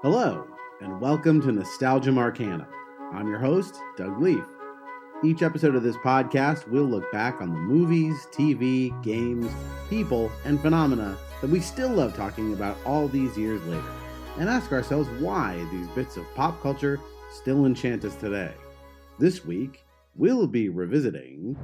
Hello, and welcome to Nostalgia Marcana. I'm your host, Doug Leaf. Each episode of this podcast, we'll look back on the movies, TV, games, people, and phenomena that we still love talking about all these years later, and ask ourselves why these bits of pop culture still enchant us today. This week, we'll be revisiting...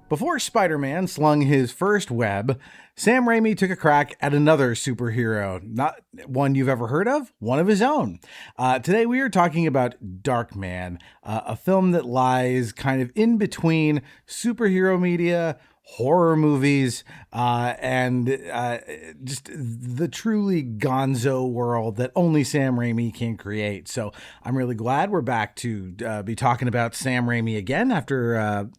Before Spider-Man slung his first web, Sam Raimi took a crack at another superhero. Not one you've ever heard of, one of his own. Today we are talking about Darkman, a film that lies kind of in between superhero media, horror movies, and just the truly gonzo world that only Sam Raimi can create. So I'm really glad we're back to be talking about Sam Raimi again after...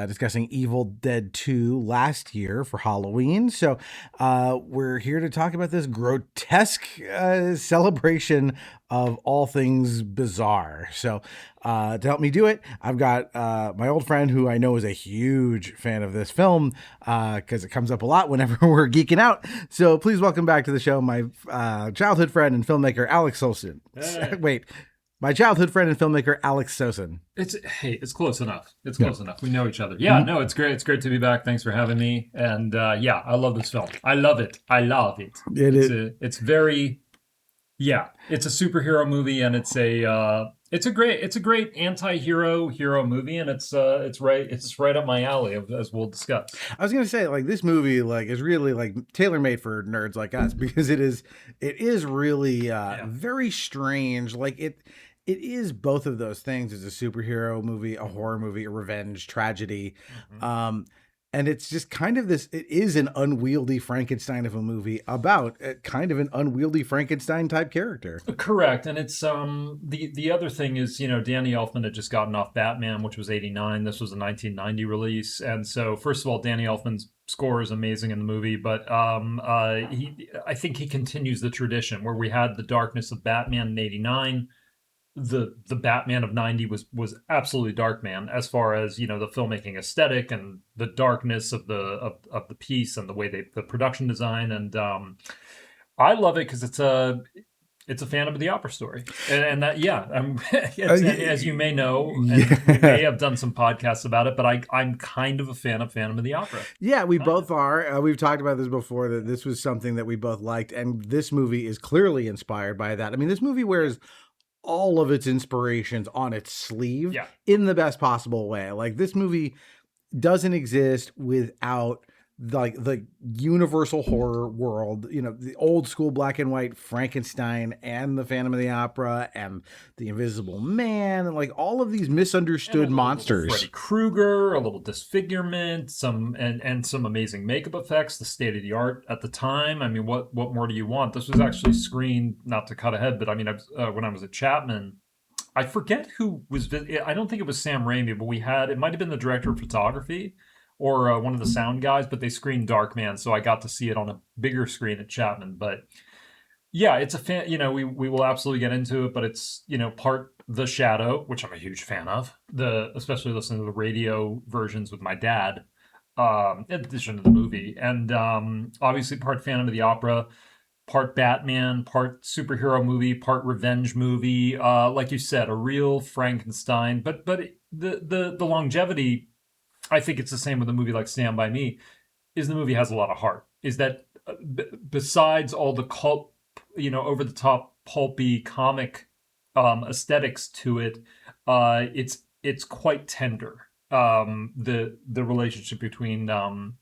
discussing Evil Dead 2 last year for Halloween. So we're here to talk about this grotesque celebration of all things bizarre. So to help me do it, I've got my old friend who I know is a huge fan of this film because it comes up a lot whenever we're geeking out. So please welcome back to the show my childhood friend and filmmaker, Alex Sosin. Hey. Wait. My childhood friend and filmmaker, Alex Sosin. It's close enough. It's close enough. We know each other. Yeah, no, it's great. It's great to be back. Thanks for having me. And yeah, I love this film. I love it. It's very, it's a superhero movie, and it's a great anti-hero movie, and it's right up my alley, as we'll discuss. I was gonna say, like, this movie is really tailor-made for nerds like us, because it is really very strange. It is both of those things. It's a superhero movie, a horror movie, a revenge tragedy. Mm-hmm. And it's just kind of it is an unwieldy Frankenstein of a movie about kind of an unwieldy Frankenstein type character. Correct. And it's the other thing is, Danny Elfman had just gotten off Batman, which was 1989. This was a 1990 release. And so first of all, Danny Elfman's score is amazing in the movie, but I think he continues the tradition where we had the darkness of Batman in 1989. The Batman of 90 was absolutely Darkman, as far as the filmmaking aesthetic and the darkness of the piece and the way the production design, and I love it because it's a Phantom of the Opera story, and that as you may know, and we may have done some podcasts about it, but I'm kind of a fan of Phantom of the Opera. Yeah, we both are. We've talked about this before, that this was something that we both liked, and this movie is clearly inspired by that. I mean, this movie wears all of its inspirations on its sleeve in the best possible way. Like, this movie doesn't exist without the universal horror world, the old school black and white Frankenstein and the Phantom of the Opera and the Invisible Man and all of these misunderstood monsters. Freddy Krueger, a little disfigurement, some amazing makeup effects, the state of the art at the time. I mean, what more do you want? This was actually screened, not to cut ahead, but I mean, when I was at Chapman, I forget who was. I don't think it was Sam Raimi, but it might have been the director of photography. or one of the sound guys, but they screened Darkman, so I got to see it on a bigger screen at Chapman. But yeah, it's a fan. We will absolutely get into it, but it's part The Shadow, which I'm a huge fan of. Especially listening to the radio versions with my dad, in addition to the movie, and obviously part Phantom of the Opera, part Batman, part superhero movie, part revenge movie. Like you said, a real Frankenstein. But the longevity, I think it's the same with a movie like Stand by Me. Is the movie has a lot of heart. Is that besides all the cult, over the top pulpy comic aesthetics to it, it's quite tender. The relationship between Liam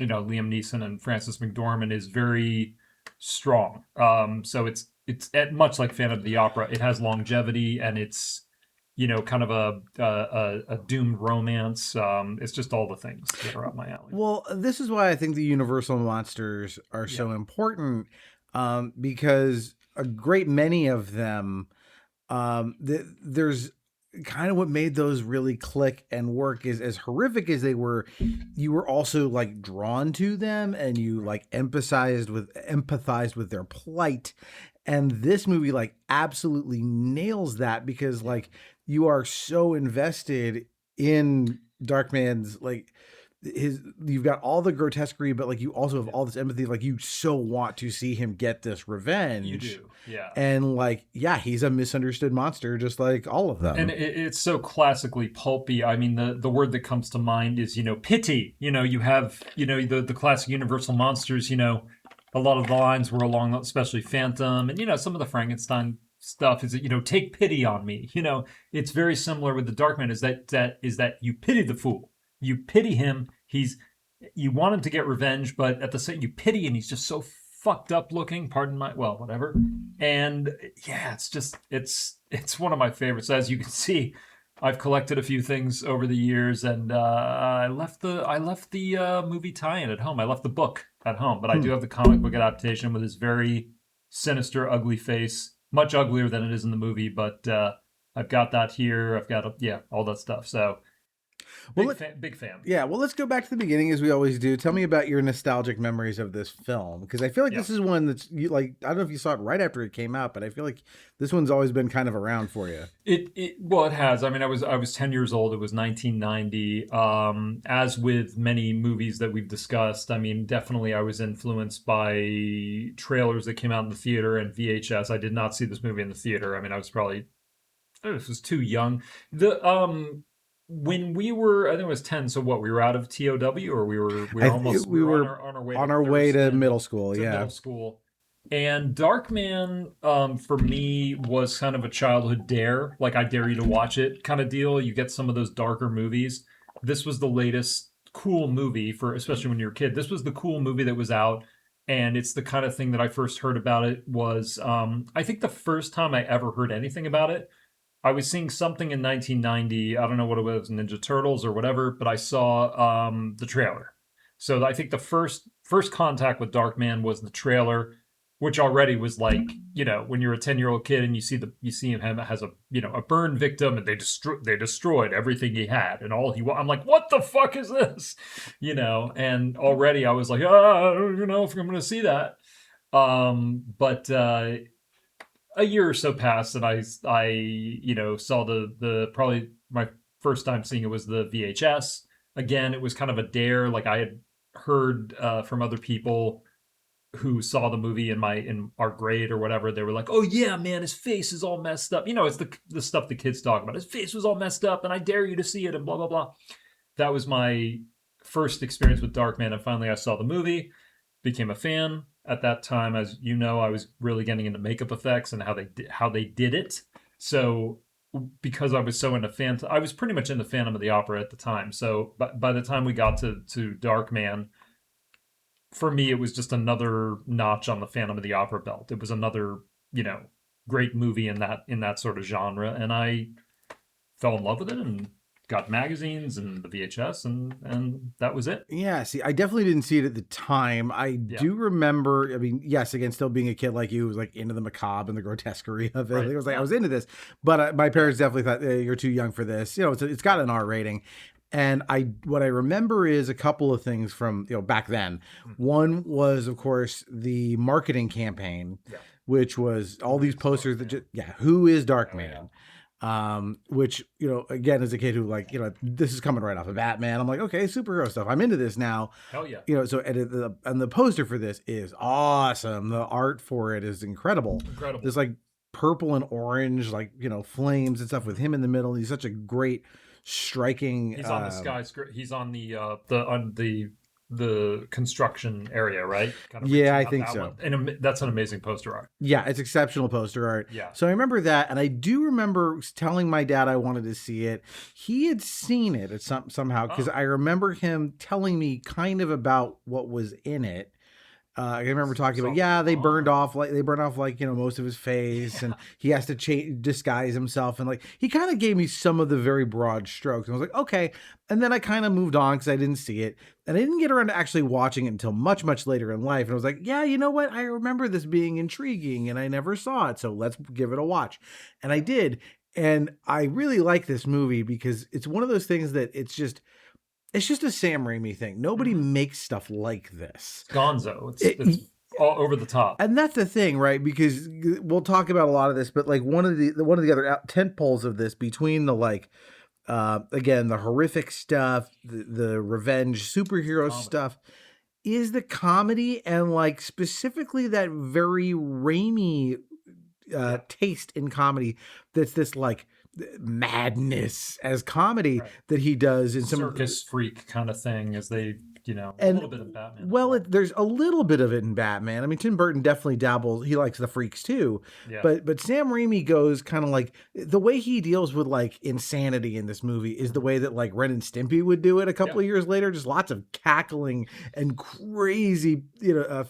Neeson and Frances McDormand is very strong. So it's much like Phantom of the Opera. It has longevity, and it's kind of a doomed romance. It's just all the things that are up my alley. Well, this is why I think the Universal monsters are so important, because a great many of them, there's kind of what made those really click and work is, as horrific as they were, you were also like drawn to them, and you like empathized with their plight. And this movie like absolutely nails that, because like you are so invested in Darkman's like you've got all the grotesquerie, but like you also have all this empathy. Like you so want to see him get this revenge. You do, yeah. And like, yeah, he's a misunderstood monster, just like all of them. And it's so classically pulpy. I mean, the word that comes to mind is pity. You have the classic Universal monsters. A lot of the lines were along, especially Phantom, and some of the Frankenstein stuff is that take pity on me. It's very similar with the Darkman. Is that you pity the fool. You pity him. You want him to get revenge, but at the same, you pity, and he's just so fucked up looking. Pardon my, well, whatever. And yeah, it's one of my favorites. As you can see, I've collected a few things over the years, and I left the movie tie-in at home. I left the book at home, but I do have the comic book adaptation with his very sinister, ugly face, much uglier than it is in the movie. But I've got that here. I've got all that stuff. So. Big fan. Yeah, well, let's go back to the beginning as we always do. Tell me about your nostalgic memories of this film, because I feel like this is one that's I don't know if you saw it right after it came out, but I feel like this one's always been kind of around for you. It has. I mean, I was 10 years old. It was 1990. As with many movies that we've discussed, I mean, definitely I was influenced by trailers that came out in the theater and VHS. I did not see this movie in the theater. I mean, I was too young. When we were, I think it was 10. So what? We were out of TOW, or we were on our way to middle school. Middle school. And Darkman, for me, was kind of a childhood dare. Like, I dare you to watch it kind of deal. You get some of those darker movies. This was the latest cool movie especially when you're a kid. This was the cool movie that was out. And it's the kind of thing that I first heard about it was, I think the first time I ever heard anything about it, I was seeing something in 1990. I don't know what it was, Ninja Turtles or whatever, but I saw the trailer. So I think the first contact with Darkman was the trailer, which already was like, when you're a 10-year-old kid and you see him has a burn victim, and they destroyed everything he had and all I'm like, what the fuck is this? And already I was like, I don't know if I'm going to see that. But a year or so passed, and I saw the probably my first time seeing it was the VHS. Again, it was kind of a dare. Like, I had heard from other people who saw the movie in our grade or whatever. They were like, "Oh yeah, man, his face is all messed up." It's the stuff the kids talk about. His face was all messed up, and I dare you to see it, and blah blah blah. That was my first experience with Darkman, and finally I saw the movie, became a fan. At that time, as you know, I was really getting into makeup effects and how they did it. So because I was so into Phantom, I was pretty much into Phantom of the Opera at the time. So by the time we got to Darkman, for me, it was just another notch on the Phantom of the Opera belt. It was another, great movie in that sort of genre, and I fell in love with it and got magazines and the VHS, and that was it. Yeah, see, I definitely didn't see it at the time. I do remember, I mean, yes, again, still being a kid like you, was like into the macabre and the grotesquerie of it. Right. It was like, I was into this, but my parents definitely thought, hey, you're too young for this. It's got an R rating. And what I remember is a couple of things from, back then. One was, of course, the marketing campaign, which was all these posters that who is Darkman? Which, again, as a kid who this is coming right off of Batman. I'm like, okay, superhero stuff. I'm into this now. Hell yeah. So and the poster for this is awesome. The art for it is incredible. There's like purple and orange, flames and stuff with him in the middle. He's such a great, striking. He's on the skyscraper. He's on the construction area, right? I think so. And that's an amazing poster art. Yeah, it's exceptional poster art. Yeah. So I remember that, and I do remember telling my dad I wanted to see it. He had seen it somehow, because I remember him telling me kind of about what was in it. I remember talking about, they burned off most of his face, and he has to disguise himself, and he kind of gave me some of the very broad strokes. And I was like, okay. And then I kind of moved on because I didn't see it, and I didn't get around to actually watching it until much, much later in life. And I was like, yeah, you know what? I remember this being intriguing, and I never saw it, so let's give it a watch. And I did, and I really like this movie because it's one of those things that it's just a Sam Raimi thing. Nobody makes stuff like this. Gonzo. It's all over the top. And that's the thing, right? Because we'll talk about a lot of this, but one of the other tent poles of this, between the again, the horrific stuff, the revenge superhero stuff, is the comedy, and specifically that very Raimi taste in comedy. That's this madness as comedy that he does in some circus freak kind of thing, as they, a little bit of Batman. Well, there's a little bit of it in Batman. I mean, Tim Burton definitely dabbles. He likes the freaks too. Yeah. But Sam Raimi goes kind of the way he deals with insanity in this movie is the way that Ren and Stimpy would do it a couple of years later. Just lots of cackling and crazy,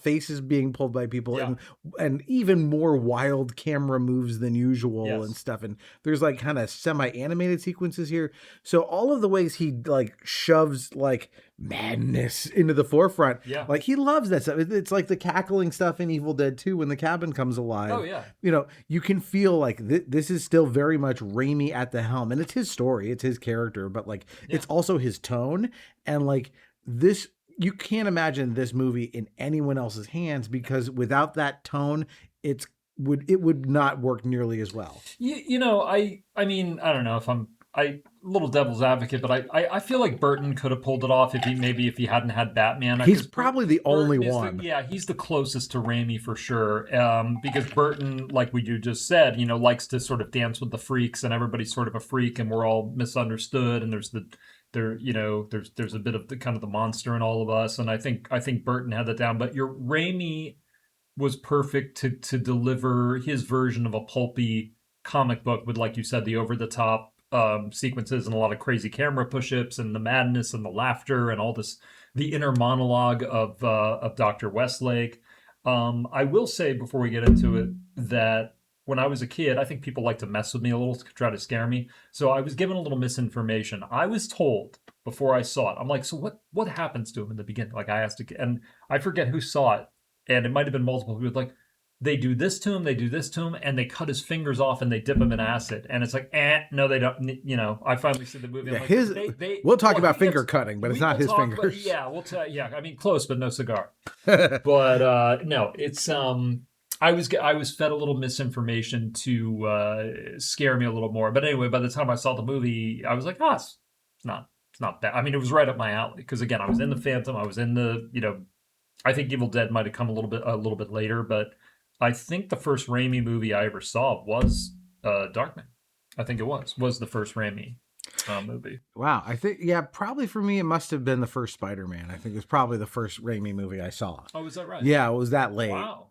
faces being pulled by people, and even more wild camera moves than usual and stuff. And there's kind of semi-animated sequences here. So all of the ways he shoves madness into the forefront. Yeah. He loves that stuff. It's like the cackling stuff in Evil Dead 2 when the cabin comes alive. Oh, yeah. You can feel this is still very much Raimi at the helm. And it's his story. It's his character. But it's also his tone. And this, you can't imagine this movie in anyone else's hands, because without that tone, it would not work nearly as well. I mean, I don't know if I'm little devil's advocate, but I feel like Burton could have pulled it off if he hadn't had Batman. He's probably the only one. He's the closest to Raimi for sure. Because Burton, like we just said, likes to sort of dance with the freaks, and everybody's sort of a freak, and we're all misunderstood, and there's a bit of the kind of the monster in all of us, and I think Burton had that down. But your Raimi was perfect to deliver his version of a pulpy comic book with, like you said, the over the top sequences and a lot of crazy camera push-ups and the madness and the laughter and all this, the inner monologue of Dr. Westlake. I will say before we get into it that when I was a kid, I think people like to mess with me a little to try to scare me. So I was given a little misinformation. I was told before I saw it, I'm like, so what happens to him in the beginning? I asked, and I forget who saw it, and it might have been multiple people. They do this to him, and they cut his fingers off and they dip him in acid. And it's no, they don't. I finally see the movie. Yeah, we'll talk about finger cutting, but it's not his fingers. We'll tell. Yeah, I mean, close, but no cigar. But no, it's I was fed a little misinformation to scare me a little more. But anyway, by the time I saw the movie, I was like, it's not bad. I mean, it was right up my alley, because again, I was in the Phantom, I was in the I think Evil Dead might have come a little bit later, but I think the first Raimi movie I ever saw was Darkman. I think it was the first Raimi movie. Wow. I think, probably for me, it must have been the first Spider-Man. I think it was probably the first Raimi movie I saw. Oh, is that right? Yeah, it was that late. Wow.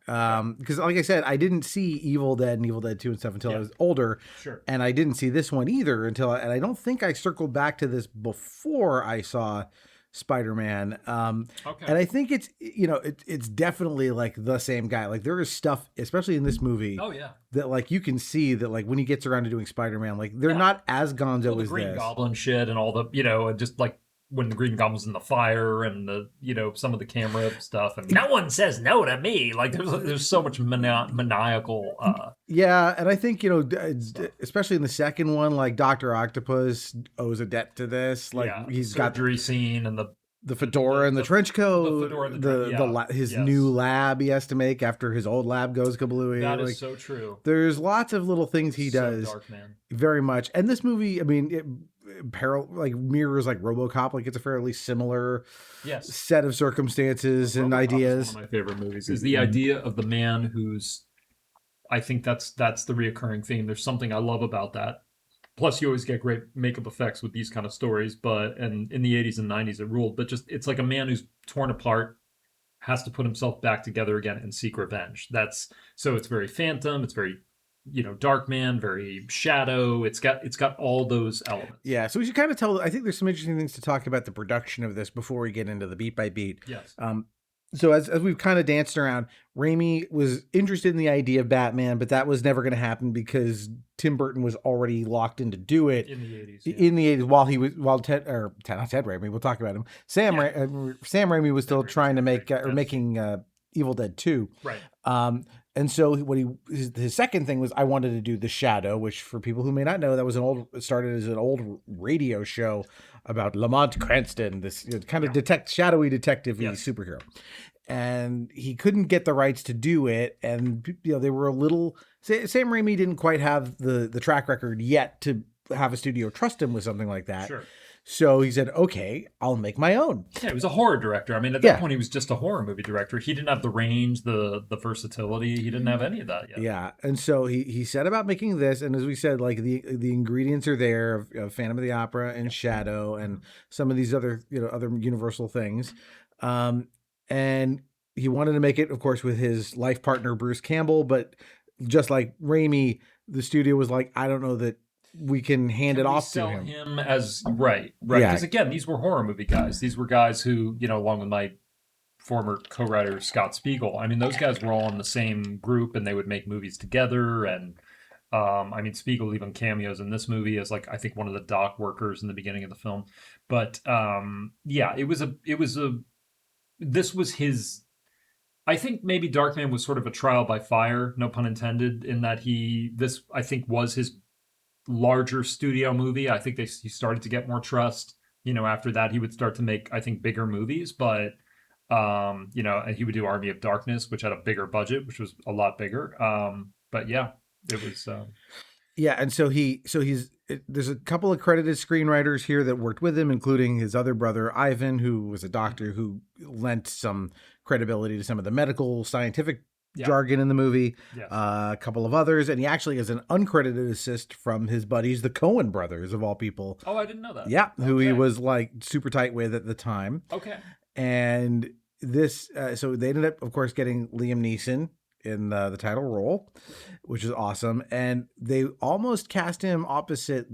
Because like I said, I didn't see Evil Dead and Evil Dead 2 and stuff until I was older. Sure. And I didn't see this one either and I don't think I circled back to this before I saw Spider-Man. Okay. And I think it's, it's definitely the same guy. There is stuff, especially in this movie. Oh yeah. That you can see that when he gets around to doing Spider-Man, they're not as gonzo as the Green this. Goblin shit and all the, and just when the Green Goblin's in the fire and the some of the camera stuff, and no one says no to me. Like there's so much maniacal. Yeah, and I think Stuff. especially in the second one, like Doctor Octopus owes a debt to this. Like Yeah, the he's got surgery scene and the fedora and the trench coat, the fedora and the yeah, his new yes, lab he has to make after his old lab goes kablooey. that Like is so true. there's lots of little things he So does dark, man. very much. And this movie, I mean, like mirrors like RoboCop. Like it's a fairly similar Yes, set of circumstances and RoboCop is ideas. one of my favorite movies. Is the idea of the man who's I think that's the reoccurring theme. There's something I love about that. Plus, you always get great makeup effects with these kind of stories. But and in the '80s and '90s, it ruled. But just it's like a man who's torn apart has to put himself back together again and seek revenge. That's so it's very Phantom. It's very Darkman, very Shadow. It's got all those elements. Yeah, so we should kind of tell. I think there's some interesting things to talk about the production of this before we get into the beat by beat. Yes. So as we've kind of danced around, Raimi was interested in the idea of Batman, but that was never going to happen because Tim Burton was already locked in to do it In the '80s. in the 80s while not Ted Raimi, we'll talk about him. Sam Raimi was still trying to make making Evil Dead 2. Right. And so his second thing was I wanted to do The Shadow, which for people who may not know, that was started as an old radio show about Lamont Cranston, this kind of shadowy detective superhero. And he couldn't get the rights to do it, and they were a little. Sam Raimi didn't quite have the track record yet to have a studio trust him with something like that. Sure. So he said, "Okay, I'll make my own." Yeah, he was a horror director. I mean, at that point, he was just a horror movie director. He didn't have the range, the versatility. He didn't have any of that yet. Yeah, and so he set about making this, and as we said, like the ingredients are there of Phantom of the Opera and Shadow and some of these other other Universal things, and he wanted to make it, of course, with his life partner Bruce Campbell, but just like Raimi, the studio was like, I don't know that we can hand it off to him as right because again, these were horror movie guys. These were guys who along with my former co-writer Scott Spiegel, I mean, those guys were all in the same group and they would make movies together. And I mean, Spiegel even cameos in this movie as like I think one of the dock workers in the beginning of the film. But this was his. I think maybe Darkman was sort of a trial by fire, no pun intended, in that this I think was his larger studio movie. I think he started to get more trust. After that, he would start to make, I think, bigger movies. But and he would do Army of Darkness, which had a bigger budget, which was a lot bigger. But yeah, it was. Yeah, and so there's a couple of credited screenwriters here that worked with him, including his other brother Ivan, who was a doctor who lent some credibility to some of the medical scientific jargon in the movie. Yes. A couple of others, and he actually has an uncredited assist from his buddies, the Coen brothers, of all people. Oh, I didn't know that. Yeah, who he was like super tight with at the time. Okay. And this, so they ended up, of course, getting Liam Neeson in the title role, which is awesome. And they almost cast him opposite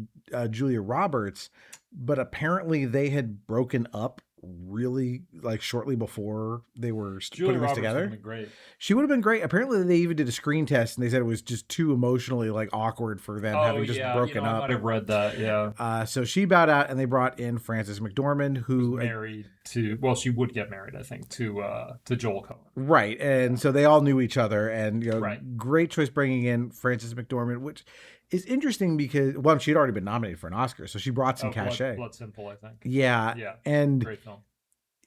Julia Roberts, but apparently they had broken up really like shortly before they were putting this together. Would have been great. She would have been great. Apparently they even did a screen test and they said it was just too emotionally like awkward for them having just broken up. I might have read that. Yeah. So she bowed out and they brought in Frances McDormand, who was married to, well, she would get married, I think, to Joel Coen. Right. And so they all knew each other, and right. Great choice bringing in Frances McDormand, which is interesting because, well, she'd already been nominated for an Oscar, so she brought some cachet. Blood Simple, I think. Yeah. Yeah. And great film.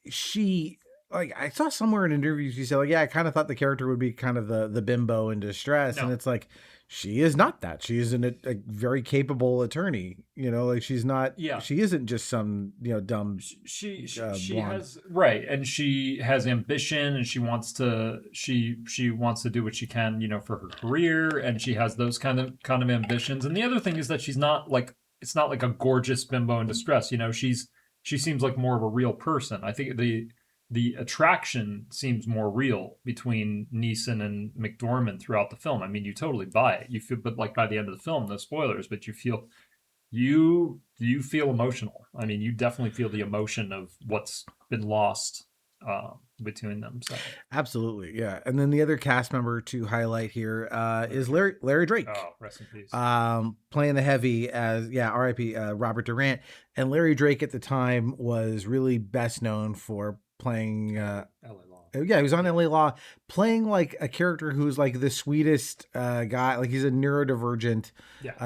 She, like, I saw somewhere in interviews, she said, like, yeah, I kind of thought the character would be kind of the bimbo in distress. No. And it's like, she is not that. She is a very capable attorney, like she's not, she isn't just some, dumb. She has, right. And she has ambition and she wants to do what she can, for her career. And she has those kind of ambitions. And the other thing is that she's not like, it's not like a gorgeous bimbo in distress. She seems like more of a real person. I think the attraction seems more real between Neeson and McDormand throughout the film. I mean, you totally buy it. You feel, but like by the end of the film, no spoilers, but you feel emotional. I mean, you definitely feel the emotion of what's been lost between them. So Absolutely, yeah. And then the other cast member to highlight here is Larry Drake. Oh, rest in peace. Playing the heavy as R.I.P. Robert Durant. And Larry Drake at the time was really best known for playing LA Law. Yeah, he was on LA Law, playing like a character who's like the sweetest guy. Like he's a neurodivergent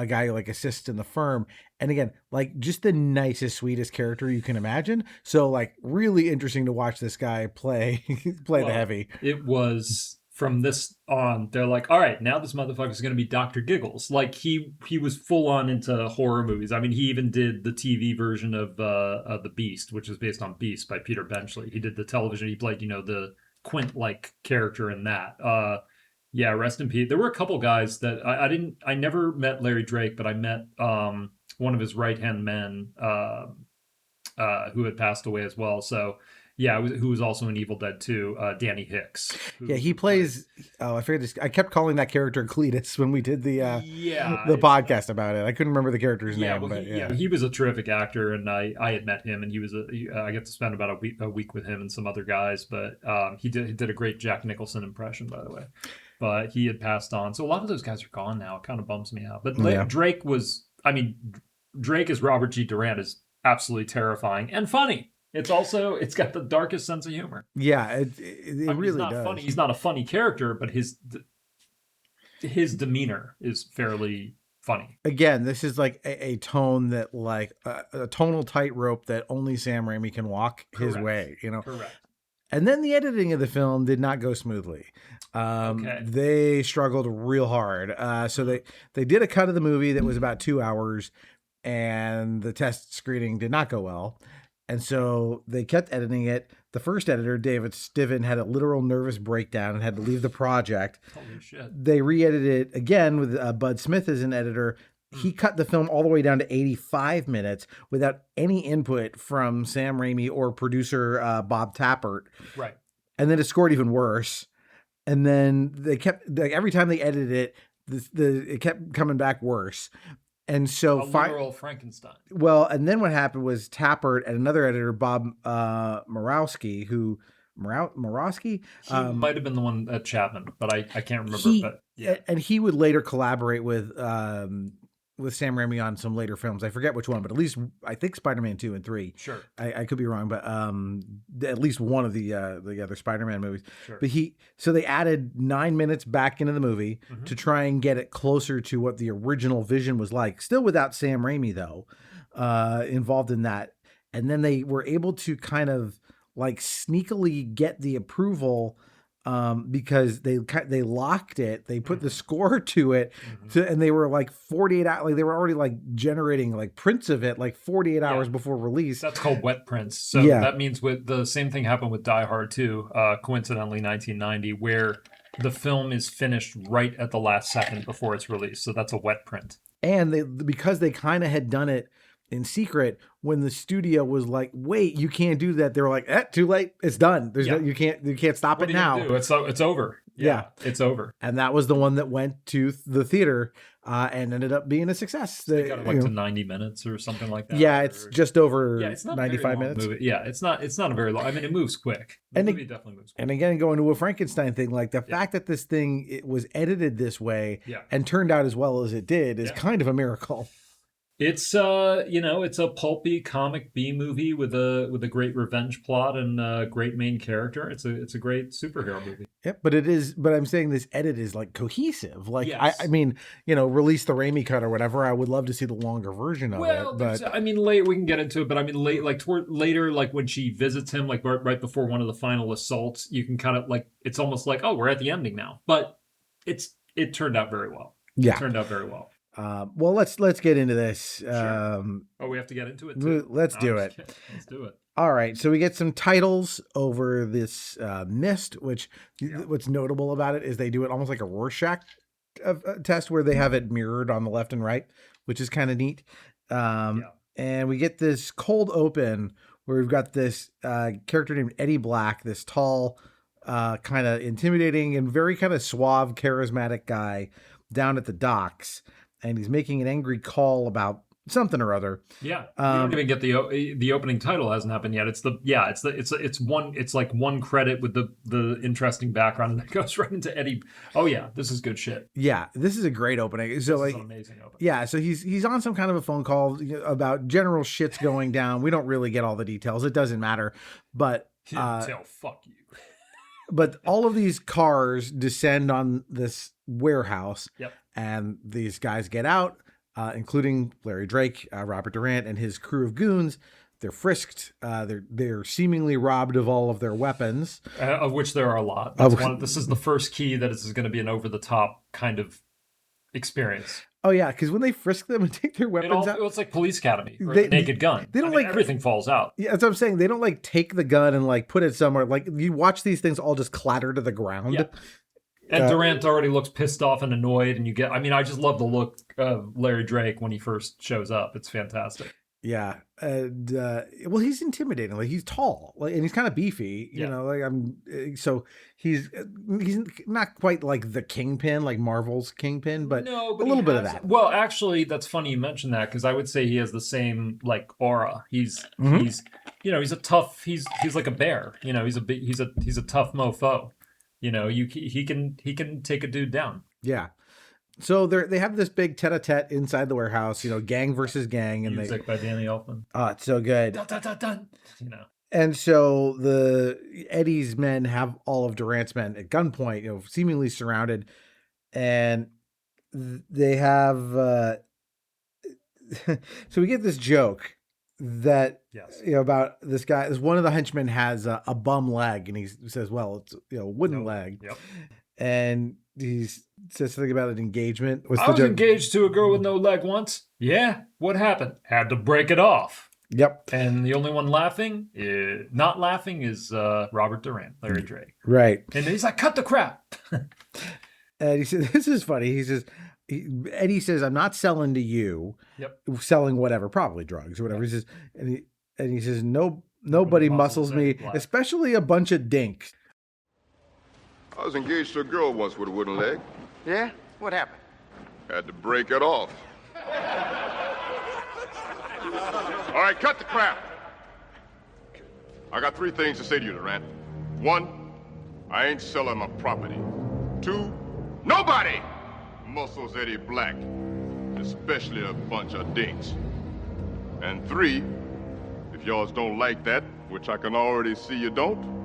guy who like assists in the firm. And again, like just the nicest, sweetest character you can imagine. So like really interesting to watch this guy play the heavy. It was from this on, they're like, all right, now this motherfucker is going to be Dr. Giggles. Like he was full on into horror movies. I mean, he even did the TV version of The Beast, which is based on Beast by Peter Benchley. He did the television. He played, the Quint-like character in that. Yeah, rest in peace. There were a couple guys that I never met Larry Drake, but I met one of his right-hand men who had passed away as well. So yeah, who was also in Evil Dead 2, Danny Hicks. He plays. Oh, I forget this. I kept calling that character Cletus when we did the podcast about it. I couldn't remember the character's name. Well, he was a terrific actor, and I had met him, and I got to spend about a week with him and some other guys. But he did a great Jack Nicholson impression, by the way. But he had passed on, so a lot of those guys are gone now. It kind of bums me out. But Drake was. I mean, Drake as Robert G. Durant is absolutely terrifying and funny. It's got the darkest sense of humor. Yeah, it really does. Funny. He's not a funny character, but his demeanor is fairly funny. Again, this is like a tone that like a tonal tightrope that only Sam Raimi can walk his way. Correct. And then the editing of the film did not go smoothly. They struggled real hard. So they did a cut of the movie that was about 2 hours, and the test screening did not go well. And so they kept editing it. The first editor, David Stiven, had a literal nervous breakdown and had to leave the project. Holy shit. They re-edited it again with Bud Smith as an editor. He cut the film all the way down to 85 minutes without any input from Sam Raimi or producer Bob Tappert. Right. And then it scored even worse. And then they kept, every time they edited it, it kept coming back worse. And so literal Frankenstein. Well, and then what happened was Tappert and another editor, Bob Morawski, Morawski? He might have been the one at Chapman, but I can't remember. And he would later collaborate with Sam Raimi on some later films. I forget which one, but at least I think Spider-Man 2 and 3. Sure. I could be wrong, but at least one of the other Spider-Man movies. Sure. But so they added 9 minutes back into the movie to try and get it closer to what the original vision was like. Still without Sam Raimi though, involved in that. And then they were able to kind of like sneakily get the approval because they locked it. They put the score to it, and they were like 48 hours. Like they were already like generating like prints of it like 48 hours before release. That's called wet prints. So that means with the same thing happened with Die Hard 2, coincidentally 1990, where the film is finished right at the last second before it's released. So that's a wet print. And because they kind of had done it in secret, when the studio was like, "Wait, you can't do that," they were like, "Too late. It's done. You can't stop it now. It's over. Yeah, it's over." And that was the one that went to the theater and ended up being a success. They got it to 90 minutes or something like that. Yeah, it's just over 95 minutes. Movie. Yeah, it's not a very long. I mean, it moves quick. The movie definitely moves quick. And again, going to a Frankenstein thing, like the fact that this thing it was edited this way and turned out as well as it did is kind of a miracle. It's it's a pulpy comic B movie with a great revenge plot and a great main character. It's a great superhero movie. Yep, but I'm saying this edit is like cohesive. Like I mean, release the Raimi cut or whatever. I would love to see the longer version of it. But I mean, late we can get into it. But I mean, later, like when she visits him, like right before one of the final assaults, you can kind of like it's almost like, oh, we're at the ending now. But it turned out very well. Yeah, it turned out very well. Well, let's get into this. Sure. We have to get into it too. Let's do it. Let's do it. All right. So we get some titles over this mist, which what's notable about it is they do it almost like a Rorschach test where they have it mirrored on the left and right, which is kind of neat. And we get this cold open where we've got this character named Eddie Black, this tall, kind of intimidating and very kind of suave, charismatic guy down at the docks. And he's making an angry call about something or other. Yeah, you don't even get the opening title hasn't happened yet. It's like one credit with the interesting background, and it goes right into Eddie. Oh yeah, this is good shit. Yeah, this is a great opening. So This is an amazing opening. yeah, so he's on some kind of a phone call about general shit's going down. We don't really get all the details. It doesn't matter, but fuck you. But all of these cars descend on this warehouse. Yep. And these guys get out, including Larry Drake, Robert Durant, and his crew of goons. They're frisked. They're seemingly robbed of all of their weapons, of which there are a lot. This is the first key that this is going to be an over the top kind of experience. Oh yeah, because when they frisk them and take their weapons out, it's like Police Academy or the Naked Gun. They don't everything falls out. Yeah, that's what I'm saying. They don't like take the gun and like put it somewhere. Like you watch these things all just clatter to the ground. Yeah. And Durant already looks pissed off and annoyed, and I just love the look of Larry Drake when he first shows up. It's fantastic. Yeah, and well, he's intimidating. Like he's tall, and he's kind of beefy. You know, so he's not quite like the Kingpin, like Marvel's Kingpin, but a little bit of that. Well, actually, that's funny you mentioned that because I would say he has the same like aura. He's he's a tough. He's like a bear. You know, he's a tough mofo. You know, he can take a dude down. Yeah. So they have this big tete-a-tete inside the warehouse, you know, gang versus gang. And music by Danny Elfman. Oh, it's so good. Dun, dun, dun, dun. You know. And so Eddie's men have all of Durant's men at gunpoint, you know, seemingly surrounded. And they have... so we get this joke that, you know, about this guy. One of the henchmen has a bum leg, and he says, well, it's, you know, a wooden leg. Yep. And he says something about an engagement. I was engaged to a girl with no leg once. Yeah, what happened? Had to break it off. Yep. And the only one not laughing is Robert Durant, Larry Drake. Right. And he's like, cut the crap. And he says, this is funny. He says, Eddie says, I'm not selling to you. Yep. Selling whatever, probably drugs or whatever. He says, and he says, nobody muscles me, especially a bunch of dinks. I was engaged to a girl once with a wooden leg. Yeah? What happened? Had to break it off. All right, cut the crap. I got 3 things to say to you, Durant. 1, I ain't selling my property. 2, nobody muscles Eddie Black, especially a bunch of dinks. And 3, if y'all don't like that, which I can already see you don't,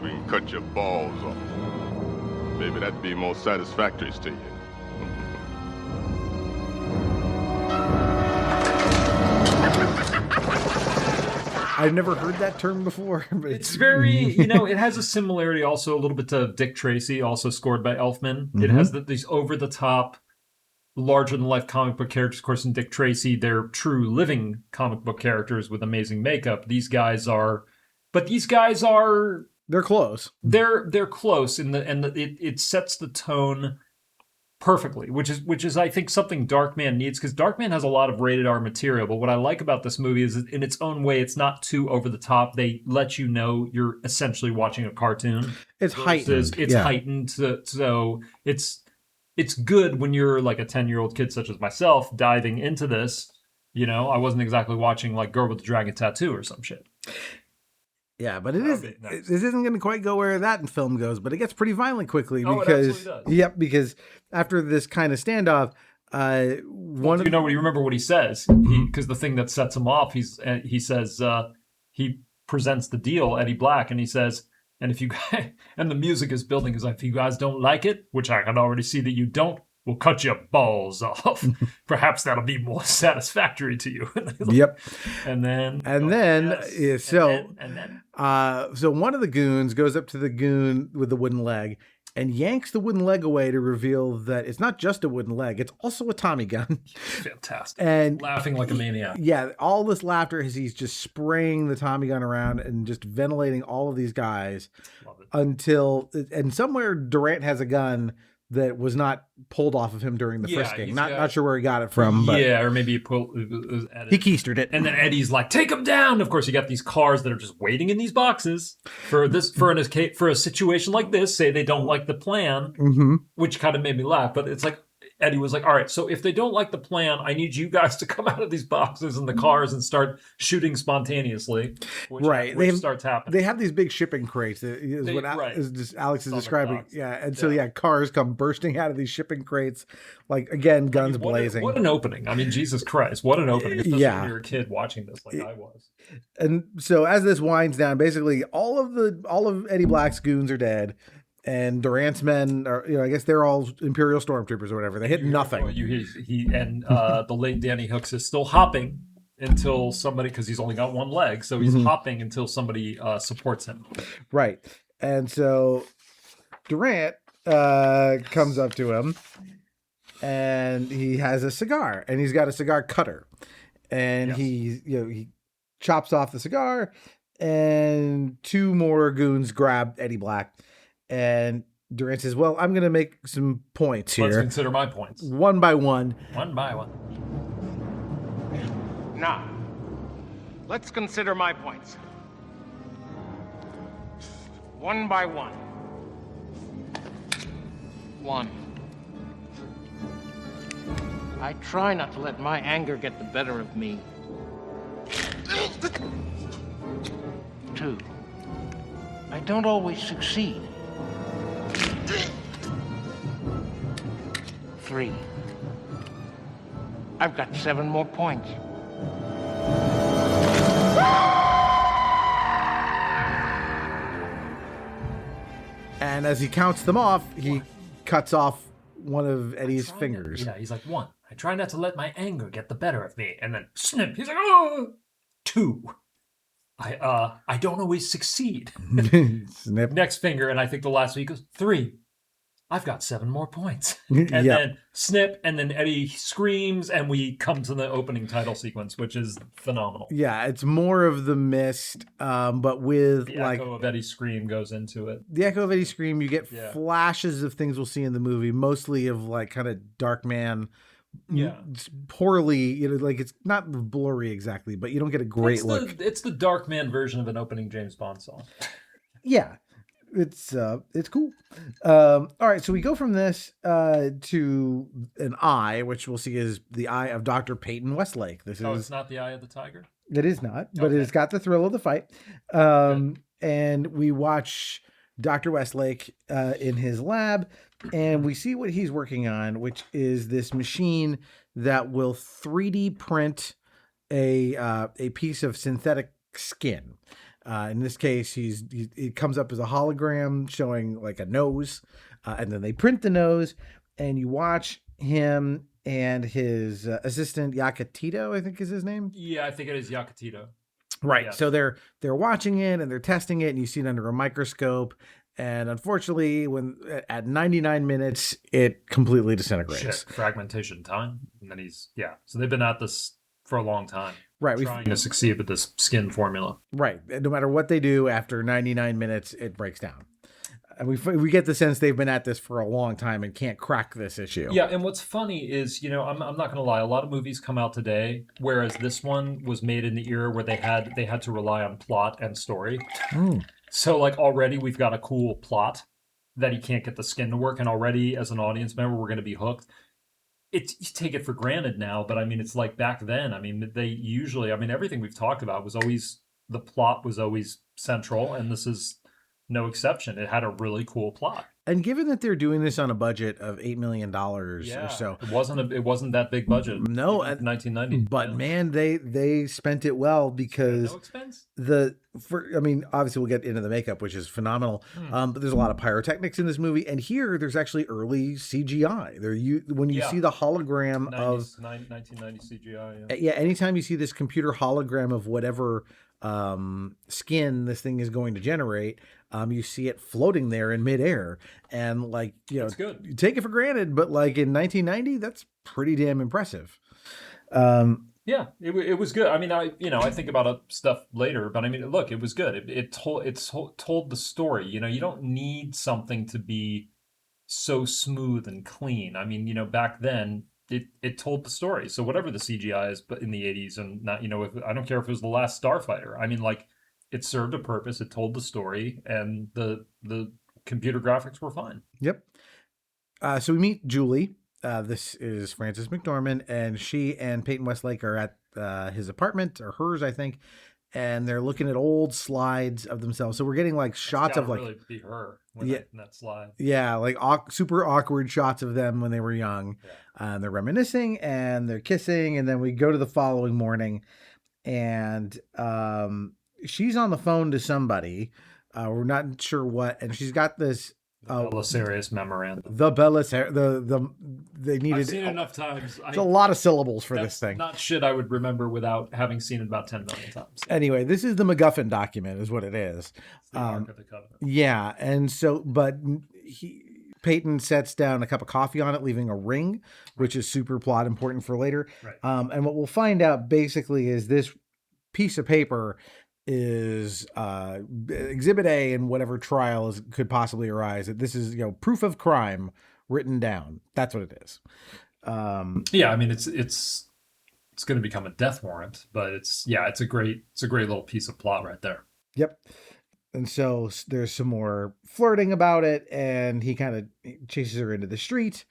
we can cut your balls off. Maybe that'd be more satisfactory to you. I've never heard that term before. But it's very, you know, it has a similarity also a little bit to Dick Tracy, also scored by Elfman. Mm-hmm. It has these over-the-top, larger-than-life comic book characters. Of course, in Dick Tracy, they're true living comic book characters with amazing makeup. These guys are... They're close. They're close, it sets the tone perfectly, which is I think something Darkman needs, because Darkman has a lot of rated R material. But what I like about this movie is, in its own way, it's not too over the top. They let you know you're essentially watching a cartoon. It's heightened. It's heightened, so it's good when you're like a 10-year-old kid such as myself diving into this. You know, I wasn't exactly watching like Girl with the Dragon Tattoo or some shit. Yeah, but this isn't going to quite go where that film goes, but it gets pretty violent quickly because, because after this kind of standoff, you remember what he says? Because the thing that sets him off, he says, he presents the deal, Eddie Black, and he says, and if you guys, and the music is building, is like, if you guys don't like it, which I can already see that you don't, we'll cut your balls off. Perhaps that'll be more satisfactory to you. Yep. So one of the goons goes up to the goon with the wooden leg and yanks the wooden leg away to reveal that it's not just a wooden leg, it's also a Tommy gun. Fantastic. And laughing like a maniac. Yeah, all this laughter as he's just spraying the Tommy gun around and just ventilating all of these guys and somewhere Durant has a gun that was not pulled off of him during the frisking. Not sure where he got it from. But or maybe he keistered it. And then Eddie's like, take him down. Of course, you got these cars that are just waiting in these boxes for a situation like this. Say they don't like the plan, which kind of made me laugh. But it's like, Eddie was like, all right, so if they don't like the plan, I need you guys to come out of these boxes in the cars and start shooting spontaneously, which starts happening. They have these big shipping crates, Alex is describing. Yeah, and so cars come bursting out of these shipping crates, like, again, guns blazing. What an opening. I mean, Jesus Christ, what an opening, especially when you're a kid watching this like I was. And so as this winds down, basically all of Eddie Black's goons are dead. And Durant's men are, I guess they're all Imperial stormtroopers or whatever. They hit nothing. The late Danny Hooks is still hopping until somebody, because he's only got one leg, so he's hopping until somebody supports him. Right. And so Durant comes up to him, and he has a cigar, and he's got a cigar cutter, and he chops off the cigar, and two more goons grab Eddie Black. And Durant says, well, I'm going to make some points here. Let's consider my points. One by one. One by one. Now, let's consider my points. One by one. 1. I try not to let my anger get the better of me. 2. I don't always succeed. 3. I've got 7 more points. And as he counts them off, he cuts off one of Eddie's fingers. He's like, 1. I try not to let my anger get the better of me. And then snip. He's like, oh. 2. I don't always succeed. Snip. Next finger, and I think the last week goes 3. I've got 7 more points. And then snip, and then Eddie screams, and we come to the opening title sequence, which is phenomenal. Yeah, it's more of the mist, but with the echo of Eddie's scream goes into it. The echo of Eddie's scream, you get flashes of things we'll see in the movie, mostly of like kind of Darkman. Yeah, poorly, like it's not blurry exactly, but you don't get a great look. It's the Darkman version of an opening James Bond song. Yeah. It's cool. All right, so we go from this to an eye, which we'll see is the eye of Dr. Peyton Westlake. It's not the eye of the tiger? It is not, but it's got the thrill of the fight. And we watch Dr. Westlake in his lab, and we see what he's working on, which is this machine that will 3D print a piece of synthetic skin. In this case, it comes up as a hologram showing like a nose, and then they print the nose, and you watch him and his assistant Yakatito, I think is his name. Yeah, I think it is Yakatito. Right. Yeah. So they're watching it and they're testing it, and you see it under a microscope. And unfortunately, when at 99 minutes, it completely disintegrates. Fragmentation time, and then So they've been at this for a long time. Right. Trying to succeed with this skin formula. Right. No matter what they do, after 99 minutes, it breaks down. And we get the sense they've been at this for a long time and can't crack this issue. Yeah, and what's funny is, I'm not going to lie, a lot of movies come out today, whereas this one was made in the era where they had to rely on plot and story. So, like, already we've got a cool plot that he can't get the skin to work, and already as an audience member, we're going to be hooked. You take it for granted now, but I mean, it's like back then. I mean, everything we've talked about the plot was always central, and this is no exception. It had a really cool plot. And given that they're doing this on a budget of $8 million or so, it wasn't that big budget. No, in 1990. But man, they spent it well because no expense. Obviously we'll get into the makeup, which is phenomenal. But there's a lot of pyrotechnics in this movie, and here there's actually early CGI. When you see the hologram of 1990 CGI. Yeah, anytime you see this computer hologram of whatever skin this thing is going to generate, you see it floating there in midair, and it's good. You take it for granted, but like in 1990, that's pretty damn impressive. Yeah, it was good. I mean, I think about stuff later, but I mean, look, it was good. It told the story. You don't need something to be so smooth and clean. I mean, back then it told the story. So whatever the CGI is, but in the 80s, and not, I don't care if it was the last Starfighter. I mean, like, it served a purpose. It told the story, and the computer graphics were fine. Yep. So we meet Julie, This is Frances McDormand, and she and Peyton Westlake are at his apartment, or hers, I think, and they're looking at old slides of themselves. So we're getting like shots of like really be her in that slide. Yeah, like super awkward shots of them when they were young. Yeah. They're reminiscing and they're kissing, and then we go to the following morning, and she's on the phone to somebody. We're not sure what, and she's got this Belisarius memorandum. They needed. I've seen it enough times. It's a lot of syllables for this thing. Not shit I would remember without having seen it about 10 million times. Anyway, this is the MacGuffin document, is what it is. It's the Ark of the Covenant. Yeah, and so, but Peyton sets down a cup of coffee on it, leaving a ring, which is super plot important for later. Right. And what we'll find out basically is this piece of paper is Exhibit A in whatever trial could possibly arise. This is proof of crime written down. That's what it is. Yeah, I mean it's going to become a death warrant, but it's a great little piece of plot right there. Yep. And so there's some more flirting about it, and he kind of chases her into the street.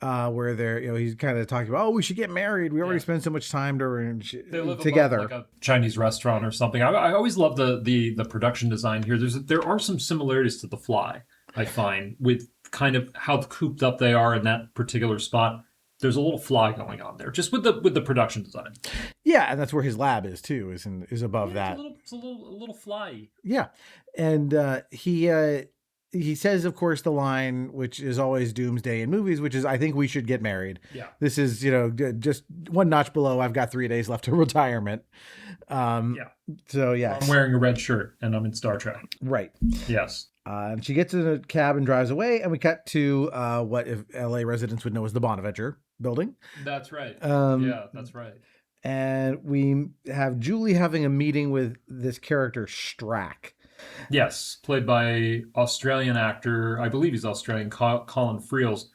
Where they're, he's kind of talking about, we should get married. We already spend so much time they live together. Like a Chinese restaurant or something. I always love the production design here. There are some similarities to The Fly, I find, with kind of how cooped up they are in that particular spot. There's a little fly going on there, just with the production design. Yeah, and that's where his lab is too. Is above that. It's a little fly. Yeah, and he says, of course, the line, which is always doomsday in movies, which is, I think we should get married. Yeah. This is, just one notch below. I've got 3 days left to retirement. So, yeah. I'm wearing a red shirt and I'm in Star Trek. Right. Yes. And she gets in a cab and drives away. And we cut to what if LA residents would know as the Bonaventure building. That's right. That's right. And we have Julie having a meeting with this character, Strack. Yes, played by Australian actor, I believe he's Australian, Colin Friels.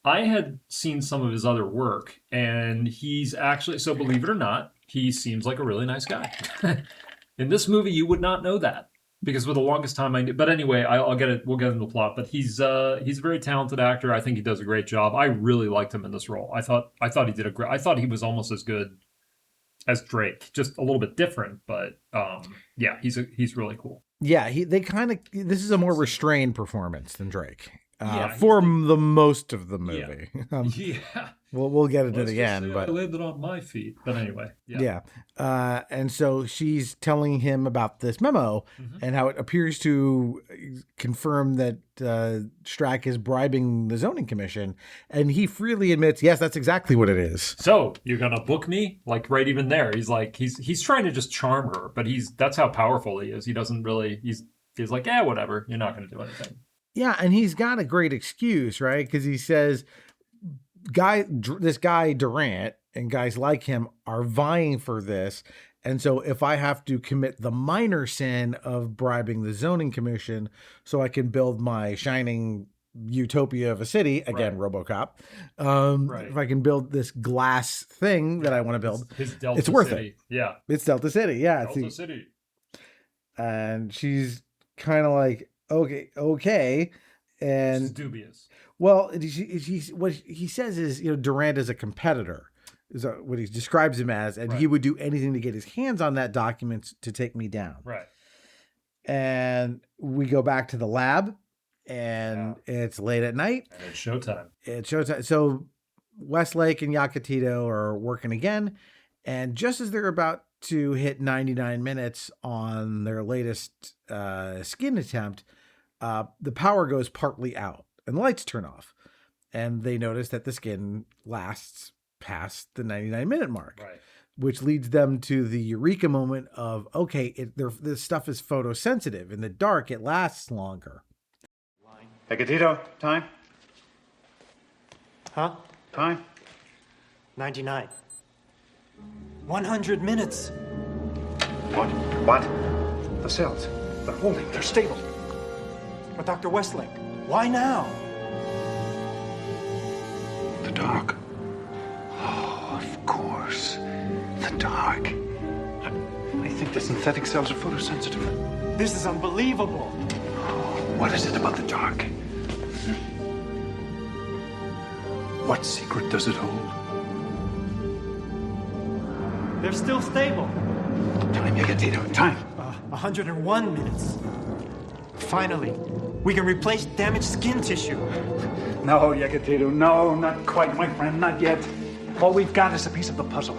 I had seen some of his other work, and he's actually, so believe it or not, he seems like a really nice guy. In this movie, you would not know that, because for the longest time I knew. But anyway, we'll get into the plot. But he's a very talented actor. I think he does a great job. I really liked him in this role. I thought he did I thought he was almost as good as Drake, just a little bit different, but he's really cool. Yeah, this is a more restrained performance than Drake for the most of the movie. Yeah. We'll get into it again, but I landed on my feet. But anyway, and so she's telling him about this memo and how it appears to confirm that Strack is bribing the zoning commission, and he freely admits, yes, that's exactly what it is. So you're gonna book me? Like right even there, he's like he's trying to just charm her, but that's how powerful he is. He doesn't really. He's like, whatever. You're not gonna do anything. Yeah, and he's got a great excuse, right? Because he says, this guy Durant and guys like him are vying for this. And so if I have to commit the minor sin of bribing the zoning commission so I can build my shining utopia of a city, again, right. RoboCop, right. If I can build this glass thing that I want to build, it's worth City. It. Yeah. It's Delta City. Yeah. Delta City. And she's kind of like, okay. And she's dubious. Well, what he says is, Durant is a competitor, is what he describes him as, and he would do anything to get his hands on that document to take me down. Right. And we go back to the lab, and it's late at night. And it's showtime. So Westlake and Yakatito are working again, and just as they're about to hit 99 minutes on their latest skin attempt, the power goes partly out. And the lights turn off, and they notice that the skin lasts past the 99-minute mark, right. Which leads them to the eureka moment of, this stuff is photosensitive. In the dark, it lasts longer. Hey, Gatito, time? Huh? Time? 99. 100 minutes. What? The cells. They're holding. They're stable. But Dr. Westlake, why now? The dark. Oh, of course. The dark. I think the synthetic cells are photosensitive. This is unbelievable. Oh, what is it about the dark? What secret does it hold? They're still stable. Time, Yakatito, time. 101 minutes. Finally, we can replace damaged skin tissue. No, Yakatito, no, not quite, my friend, not yet. All we've got is a piece of the puzzle.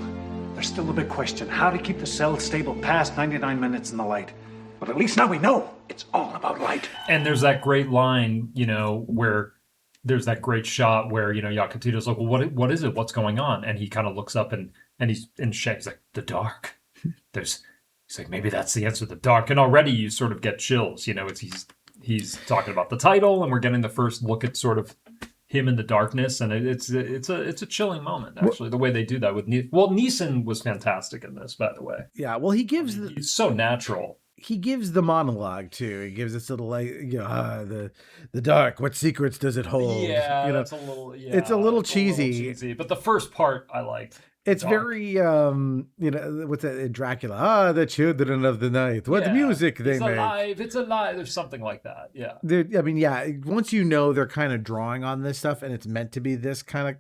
There's still the big question, how to keep the cell stable past 99 minutes in the light. But at least now we know it's all about light. And there's that great line, where there's that great shot where, Yakatito's like, well, what is it? What's going on? And he kind of looks up and he's in shame. He's like, the dark. He's like, maybe that's the answer, the dark. And already you sort of get chills, he's talking about the title and we're getting the first look at sort of him in the darkness. And it's a chilling moment, actually, the way they do that with Neeson was fantastic in this, by the way. Yeah. Well, he's so natural. He gives the monologue too. He gives this little the dark. What secrets does it hold? Yeah, it's a little cheesy. But the first part I liked. It's dark. Very what's that in Dracula? The children of the night. What music they make? It's alive. There's something like that. Yeah. Once they're kind of drawing on this stuff and it's meant to be this kind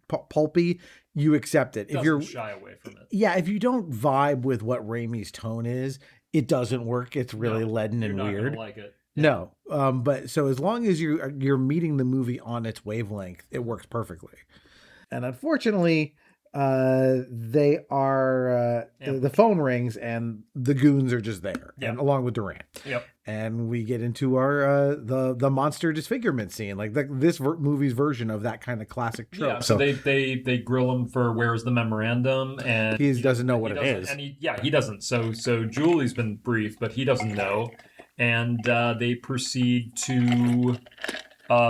of pulpy, you accept it. If you're shy away from it. Yeah, if you don't vibe with what Raimi's tone is, it doesn't work. It's really leaden and weird. You're not gonna like it. Yeah. No, but so as long as you're meeting the movie on its wavelength, it works perfectly. And unfortunately, they are the phone rings and the goons are just there, and along with Durant. Yep. And we get into our the monster disfigurement scene, like this movie's version of that kind of classic trope. Yeah, so they grill him for where's the memorandum, and he doesn't know what it is. And he doesn't. So Julie's been briefed, but he doesn't know, and they proceed to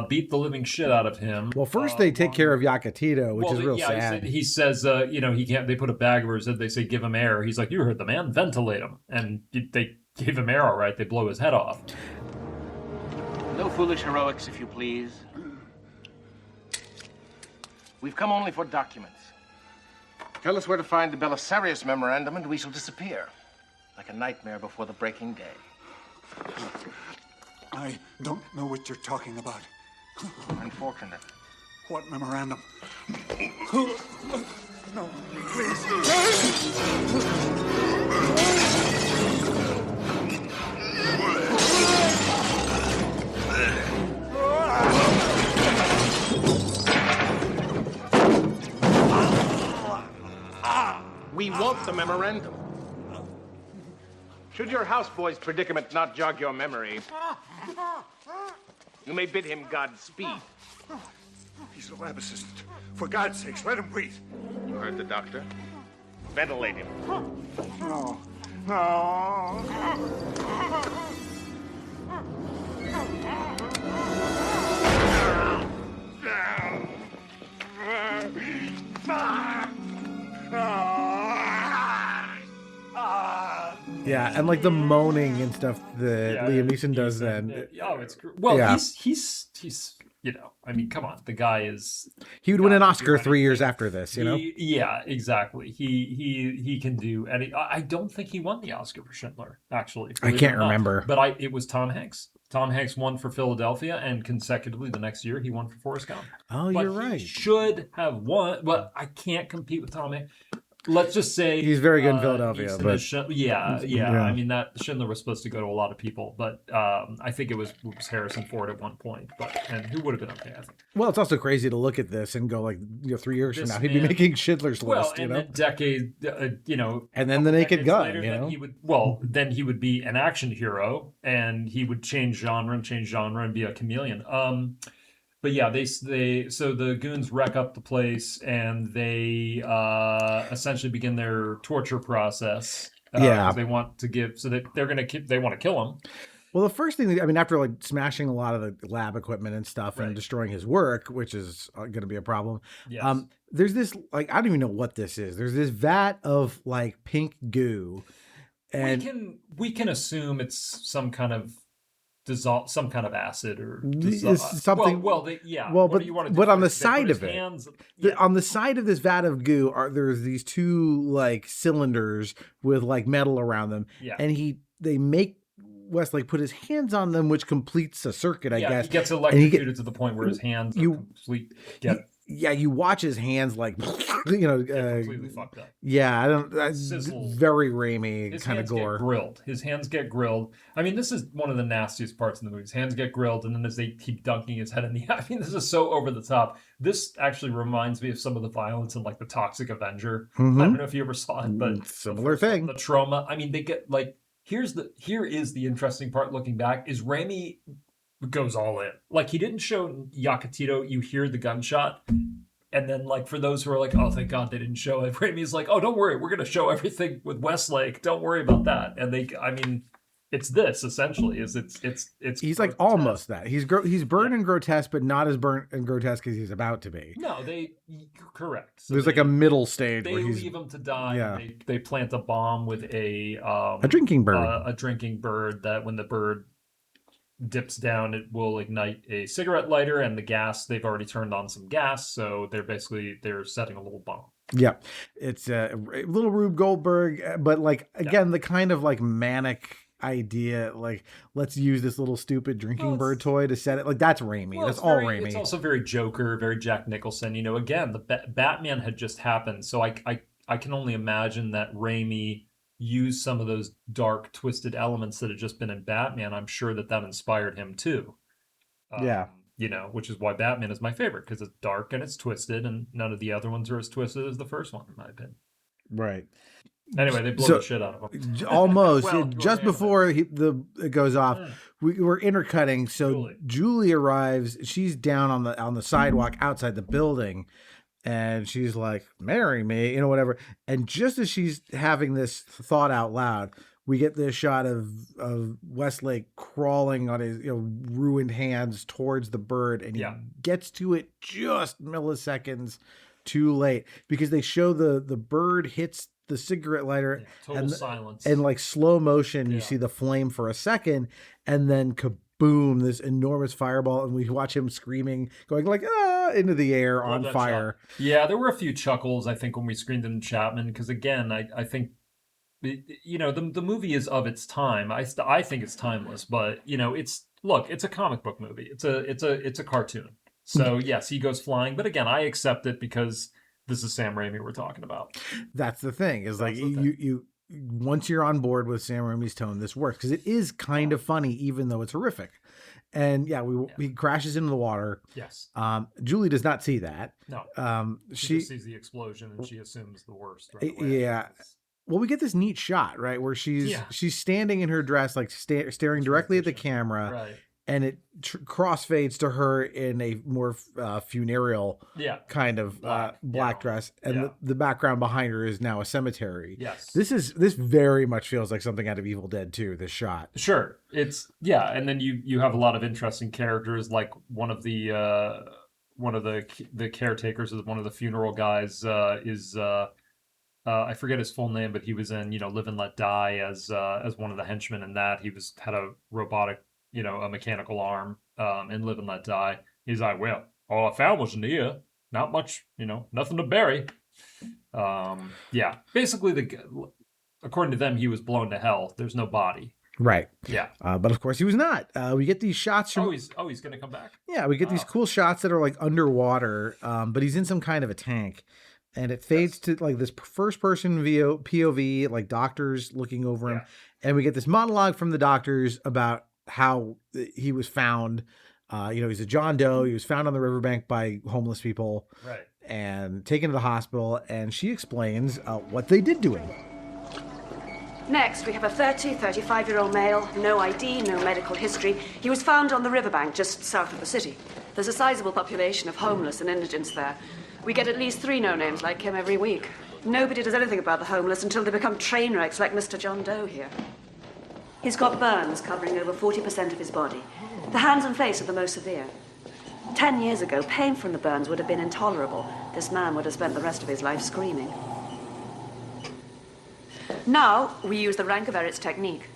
beat the living shit out of him. Well, first they take care of Yakatito, which is real sad. He says, he can't. They put a bag over his head. They say, "Give him air." He's like, "You heard the man. Ventilate him." And they gave him air, all right. They blow his head off. No foolish heroics, if you please. We've come only for documents. Tell us where to find the Belisarius memorandum, and we shall disappear, like a nightmare before the breaking day. I don't know what you're talking about. Unfortunate. What memorandum? No, please. We want the memorandum. Should your houseboy's predicament not jog your memory, you may bid him Godspeed. He's a lab assistant. For God's sakes, let him breathe. You heard the doctor. Ventilate him. No. Yeah, and like the moaning and stuff that Liam Neeson does then. It's well, he's I mean, come on, the guy is. He would win an Oscar 3 years after this, Yeah, exactly. He can do any. I don't think he won the Oscar for Schindler. Actually, I can't remember, but it was Tom Hanks. Tom Hanks won for Philadelphia, and consecutively the next year he won for Forrest Gump. Oh, you're right. He should have won, but I can't compete with Tom Hanks. Let's just say he's very good in Philadelphia, but yeah. I mean, that Schindler was supposed to go to a lot of people, but I think it was Harrison Ford at one point. And who would have been okay? I think. Well, it's also crazy to look at this and go like, 3 years from now, he'd be making Schindler's List. And a decade, and then The Naked Gun. Later, then he would be an action hero, and he would change genre and be a chameleon. But yeah, so the goons wreck up the place and they essentially begin their torture process. They want to they want to kill him. Well, the first thing, after like smashing a lot of the lab equipment and stuff and destroying his work, which is going to be a problem. Yes. There's this, like, I don't even know what this is. There's this vat of like pink goo, and we can assume it's some kind of some kind of acid or something. But on the side of it, on the side of this vat of goo, there's these two like cylinders with like metal around them, and they make Westlake put his hands on them, which completes a circuit. I guess he gets electrocuted to the point where his hands yeah, you watch his hands like, completely fucked up. Yeah, I don't. That's Sizzle. very Raimi His kind of hands gore. get grilled. His hands get grilled. I mean, this is one of the nastiest parts in the movie. His hands get grilled, and then as they keep dunking his head in the... I mean, this is so over the top. This actually reminds me of some of the violence in, like, The Toxic Avenger. I don't know if you ever saw it, but... Similar thing. The trauma. I mean, they get, like... Here is the interesting part looking back, is Raimi goes all in. Like, he didn't show Yakatito, you hear the gunshot... And then, like, for those who are like, oh, thank God they didn't show it, Raimi's like, oh, don't worry, we're going to show everything with Westlake. Don't worry about that. And it's this, essentially, is it's He's like almost that. He's burnt and grotesque, but not as burnt and grotesque as he's about to be. No, correct. So There's like a middle stage they where he's... leave him to die. Yeah. They plant a bomb with a drinking bird. A drinking bird that when the bird dips down, it will ignite a cigarette lighter, and the gas, they've already turned on some gas, so they're setting a little bomb. Yeah, it's a little Rube Goldberg, but like again, the kind of like manic idea, like let's use this little stupid drinking bird toy to set it. Like that's Raimi. Well, that's all Raimi. It's also very Joker, very Jack Nicholson. Again, the Batman had just happened, so I can only imagine that Raimi use some of those dark, twisted elements that had just been in Batman. I'm sure that inspired him too. Which is why Batman is my favorite, because it's dark and it's twisted, and none of the other ones are as twisted as the first one, in my opinion. Right. Anyway, they blow the shit out of him. Almost. Just before it goes off, we're intercutting. So Julie arrives. She's down on the sidewalk outside the building. And she's like, marry me, whatever. And just as she's having this thought out loud, we get this shot of Westlake crawling on his ruined hands towards the bird. And he gets to it just milliseconds too late, because they show the bird hits the cigarette lighter. Total silence. And like slow motion, you see the flame for a second, and then boom, this enormous fireball, and we watch him screaming, going like, into the air on fire. Shot. Yeah, there were a few chuckles, I think, when we screened it in Chapman, because again, I think, the movie is of its time. I think it's timeless, but, it's a comic book movie. It's a cartoon. So, yes, he goes flying, but again, I accept it because this is Sam Raimi we're talking about. That's the thing, is like, you once you're on board with Sam Raimi's tone, this works, because it is kind of funny, even though it's horrific. And he crashes into the water. Yes. Julie does not see that. No. She just sees the explosion and she assumes the worst. Right away. Yeah. Well, we get this neat shot, right, where she's standing in her dress, like staring directly at the camera, right, and it crossfades to her in a more funereal kind of black dress, and the background behind her is now a cemetery. Yes, this very much feels like something out of Evil Dead 2. This shot, sure, it's and then you have a lot of interesting characters, like one of the caretakers of one of the funeral guys is. I forget his full name, but he was in, Live and Let Die as one of the henchmen in that. He had a robotic, a mechanical arm in Live and Let Die. He's like, well, all I found was near. Not much, nothing to bury. Basically, according to them, he was blown to hell. There's no body. Right. Yeah. But of course he was not. We get these shots from... he's going to come back? Yeah, we get these cool shots that are like underwater, but he's in some kind of a tank. And it fades to like this first person POV, like doctors looking over him. And we get this monologue from the doctors about how he was found. He's a John Doe. He was found on the riverbank by homeless people. Right. And taken to the hospital. And she explains what they did to him. Next, we have a 35-year-old male, no ID, no medical history. He was found on the riverbank just south of the city. There's a sizable population of homeless and indigents there. We get at least 3 no-names like him every week. Nobody does anything about the homeless until they become train wrecks like Mr. John Doe here. He's got burns covering over 40% of his body. The hands and face are the most severe. 10 years ago, pain from the burns would have been intolerable. This man would have spent the rest of his life screaming. Now, we use the Rank-of-Eretz technique.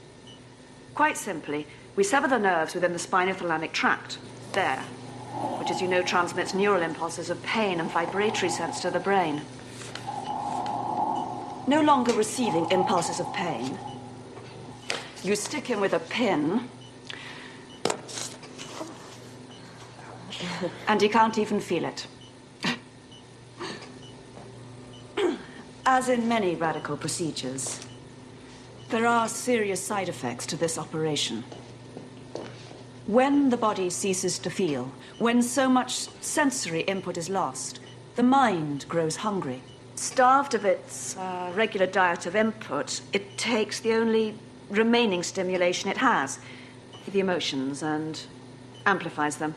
Quite simply, we sever the nerves within the spinothalamic tract, there, which, as you know, transmits neural impulses of pain and vibratory sense to the brain. No longer receiving impulses of pain, you stick him with a pin, and he can't even feel it. As in many radical procedures, there are serious side effects to this operation. When the body ceases to feel, when so much sensory input is lost, the mind grows hungry. Starved of its regular diet of input, it takes the only remaining stimulation it has, the emotions, and amplifies them,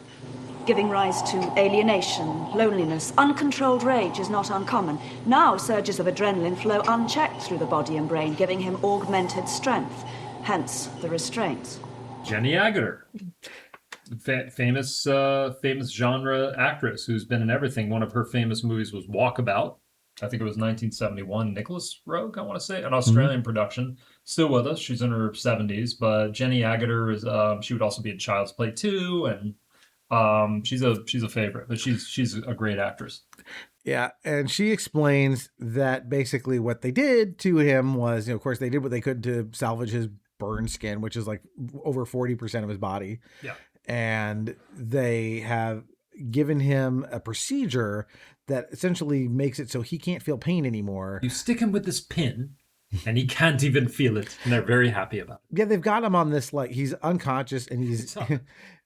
giving rise to alienation, loneliness. Uncontrolled rage is not uncommon. Now surges of adrenaline flow unchecked through the body and brain, giving him augmented strength, hence the restraints. Jenny Agutter, famous genre actress who's been in everything. One of her famous movies was Walkabout. I think it was 1971. Nicholas Roeg, I want to say, an Australian production. Still with us. She's in her 70s. But Jenny Agutter is. She would also be in Child's Play 2, and she's a favorite. But she's a great actress. Yeah, and she explains that basically what they did to him was, of course, they did what they could to salvage his burn skin, which is like over 40% of his body. Yeah. And they have given him a procedure that essentially makes it so he can't feel pain anymore. You stick him with this pin, and he can't even feel it, and they're very happy about it. Yeah, they've got him on this, like, he's unconscious, and he's...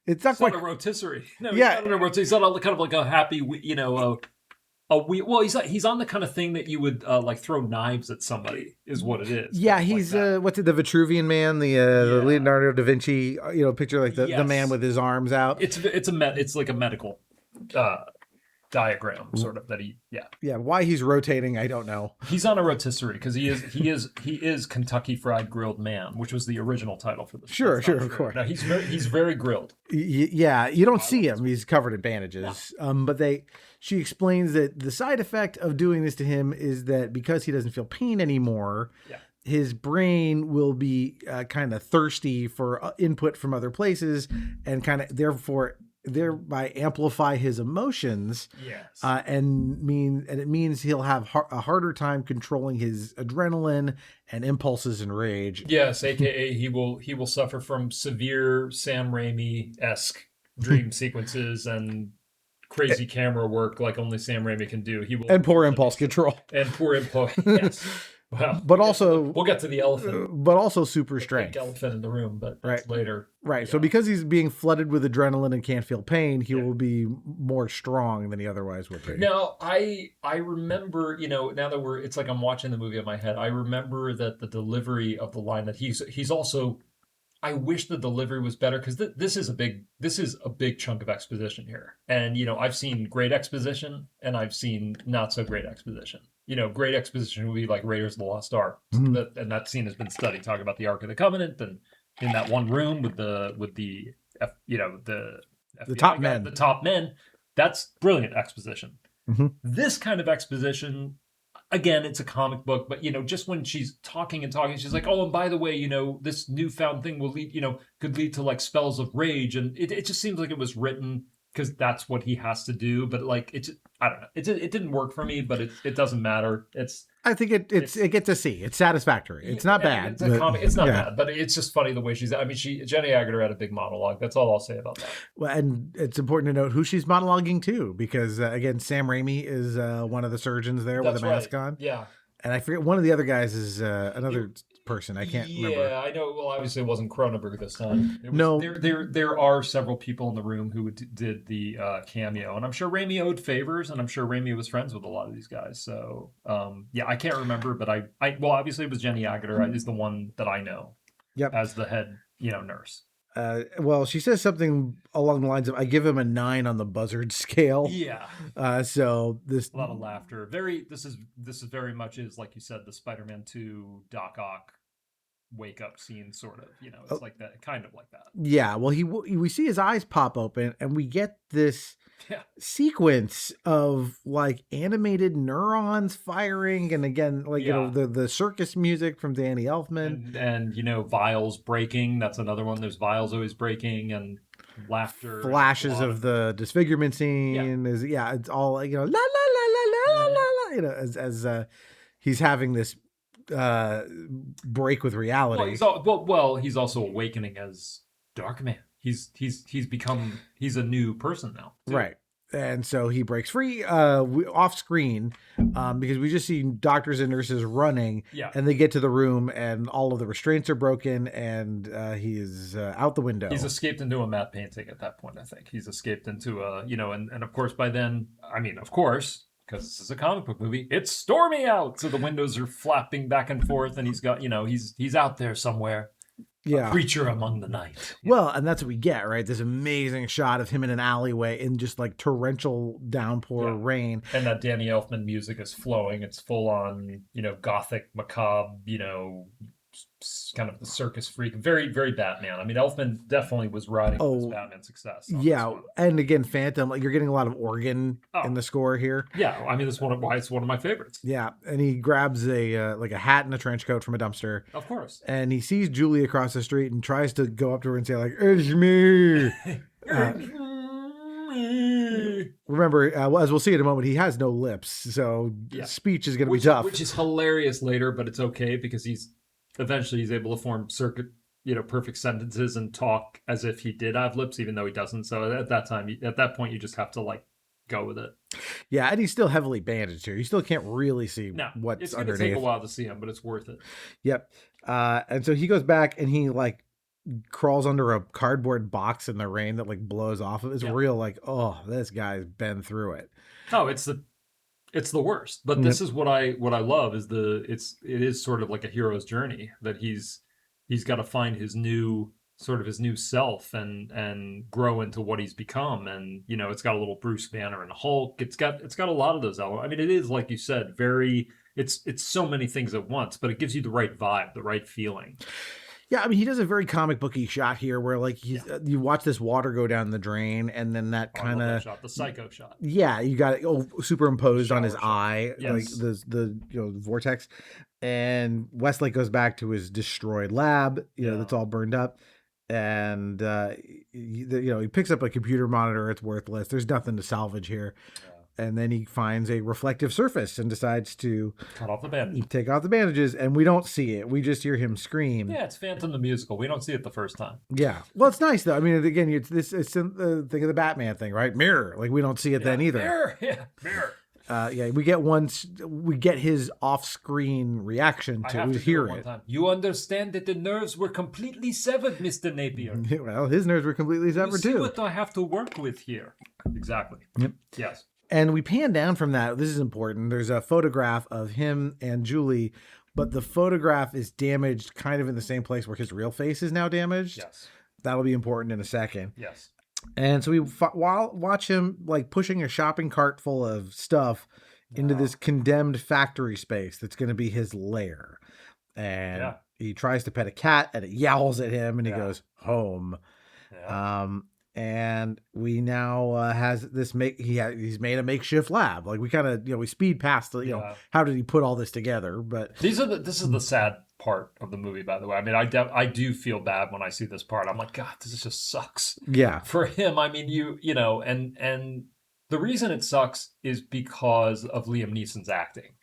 It's not quite a rotisserie. No, yeah. He's not a rotisserie. He's not kind of like a happy, well, he's on the kind of thing that you would like throw knives at somebody, is what it is. Yeah, he's like what's it, the Vitruvian Man, the Leonardo da Vinci, picture, like the man with his arms out. It's like a medical diagram, sort of, that yeah. Why he's rotating, I don't know. He's on a rotisserie because he is Kentucky Fried Grilled Man, which was the original title for the sure, of course. Now he's very grilled. Yeah, you don't see him; he's covered in bandages. Yeah. But she explains that the side effect of doing this to him is that because he doesn't feel pain anymore, his brain will be kind of thirsty for input from other places, and kind of thereby amplify his emotions. Yes. And it means he'll have a harder time controlling his adrenaline and impulses and rage. Yes, aka he will suffer from severe Sam Raimi-esque dream sequences and crazy camera work like only Sam Raimi can do. And poor impulse control. Yes. Well, but also we'll get to the elephant. But also super strength. The elephant in the room, but that's later. Right. Yeah. So because he's being flooded with adrenaline and can't feel pain, he will be more strong than he otherwise would be. Now, I remember, now that it's like I'm watching the movie in my head. I remember that the delivery of the line that he's also. I wish the delivery was better because this is a big chunk of exposition here, and I've seen great exposition and I've seen not so great exposition. Great exposition would be like Raiders of the Lost Ark, and that scene has been studied, talking about the Ark of the Covenant and in that one room with the top men. The top men. That's brilliant exposition. Mm-hmm. This kind of exposition. Again, it's a comic book, but just when she's talking, she's like, "Oh, and by the way, this newfound thing will lead, could lead to like spells of rage," and it just seems like it was written because that's what he has to do. But like, I don't know, it didn't work for me, but it doesn't matter. I think it gets a C. It's satisfactory. It's not bad. It's a comic. It's not bad, but it's just funny the way she's. I mean, Jenny Agutter had a big monologue. That's all I'll say about that. Well, and it's important to note who she's monologuing to, because again, Sam Raimi is one of the surgeons there with a mask on. Yeah. And I forget, one of the other guys is another person. I can't remember. Yeah, I know. Well, obviously it wasn't Cronenberg this time. No. There are several people in the room who did the cameo, and I'm sure Raimi owed favors, and I'm sure Raimi was friends with a lot of these guys. So, I can't remember, but well, obviously it was Jenny Agutter is the one that I know. Yep. As the head, nurse. Well, she says something along the lines of, "I give him a 9 on the buzzard scale." Yeah. So this a lot of laughter. This is very much is, like you said, the Spider-Man 2 Doc Ock wake up scene, sort of. It's like that, kind of like that. Yeah. Well, we see his eyes pop open, and we get this sequence of like animated neurons firing, and again, like the circus music from Danny Elfman, and vials breaking. That's another one. There's vials always breaking, and laughter, flashes of the disfigurement scene. It's all like, la la la la la la, as he's having this break with reality. He's also awakening as Darkman. He's a new person now, too. Right. And so he breaks free off screen because we just see doctors and nurses running. Yeah. And they get to the room and all of the restraints are broken and he is out the window. He's escaped into a matte painting at that point, I think. He's escaped into and of course by then, of course, because this is a comic book movie, it's stormy out. So the windows are flapping back and forth and he's got, he's out there somewhere. Yeah. A creature among the night. Well, and that's what we get, right? This amazing shot of him in an alleyway in just like torrential downpour rain. And that Danny Elfman music is flowing. It's full on, gothic, macabre, kind of the circus freak. Very, very Batman. Elfman definitely was riding his Batman success. Yeah. And again, Phantom, like you're getting a lot of organ in the score here. Yeah. That's why it's one of my favorites. Yeah. And he grabs a hat and a trench coat from a dumpster. Of course. And he sees Julie across the street and tries to go up to her and say like, "It's me." Remember, as we'll see in a moment, he has no lips. So speech is going to be tough. Which is hilarious later, but it's okay because eventually he's able to form perfect sentences and talk as if he did have lips, even though he doesn't. So at that point, you just have to go with it. Yeah, and he's still heavily bandaged here. You still can't really see what's it's underneath. It's going to take a while to see him, but it's worth it. Yep. And so he goes back and he crawls under a cardboard box in the rain that blows off of it. It's real oh, this guy's been through it. Oh, it's the worst. But this is what I love is it is sort of like a hero's journey that he's got to find his new self and grow into what he's become. And it's got a little Bruce Banner and Hulk. It's got a lot of those elements. It is, like you said, it's so many things at once, but it gives you the right vibe, the right feeling. Yeah, he does a very comic booky shot here where you watch this water go down the drain and then that kind of shot, the psycho shot. Yeah, you got it superimposed on his shot. eye, Yes. the vortex. And Westlake goes back to his destroyed lab, that's all burned up. And he picks up a computer monitor, it's worthless. There's nothing to salvage here. Yeah. And then he finds a reflective surface and decides to cut off the bandage. Take off the bandages, and we don't see it. We just hear him scream. Yeah, it's Phantom the Musical. We don't see it the first time. Yeah. Well, it's nice, though. Again, it's the thing of the Batman thing, right? Mirror. We don't see it then either. Mirror. Yeah, mirror. We get his off-screen reaction to it. We hear it. You understand that the nerves were completely severed, Mr. Napier. Well, his nerves were completely severed, too. See what I have to work with here. Exactly. Yep. Yes. And we pan down from that. This is important. There's a photograph of him and Julie, but the photograph is damaged kind of in the same place where his real face is now damaged. Yes. That'll be important in a second. Yes. And so we watch him pushing a shopping cart full of stuff into this condemned factory space that's going to be his lair. And he tries to pet a cat and it yowls at him and he goes, "Home." Yeah. And we now he's made a makeshift lab. We kind of we speed past how did he put all this together? But this is the sad part of the movie, by the way. I do feel bad when I see this part. I'm like, God, this just sucks. Yeah. For him, and the reason it sucks is because of Liam Neeson's acting.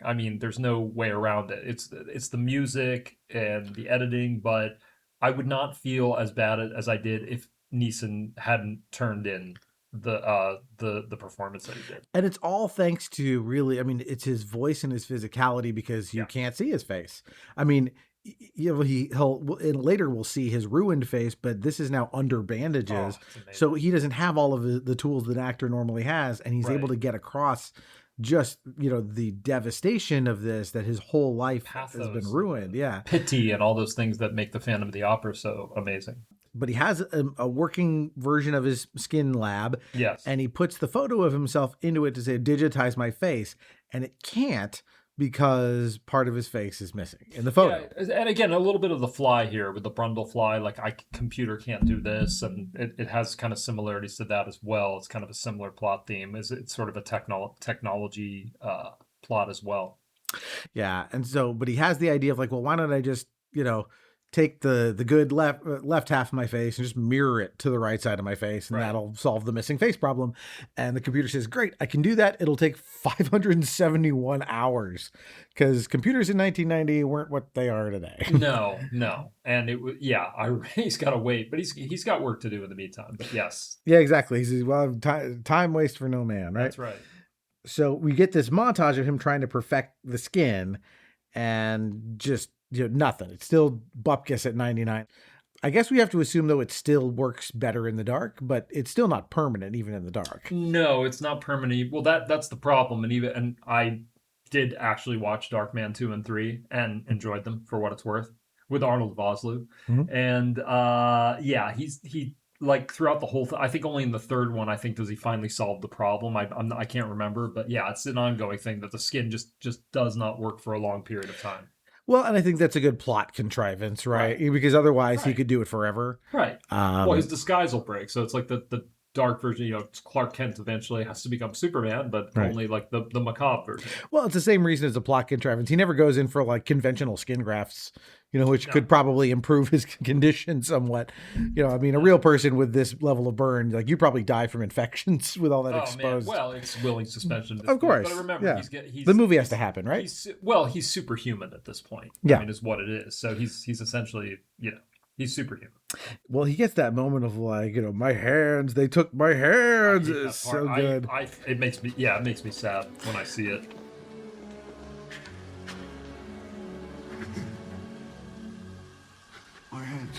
There's no way around it. It's the music and the editing, but I would not feel as bad as I did if Neeson hadn't turned in the performance that he did. And it's all thanks to really, it's his voice and his physicality because you can't see his face. He'll later we'll see his ruined face, but this is now under bandages. So he doesn't have all of the tools that an actor normally has. And he's able to get across just, the devastation of this, that his whole life has been ruined. Yeah. Pity and all those things that make the Phantom of the Opera so amazing. But he has a working version of his skin lab. Yes. And he puts the photo of himself into it to say, digitize my face. And it can't because part of his face is missing in the photo. Yeah. And again, a little bit of the fly here with the Brundle fly. Computer can't do this. And it has kind of similarities to that as well. It's kind of a similar plot theme. It's sort of a technology plot as well. Yeah. And so, but he has the idea of why don't I just, take the good left half of my face and just mirror it to the right side of my face, and that'll solve the missing face problem. And the computer says, great, I can do that. It'll take 571 hours, because computers in 1990 weren't what they are today. No. And it was, he's got to wait, but he's got work to do in the meantime. But yes. Yeah, exactly. He says, well, time waits for no man, right? That's right. So we get this montage of him trying to perfect the skin, and just, nothing. It's still bupkis at 99. I guess we have to assume, though, it still works better in the dark, but it's still not permanent, even in the dark. No, it's not permanent. Well, that's the problem. And I did actually watch Darkman 2 and 3 and enjoyed them for what it's worth, with Arnold Vosloo. Mm-hmm. And he like throughout the whole thing, I think only in the third one, does he finally solve the problem. I can't remember, but yeah, it's an ongoing thing that the skin just does not work for a long period of time. Well, and I think that's a good plot contrivance, right? Because otherwise he could do it forever. Right. Well, his disguise will break. So it's like the dark version, Clark Kent eventually has to become Superman, but only like the macabre version. Well, it's the same reason as a plot contrivance. He never goes in for like conventional skin grafts, which could probably improve his condition somewhat. A real person with this level of burn, like, you probably die from infections with all that exposed. Man. Well, it's willing suspension. Of course. But remember, he's the movie has to happen, right? He's superhuman at this point. Yeah. Is what it is. So he's essentially, he's superhuman. Well, he gets that moment of like, my hands, they took my hands. It's so good. It makes me sad when I see it. My hands.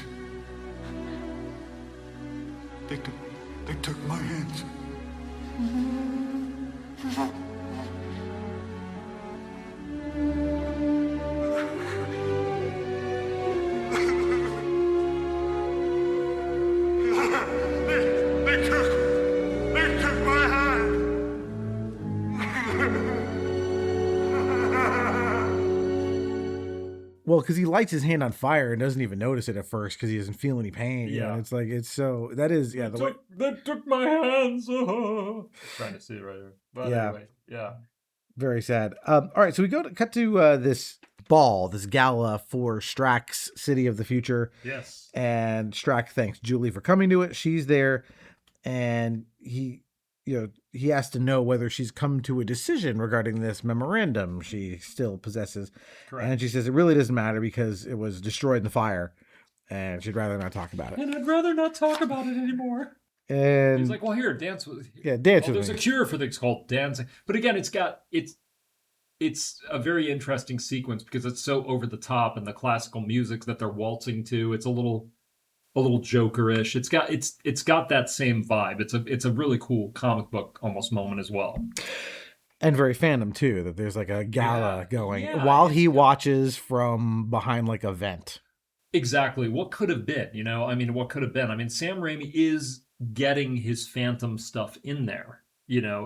They took my hands. They took my hand. Well, because he lights his hand on fire and doesn't even notice it at first because he doesn't feel any pain. Yeah. It's like, it's so, that is, yeah. They took my hands. Trying to see it right here. But anyway, yeah. Very sad. All right, so we cut to this ball, this gala for Strack's City of the Future. Yes. And Strack thanks Julie for coming to it. She's there, and he has to know whether she's come to a decision regarding this memorandum she still possesses. Correct. And she says it really doesn't matter because it was destroyed in the fire, and she'd rather not talk about it. And I'd rather not talk about it anymore. And he's like, well, here, dance with. Yeah, dance with There's me. a cure for things called dancing. But again, it's a very interesting sequence because it's so over the top, and the classical music that they're waltzing to, it's a little Joker-ish. It's got that same vibe. It's a really cool comic book almost moment as well. And very fandom too, that there's like a gala going while he watches from behind like a vent. Exactly. What could have been, what could have been? Sam Raimi is getting his Phantom stuff in there,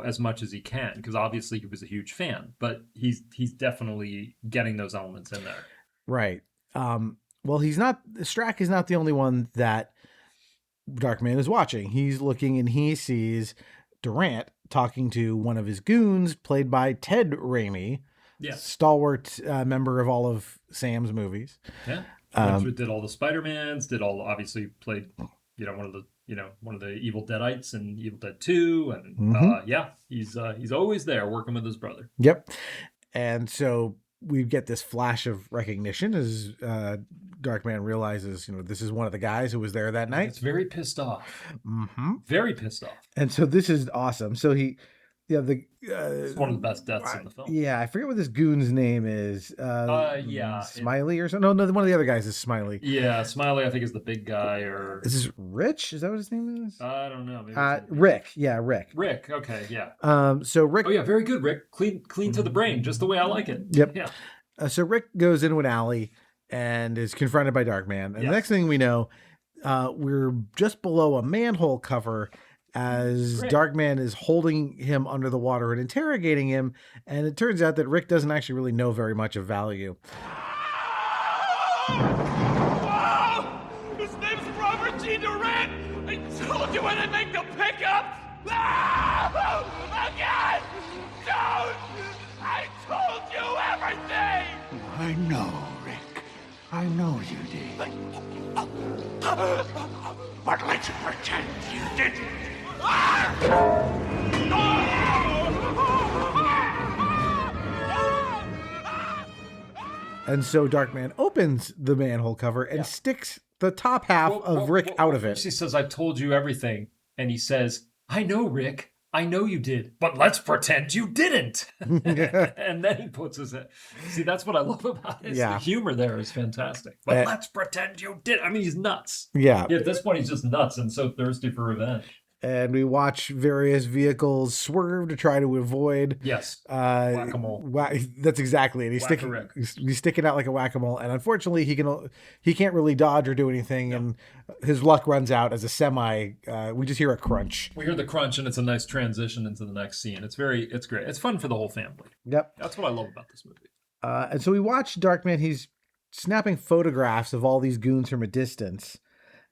as much as he can, because obviously he was a huge fan, but he's definitely getting those elements in there. Right. Well, Strack is not the only one that Darkman is watching. He's looking and he sees Durant talking to one of his goons, played by Ted Raimi, stalwart member of all of Sam's movies. Yeah. Did all the Spider-Mans, obviously played, one of the Evil Deadites in Evil Dead 2. And he's always there working with his brother. Yep. And so we get this flash of recognition as Darkman realizes, this is one of the guys who was there that night. It's very pissed off. Mm-hmm. Very pissed off. And so this is awesome. So it's one of the best deaths in the film. Yeah, I forget what this goon's name is. Smiley or something. No, one of the other guys is Smiley. Yeah, Smiley I think is the big guy. Or is this Rich? Is that what his name is? I don't know. Maybe Rick. Yeah, Rick. Rick. Okay, yeah. So Rick. Oh yeah, very good, Rick. Clean to the brain, just the way I like it. Yep. Yeah. So Rick goes into an alley and is confronted by Darkman. And the next thing we know, we're just below a manhole cover as Darkman is holding him under the water and interrogating him. And it turns out that Rick doesn't actually really know very much of value. Whoa! His name's Robert G. Durant! I told you when I make the pickup! No! Again! Don't! I told you everything! I know, Rick. I know you did. But let's pretend you didn't. And so Darkman opens the manhole cover and sticks the top half of Rick out of it. She says, "I've told you everything." And he says, "I know, Rick. I know you did, but let's pretend you didn't." And then he puts his head. See, that's what I love about it. Yeah. The humor there is fantastic. But let's pretend you did. I mean, he's nuts. Yeah. At this point, he's just nuts and so thirsty for revenge. And we watch various vehicles swerve to try to avoid. Yes. Whack-a-mole. That's exactly it. He's sticking out like a whack-a-mole, and unfortunately, he can't really dodge or do anything, and his luck runs out as a semi. We just hear a crunch. We hear the crunch, and it's a nice transition into the next scene. It's great. It's fun for the whole family. Yep. That's what I love about this movie. And so we watch Darkman. He's snapping photographs of all these goons from a distance.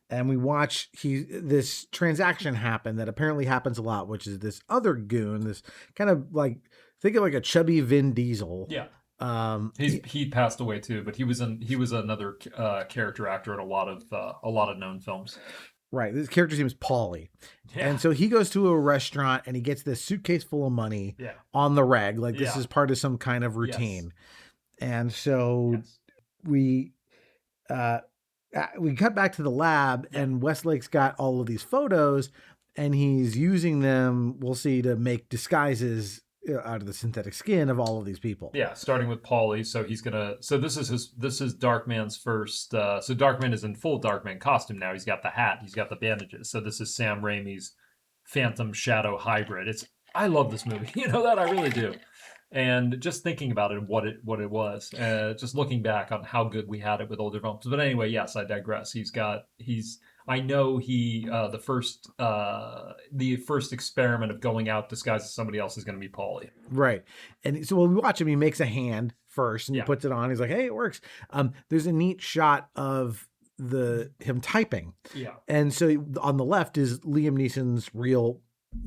And we watch this transaction happen that apparently happens a lot, which is this other goon, this kind of like, think of like a chubby Vin Diesel. Yeah. He passed away too, but he was another character actor in a lot of known films. Right. This character's name is Paulie. Yeah. And so he goes to a restaurant and he gets this suitcase full of money on the reg. Like this is part of some kind of routine. Yes. And so we cut back to the lab and Westlake's got all of these photos and he's using them, we'll see, to make disguises out of the synthetic skin of all of these people. Yeah, starting with Paulie. So this is Darkman's first, so Darkman is in full Darkman costume now. He's got the hat, he's got the bandages. So this is Sam Raimi's Phantom Shadow hybrid. I love this movie. You know that? I really do. And just thinking about it, what it was, just looking back on how good we had it with older films. But anyway, yes, I digress. I know the first experiment of going out disguised as somebody else is going to be Paulie. Right. And so when we watch him, he makes a hand first and he puts it on. He's like, hey, it works. There's a neat shot of him typing. Yeah. And so on the left is Liam Neeson's real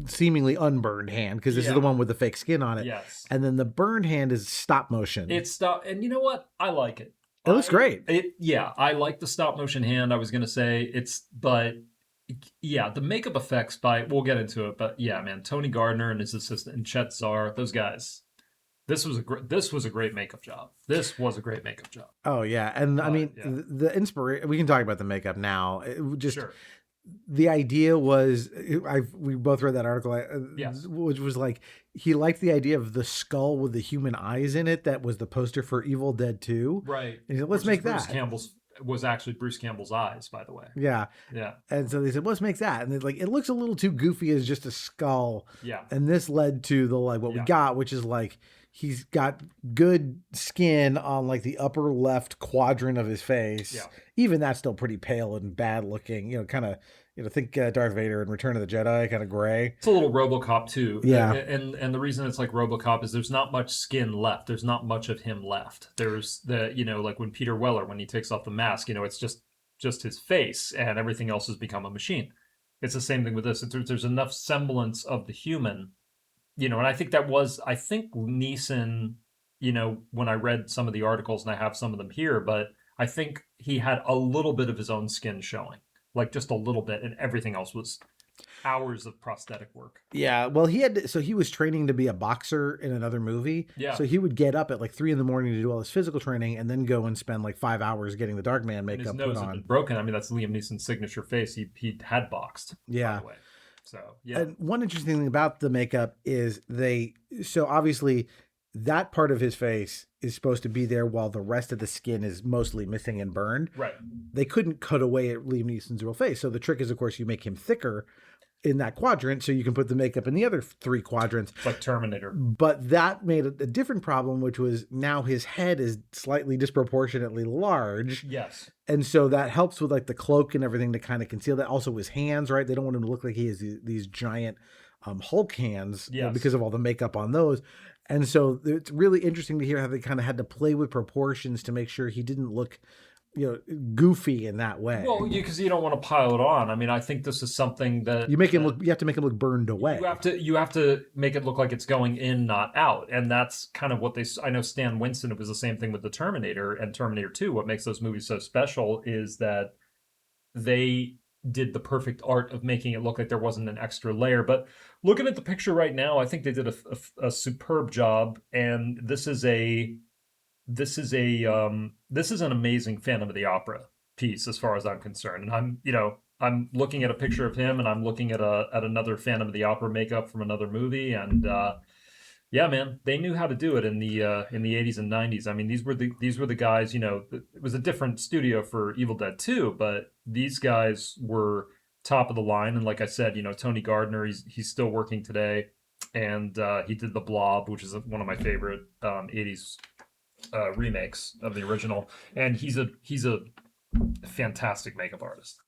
seemingly unburned hand, because this is the one with the fake skin on it. Yes. And then the burned hand is stop motion. It's stop, and you know what? I like it. It looks great. I like the stop motion hand. I was gonna say the makeup effects we'll get into it, but yeah, man, Tony Gardner and his assistant and Chet Zar, those guys. This was a great makeup job. This was a great makeup job. Oh yeah, and I mean the inspiration. We can talk about the makeup now. Sure. The idea was, we both read that article, which was like, he liked the idea of the skull with the human eyes in it. That was the poster for Evil Dead 2. Right. And he said, let's make that. Was actually Bruce Campbell's eyes, by the way. Yeah. Yeah. And so they said, let's make that. And they're like, it looks a little too goofy as just a skull. Yeah. And this led to we got, which is like, he's got good skin on like the upper left quadrant of his face. Yeah. Even that's still pretty pale and bad looking, kind of, think Darth Vader in Return of the Jedi, kind of gray. It's a little RoboCop too. Yeah. And the reason it's like RoboCop is there's not much skin left. There's not much of him left. There's like when Peter Weller, when he takes off the mask, it's just his face and everything else has become a machine. It's the same thing with this. There's enough semblance of the human, and I think Neeson, when I read some of the articles, and I have some of them here, but I think he had a little bit of his own skin showing. Like just a little bit, and everything else was hours of prosthetic work. Yeah, well, he was training to be a boxer in another movie. Yeah. So he would get up at like 3 a.m. to do all his physical training, and then go and spend like 5 hours getting the Darkman makeup put on. His nose had been broken. I mean, that's Liam Neeson's signature face. He had boxed. Yeah. By the way. So yeah. And one interesting thing about the makeup is so obviously that part of his face is supposed to be there while the rest of the skin is mostly missing and burned. Right. They couldn't cut away at Liam Neeson's real face. So the trick is, of course, you make him thicker in that quadrant so you can put the makeup in the other 3 quadrants. It's like Terminator. But that made a different problem, which was now his head is slightly disproportionately large. Yes. And so that helps with like the cloak and everything to kind of conceal that. Also his hands, right? They don't want him to look like he has these giant Hulk hands because of all the makeup on those. And so it's really interesting to hear how they kind of had to play with proportions to make sure he didn't look, goofy in that way. Well, because you don't want to pile it on. I mean, I think this is something that you have to make him look burned away. You have to make it look like it's going in, not out, and that's kind of what I know. Stan Winston, it was the same thing with the Terminator and Terminator 2. What makes those movies so special is that they did the perfect art of making it look like there wasn't an extra layer. But looking at the picture right now, I think they did a superb job, and this is an amazing Phantom of the Opera piece as far as I'm concerned. And I'm looking at a picture of him, and I'm looking at another Phantom of the Opera makeup from another movie, and yeah, man, they knew how to do it in the 80s and 90s. I mean, these were the guys. It was a different studio for Evil Dead 2, but these guys were top of the line. And like I said, Tony Gardner, he's still working today, and he did The Blob, which is one of my favorite 80s remakes of the original, and he's a fantastic makeup artist.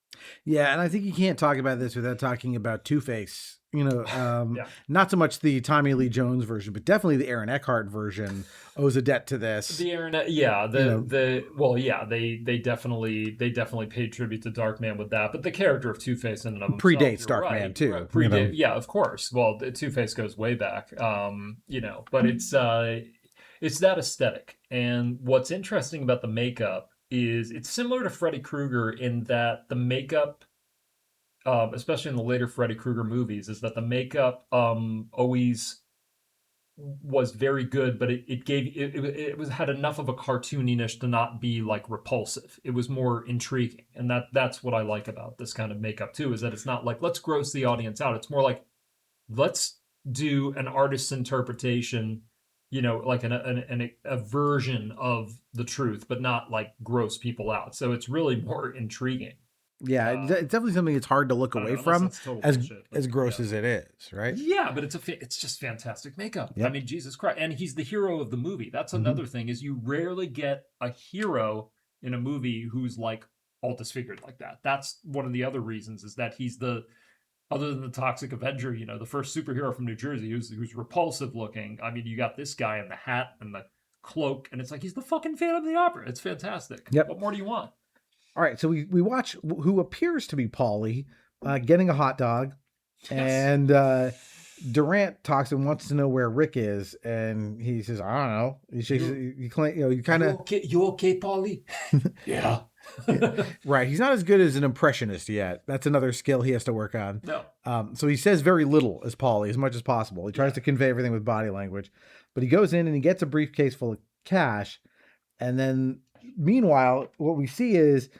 Yeah, and I think you can't talk about this without talking about Two-Face. Not so much the Tommy Lee Jones version, but definitely the Aaron Eckhart version owes a debt to this. The Aaron, they definitely paid tribute to Darkman with that, but the character of Two-Face in and of himself predates Darkman too. Right. Yeah, of course. Well, Two-Face goes way back, but it's that aesthetic. And what's interesting about the makeup is it's similar to Freddy Krueger in that the makeup, especially in the later Freddy Krueger movies, is that the makeup always was very good, but it had enough of a cartooniness to not be like repulsive. It was more intriguing, and that's what I like about this kind of makeup too, is that it's not like let's gross the audience out. It's more like let's do an artist's interpretation, like a version of the truth, but not like gross people out. So it's really more intriguing. Yeah, it's definitely something that's hard to look away from, as gross as it is, right? Yeah, but it's just fantastic makeup. Yep. I mean, Jesus Christ. And he's the hero of the movie. That's another thing, is you rarely get a hero in a movie who's like all disfigured like that. That's one of the other reasons, is that he's other than the Toxic Avenger, the first superhero from New Jersey who's repulsive looking. I mean, you got this guy in the hat and the cloak, and it's like he's the fucking Phantom of the Opera. It's fantastic. Yep. What more do you want? All right, so we watch who appears to be Paulie getting a hot dog, and Durant talks and wants to know where Rick is, and he says, "I don't know." You kind of you okay, Paulie? Yeah. Right. He's not as good as an impressionist yet. That's another skill he has to work on. No. So he says very little as Paulie, as much as possible. He tries to convey everything with body language, but he goes in and he gets a briefcase full of cash, and then meanwhile, what we see is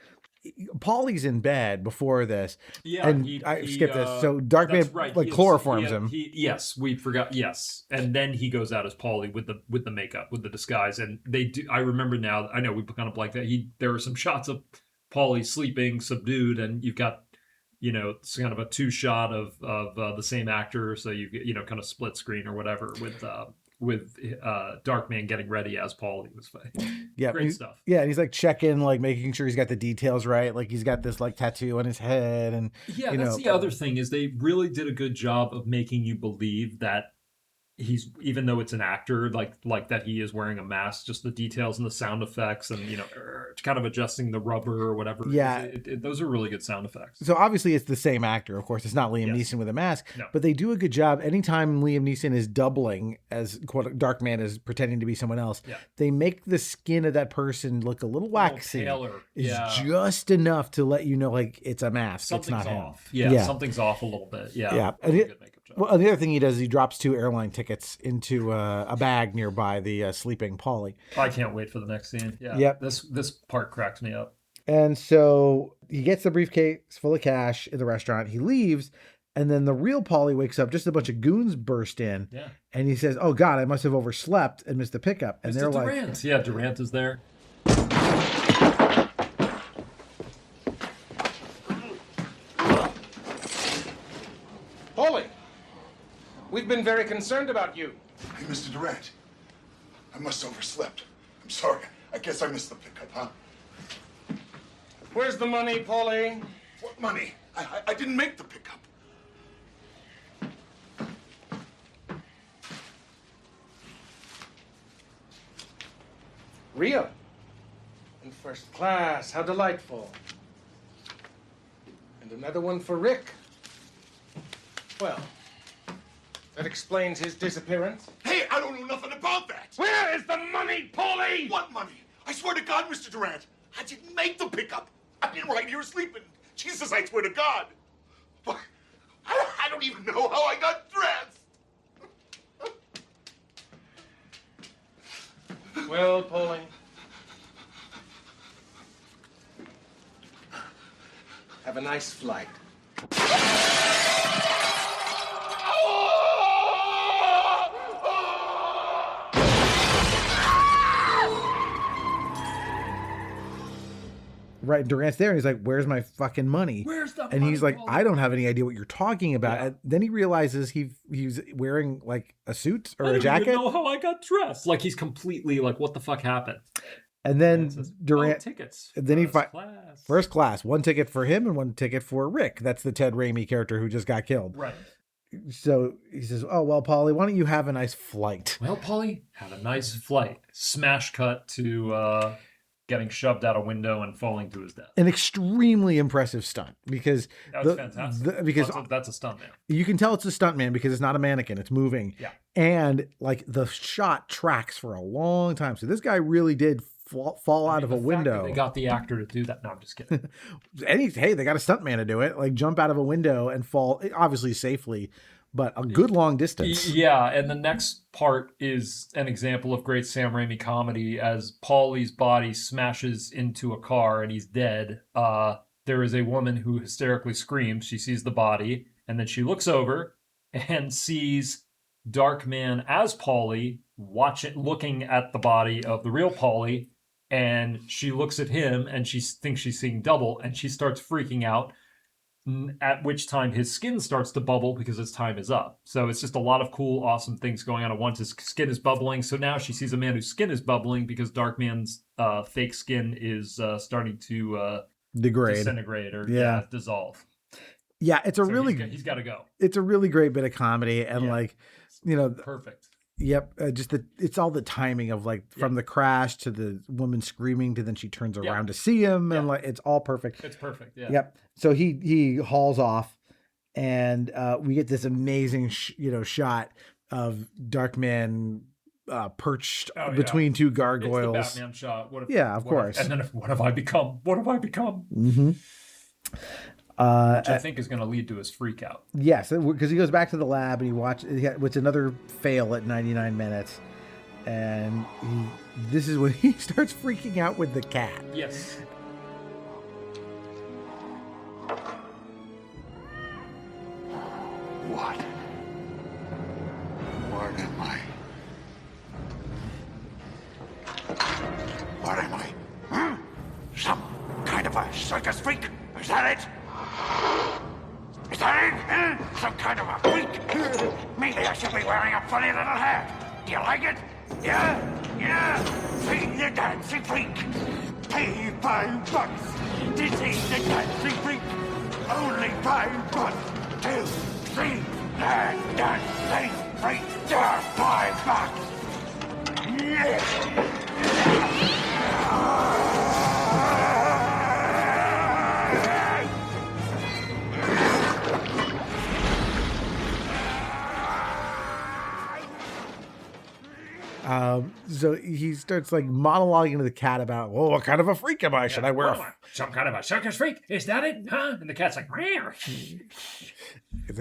Paulie's in bed before this. Yeah, and I skipped this. So Darkman chloroforms him. Yes, we forgot. Yes, and then he goes out as Paulie with the makeup, with the disguise, and they do. I remember now. I know we kind of like that. There were some shots of Paulie sleeping, subdued, and you've got it's kind of a two shot of the same actor, so you get kind of split screen or whatever with Darkman getting ready as Paulie. Was great stuff. Yeah, and he's like checking, like making sure he's got the details right. Like he's got this like tattoo on his head, and that's the other thing, is they really did a good job of making you believe that he's, even though it's an actor, like that he is wearing a mask, just the details and the sound effects, and kind of adjusting the rubber or whatever. Yeah, those are really good sound effects. So obviously it's the same actor, of course. It's not Liam Neeson with a mask, but they do a good job. Anytime Liam Neeson is doubling as quote Darkman is pretending to be someone else, they make the skin of that person look a little waxy. It's just enough to let you know like it's a mask. Something's it's not off. him. Yeah, something's off a little bit. Yeah. Well, the other thing he does is he drops 2 airline tickets into a bag nearby the sleeping Paulie. I can't wait for the next scene. Yeah. Yep. This part cracks me up. And so he gets the briefcase full of cash in the restaurant. He leaves, and then the real Paulie wakes up. Just a bunch of goons burst in. Yeah. And he says, "Oh God, I must have overslept and missed the pickup." And they're Durant. like, Durant is there. Paulie! We've been very concerned about you. Hey, Mr. Durant. I must have overslept. I'm sorry. I guess I missed the pickup, huh? Where's the money, Paulie? What money? I didn't make the pickup. Real. In First class, how delightful. And another one for Rick. Well, that explains his disappearance. Hey, I don't know nothing about that. Where is the money, Paulie? What money? I swear to God, Mr. Durant, I didn't make the pickup. I've been right here sleeping. Jesus, I swear to God. But I don't even know how I got dressed. Well, Paulie. Have a nice flight. Right, Durant's there, and he's like, "Where's my fucking money?" Where's the And he's money, like, Paulie? "I don't have any idea what you're talking about." Yeah. And then he realizes he's wearing like a suit or I a don't jacket, even know how I got dressed. Like he's completely like, what the fuck happened? and then And it says, Durant. "Oh, tickets. And then he First class. first class, one ticket for him and one ticket for Rick. That's the Ted Raimi character who just got killed. Right. So he says, "Oh well, Paulie, why don't you have a nice flight?" Well, Paulie, have a nice flight. Smash cut to getting shoved out a window and falling to his death. An extremely impressive stunt because That was fantastic. because that's a stunt man. you can tell it's a stuntman because it's not a mannequin; it's moving. Yeah. And like the shot tracks for a long time. So this guy really did fall out of a The fact that window. They got the actor to do that. No, I'm just kidding. Hey, they got a stuntman to do it. Like jump out of a window and fall, obviously safely, but a good long distance. Yeah, and the next part is an example of great Sam Raimi comedy as Paulie's body smashes into a car and he's dead. There is a woman who hysterically screams. She sees the body, and then she looks over and sees Darkman as Paulie looking at the body of the real Paulie, and she looks at him and she thinks she's seeing double, and she starts freaking out. At which time his skin starts to bubble because his time is up. So it's just a lot of cool, awesome things going on at once. His skin is bubbling. So now she sees a man whose skin is bubbling because Darkman's fake skin is starting to Degrade, disintegrate, or Yeah. dissolve. Yeah, it's a So really he's got to go. it's a really great bit of comedy, and like Perfect. Yep, it's all the timing of like from the crash to the woman screaming to then she turns around to see him, and like it's all perfect. It's perfect. Yeah. Yep. So he hauls off, and we get this amazing shot of Darkman perched between two gargoyles. It's the Batman shot. Of course. And then what have I become? What have I become? Mm-hmm. Which I think is going to lead to his freak out. Yes, because he goes back to the lab and he watches. It's another fail at 99 minutes, and this is when he starts freaking out with the cat. Yes. What? Where am I? Where am I? Some kind of a circus freak? Is that it? Is that it? Some kind of a freak? Maybe I should be wearing a funny little hat. Do you like it? Yeah? Yeah? See the dancing freak. Pay $5 to see the dancing freak. Only $5. 2, 3, the dancing freak. $5. So he starts like monologuing to the cat about, "Oh, what kind of a freak am I? Should I wear some kind of a circus freak? Is that it? Huh?" And the cat's like, "Meow."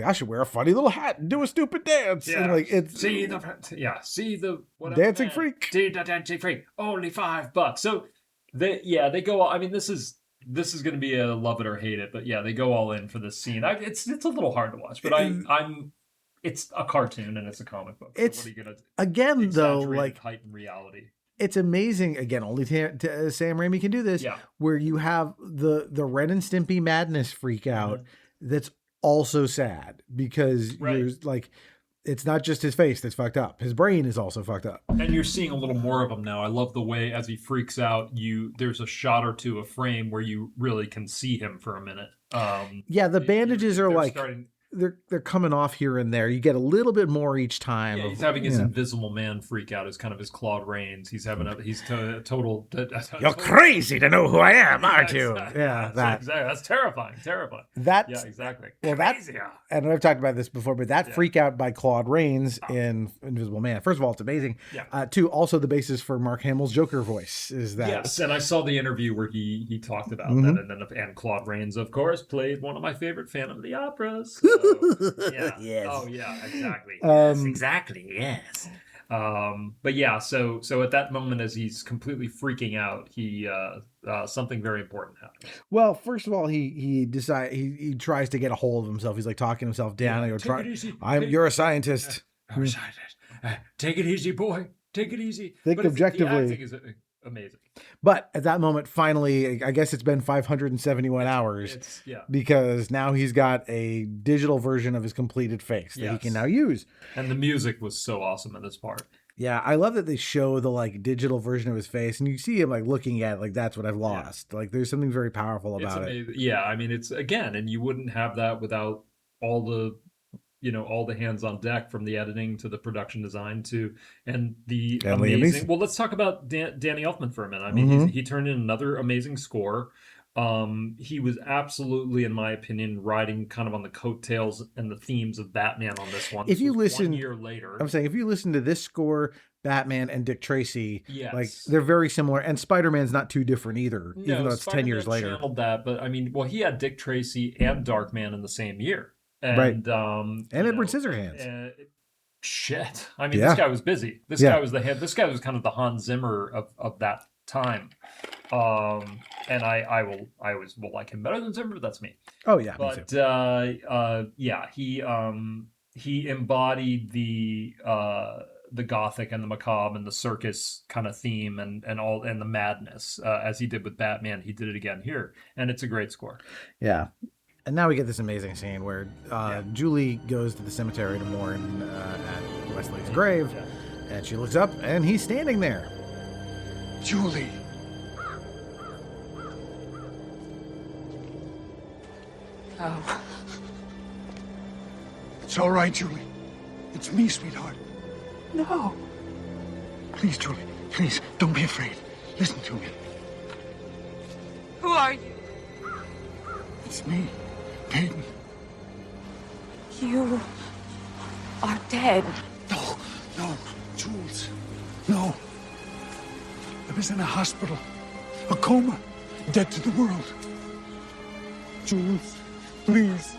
I should wear a funny little hat and do a stupid dance." Yeah. And like it's see the whatever, dancing man. freak. See the dancing freak. Only $5. So they go. I mean, this is going to be a love it or hate it, but yeah, they go all in for this scene. It's a little hard to watch, but it's a cartoon and it's a comic book. So It's what are you gonna do? Again though, Exaggerated like heightened reality. it's amazing. Again, only Sam Raimi can do this. Yeah. Where you have the Ren and Stimpy madness freak out. That's also sad because you're like, it's not just his face that's fucked up. His brain is also fucked up. And you're seeing a little more of him now. I love the way as he freaks out, there's a shot or two, a frame where you really can see him for a minute. Yeah, the bandages are like they're coming off here and there. You get a little bit more each time. Yeah, he's having his Invisible Man freak out as kind of his Claude Rains. He's having total. You're crazy to know who I am, aren't you? Exactly. Yeah, that's terrifying. Yeah, exactly. Well, and I've talked about this before, but that freak out by Claude Rains in Invisible Man. First of all, it's amazing. Yeah. Two, also the basis for Mark Hamill's Joker voice is that. Yes, and I saw the interview where he talked about that, and Claude Rains, of course, played one of my favorite Phantom of the Operas. So, yeah. Yes. Oh yeah, exactly. Yes, exactly. Yes. But yeah, so at that moment, as he's completely freaking out, he something very important happens. Well, first of all, he tries to get a hold of himself. He's like talking himself down. Take it easy. You're a scientist. I'm a scientist. Take it easy, boy. Take it easy. Think objectively. The acting is amazing. But at that moment, finally, I guess it's been 571 hours because now he's got a digital version of his completed face that he can now use. And the music was so awesome in this part. Yeah, I love that they show the like digital version of his face, and you see him like looking at it, like that's what I've lost. Yeah. Like there's something very powerful about it. Yeah, I mean it's and you wouldn't have that without all the hands on deck, from the editing to the production design and the amazing. Well, let's talk about Danny Elfman for a minute. I mean, he turned in another amazing score. He was absolutely, in my opinion, riding kind of on the coattails and the themes of Batman on this one. If you listen, 1 year later, I'm saying if you listen to this score, Batman and Dick Tracy, yes, like they're very similar, and Spider-Man's not too different either, even though it's Spider-Man 10 years later. Channeled that, but I mean, well, he had Dick Tracy and Darkman in the same year. And, right. And Edward Scissorhands. Shit. I mean, this guy was busy. This guy was This guy was kind of the Hans Zimmer of that time. And I always will like him better than Zimmer, but that's me. Oh yeah. But he embodied the gothic and the macabre and the circus kind of theme and the madness as he did with Batman. He did it again here, and it's a great score. Yeah. And now we get this amazing scene where Julie goes to the cemetery to mourn at Wesley's grave, and she looks up, and he's standing there. Julie. Oh. It's all right, Julie. It's me, sweetheart. No. Please, Julie. Please, don't be afraid. Listen to me. Who are you? It's me. Peyton. You are dead. No, Jules. No. I was in a hospital. A coma. Dead to the world. Jules, please.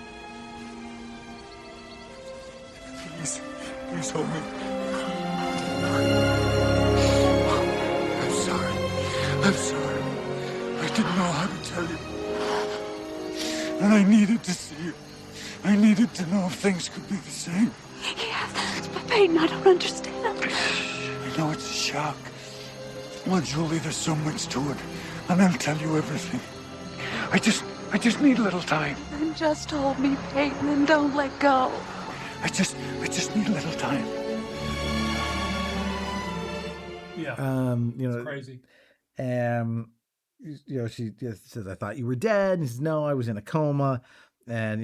Please hold me. I'm sorry. I didn't know how to tell you. And I needed to see you. I needed to know if things could be the same. Yes, but Peyton, I don't understand. I know it's a shock. Well, Julie, there's so much to it. And I'll tell you everything. I just need a little time. Then just hold me, Peyton, and don't let go. I just need a little time. Yeah. It's crazy. She just says, I thought you were dead. And he says, no, I was in a coma. And,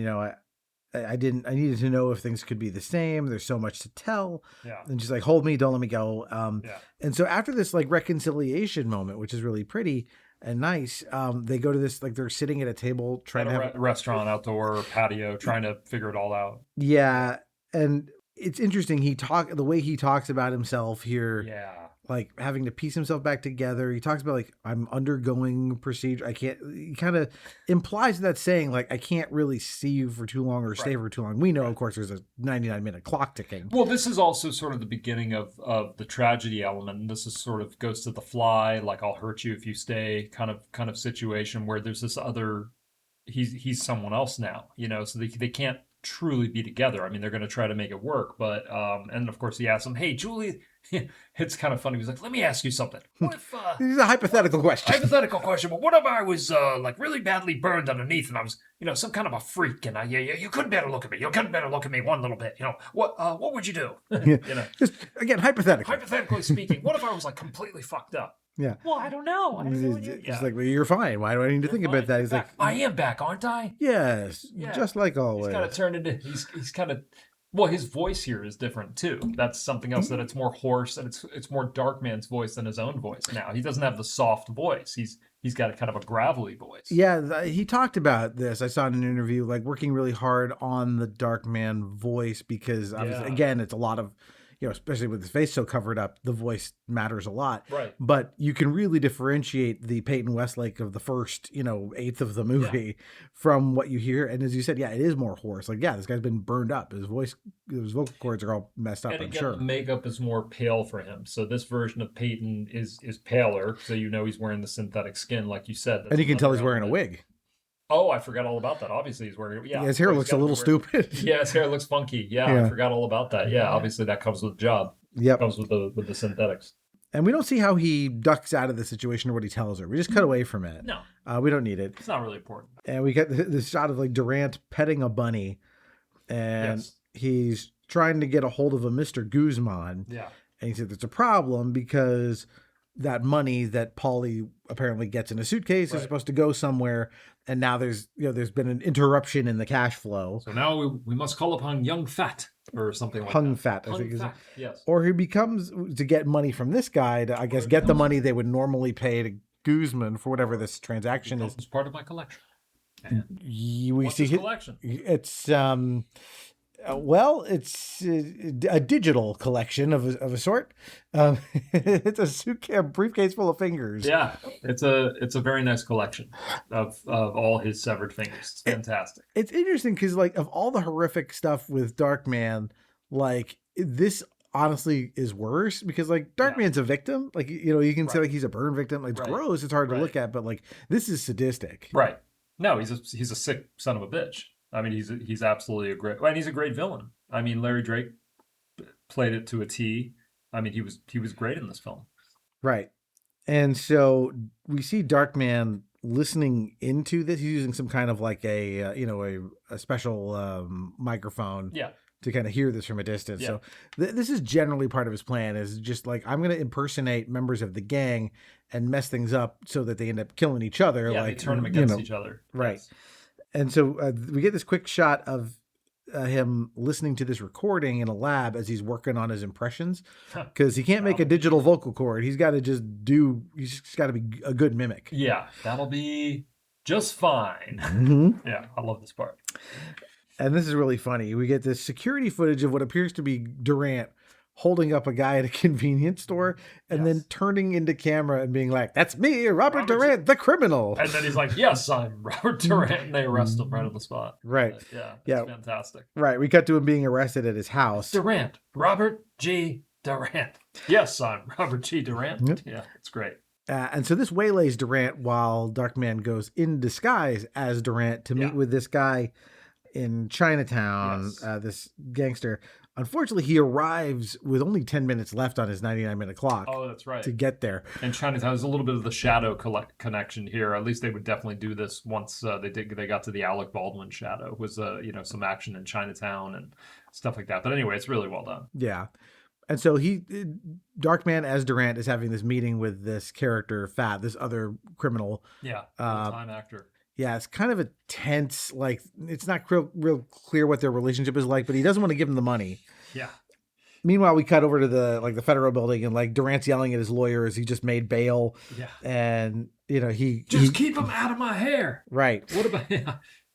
I needed to know if things could be the same. There's so much to tell. Yeah. And she's like, hold me, don't let me go. And so after this like reconciliation moment, which is really pretty and nice, they go to this, like they're sitting at a table trying to have a restaurant, outdoor patio, trying to figure it all out. Yeah. And it's interesting. The way he talks about himself here. Yeah. Like having to piece himself back together. He talks about like, I'm undergoing procedure. He kind of implies that saying like, I can't really see you for too long or stay for too long. We know, of course, there's a 99-minute clock ticking. Well, this is also sort of the beginning of the tragedy element. And this is sort of goes to The Fly, like I'll hurt you if you stay kind of situation where there's this other, he's someone else now, so they can't truly be together. I mean, they're going to try to make it work, but, and of course he asks him, hey, Julie, it's kind of funny. He's like, let me ask you something. What if, this is a hypothetical question. But what if I was, like really badly burned underneath and I was, some kind of a freak and you couldn't bear to look at me. You couldn't bear to look at me one little bit. What would you do? Just, again, hypothetical. Hypothetically speaking, what if I was like completely fucked up? Yeah. Well, I don't know. He's like, well, you're fine. Why do I need to think about that? He's like, I am back, aren't I? yes, just like always. He's kind of turned into. He's kind of. Well, his voice here is different too. That's something else, that it's more hoarse and it's more Darkman's voice than his own voice now. He doesn't have the soft voice. He's got a kind of a gravelly voice. Yeah, he talked about this. I saw in an interview, like working really hard on the Darkman voice because, obviously, again, it's a lot of, especially with his face so covered up, the voice matters a lot. Right. But you can really differentiate the Peyton Westlake of the first, eighth of the movie from what you hear. And as you said, it is more hoarse. Like, this guy's been burned up. His vocal cords are all messed up, And I'm again, sure. the makeup is more pale for him. So this version of Peyton is paler. So he's wearing the synthetic skin, like you said. That's And you can tell he's wearing a element. wig. Oh, I forgot all about that. Obviously, he's wearing. Yeah, his hair looks a little stupid. Yeah, his hair looks funky. Yeah, I forgot all about that. Yeah, obviously that comes with the job. Yep. Comes with the synthetics. And we don't see how he ducks out of the situation or what he tells her. We just cut away from it. No. We don't need it. It's not really important. And we get this shot of like Durant petting a bunny, and he's trying to get a hold of a Mr. Guzman. Yeah. And he said it's a problem because that money that Paulie apparently gets in a suitcase is supposed to go somewhere, and now there's been an interruption in the cash flow. So now we must call upon young Fat or something like Hung that. Fat, I Hung think is it. Fat, yes. Or he becomes to get money from this guy to, I guess, get the money they would normally pay to Guzman for whatever this transaction is. It's part of my collection. What's his collection? It's it's a digital collection of a sort. It's a suitcase, briefcase full of fingers. Yeah, it's a very nice collection of all his severed fingers. It's fantastic. It's interesting because, like, of all the horrific stuff with Darkman, like, this honestly is worse because, like, Darkman's a victim. Like, you can say like he's a burn victim. Like, it's gross. It's hard to look at, but like this is sadistic. Right. No, he's a sick son of a bitch. I mean, he's absolutely he's a great villain. I mean, Larry Drake played it to a T. I mean, he was great in this film. Right. And so we see Darkman listening into this. He's using some kind of like a special microphone. Yeah. To kind of hear this from a distance. Yeah. So this is generally part of his plan, is just like, I'm going to impersonate members of the gang and mess things up so that they end up killing each other. Yeah, like, they turn them against each other. Right. Yes. And so we get this quick shot of him listening to this recording in a lab as he's working on his impressions, because he can't make a digital vocal cord. He's got to he's just got to be a good mimic. Yeah, that'll be just fine. Mm-hmm. Yeah, I love this part. And this is really funny. We get this security footage of what appears to be Durant holding up a guy at a convenience store and then turning into camera and being like, "That's me, Robert Durant, the criminal." And then he's like, "Yes, I'm Robert Durant," and they arrest him right on the spot. Right. It's fantastic. Right. We cut to him being arrested at his house. Durant, Robert G. Durant. Yes, I'm Robert G. Durant. Yep. Yeah, it's great. And so this waylays Durant while Darkman goes in disguise as Durant to meet with this guy in Chinatown, this gangster. Unfortunately, he arrives with only 10 minutes left on his 99-minute clock. Oh, that's right. To get there. And Chinatown is a little bit of the shadow connection here. At least they would definitely do this once they got to the Alec Baldwin shadow. It was some action in Chinatown and stuff like that. But anyway, it's really well done. Yeah. And so Darkman as Durant is having this meeting with this character, Fat, this other criminal. Yeah, time actor. Yeah, it's kind of a tense, like, it's not real clear what their relationship is like, but he doesn't want to give him the money. Yeah. Meanwhile, we cut over to the federal building, and like Durant's yelling at his lawyer as he just made bail. Yeah. And he keep him out of my hair. Right. What about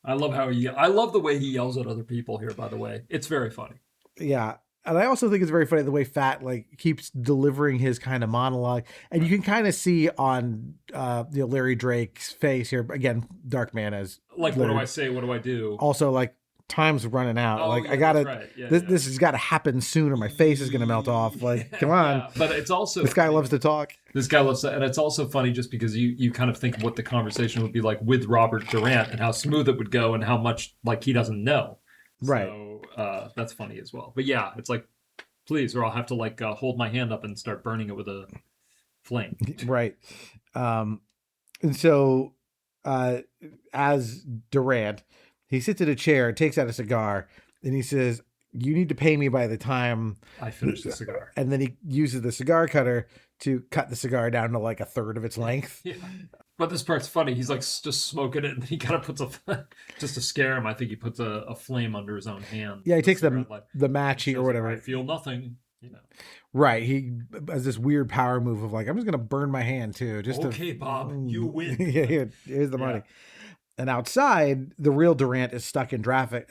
I love the way he yells at other people here, by the way. It's very funny. Yeah. And I also think it's very funny the way Fat like keeps delivering his kind of monologue, and you can kind of see on Larry Drake's face here again, Darkman as like, Larry. What do I say? What do I do? Also, like, time's running out. Oh, like, yeah, I gotta. right. Yeah, this has got to happen soon, or my face is gonna melt off. Like, come on. Yeah. But it's also this guy loves to talk. This guy loves to, and it's also funny just because you kind of think of what the conversation would be like with Robert Durant and how smooth it would go and how much like he doesn't know. Right. So that's funny as well. But yeah, it's like, please, or I'll have to like hold my hand up and start burning it with a flame. Right. And so as Durant, he sits in a chair, takes out a cigar, and he says, "You need to pay me by the time I finish the cigar." And then he uses the cigar cutter to cut the cigar down to like a third of its length. Yeah. But this part's funny. He's like just smoking it, and then he kind of puts just to scare him. I think he puts a flame under his own hand. Yeah, he takes the match or whatever. I feel nothing. Right. He has this weird power move of like, I'm just going to burn my hand too. Okay, Bob, you win. Yeah, here's the money. And outside, the real Durant is stuck in traffic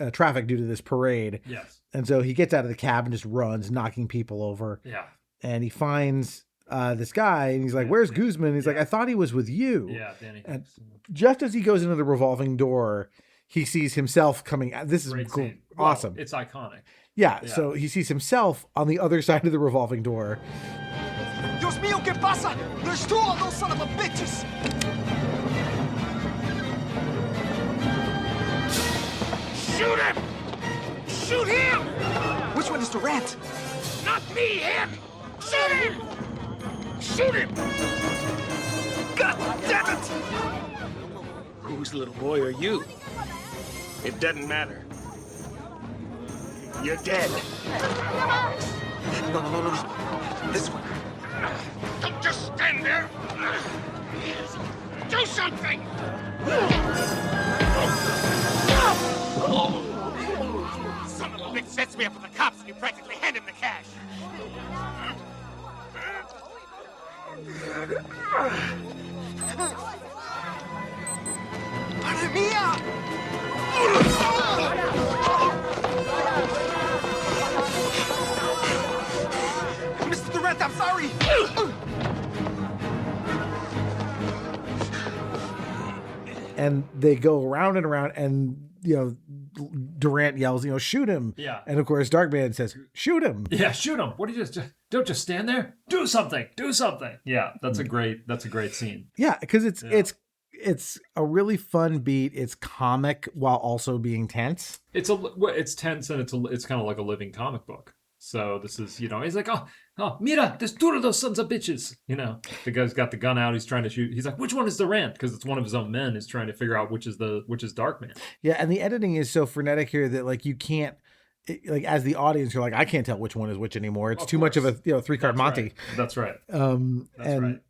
due to this parade. Yes. And so he gets out of the cab and just runs, knocking people over. Yeah. And he finds this guy, and he's like, "Where's Guzman?" He's like, "I thought he was with you." Yeah, Danny. And just as he goes into the revolving door, he sees himself coming out. This is cool. Awesome. It's iconic. Yeah, so he sees himself on the other side of the revolving door. Dios mío, ¿qué pasa? There's two of those son of a bitches. Shoot him! Shoot him! Which one is Durant? Not me, him! Shoot him! Shoot him! God damn it! Whose little boy are you? It doesn't matter. You're dead. No. This one. Don't just stand there! Do something! Son of a bitch sets me up with the cops and you practically hand him the cash. Madre mía! Mr. Durant, I'm sorry! And they go around and around, and Durant yells, shoot him. Yeah. And of course, Darkman says, shoot him. Yeah, shoot him. What do you don't just stand there? Do something. Do something. Yeah, that's a great scene. Yeah, because it's a really fun beat. It's comic while also being tense. It's tense, and it's kind of like a living comic book. So this is, he's like, oh, mira, there's two of those sons of bitches. The guy's got the gun out. He's trying to shoot. He's like, which one is Durant? Because it's one of his own men is trying to figure out which is Darkman. Yeah, and the editing is so frenetic here that like you can't, as the audience, you're like, I can't tell which one is which anymore. It's too much of a 3-card Monty. Right. That's right.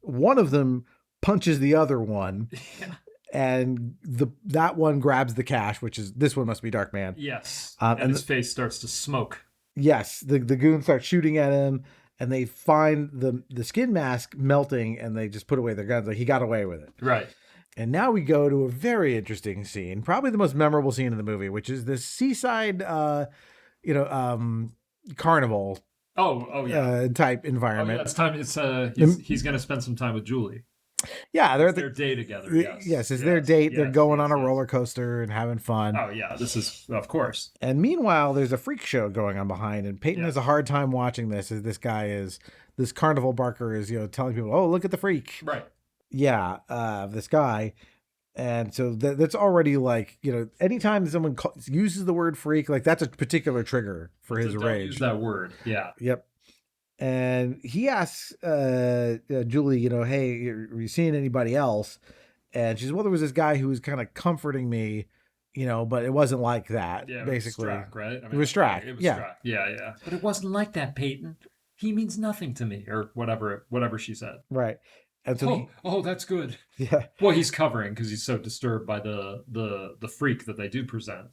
One of them punches the other one. Yeah. And that one grabs the cash, this one must be Darkman. Yes. And his face starts to smoke. Yes, the goons start shooting at him, and they find the skin mask melting, and they just put away their guns. Like, he got away with it. Right. And now we go to a very interesting scene, probably the most memorable scene in the movie, which is this seaside, carnival. Oh yeah. Type environment. Oh, yeah, it's time. He's going to spend some time with Julie. Yeah, they're at their day together. Yes, it's their date. They're going on a roller coaster and having fun. Oh yeah, this is of course. And meanwhile, there's a freak show going on behind, and Peyton has a hard time watching this. As this carnival barker is telling people, "Oh, look at the freak." Right. Yeah, this guy, and so that's already like anytime someone uses the word freak, like that's a particular trigger for his rage. Use that word. Yeah. Yep. And he asks Julie, hey, are you seeing anybody else? And she says, well, there was this guy who was kind of comforting me, but it wasn't like that, basically. It was Strack, right? It was Strack. It was Strack. Yeah. But it wasn't like that, Peyton. He means nothing to me, or whatever she said. Right. And so that's good. Yeah. Well, he's covering because he's so disturbed by the freak that they do present,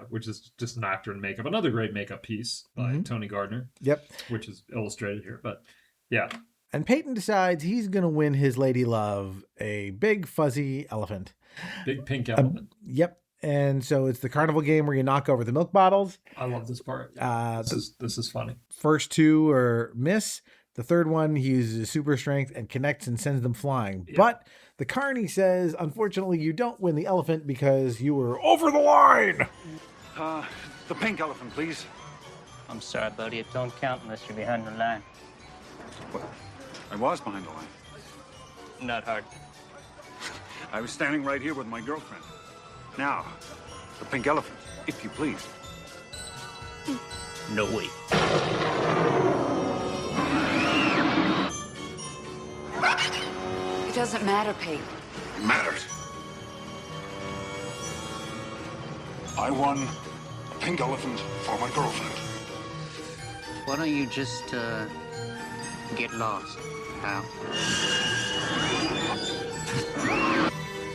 which is just an actor in makeup. Another great makeup piece by Tony Gardner. Yep. Which is illustrated here, but yeah. And Peyton decides he's going to win his lady love, a big fuzzy elephant. Big pink elephant. Yep. And so it's the carnival game where you knock over the milk bottles. I love this part. This is funny. First two are miss. The third one, he uses super strength and connects and sends them flying. Yeah. But the carny says, unfortunately, you don't win the elephant because you were over the line. The pink elephant, please. I'm sorry, buddy. It don't count unless you're behind the line. What? I was behind the line. Not hard. I was standing right here with my girlfriend. Now, the pink elephant, if you please. No way. It doesn't matter, Pete. It matters. I won a pink elephant for my girlfriend. Why don't you just get lost? How?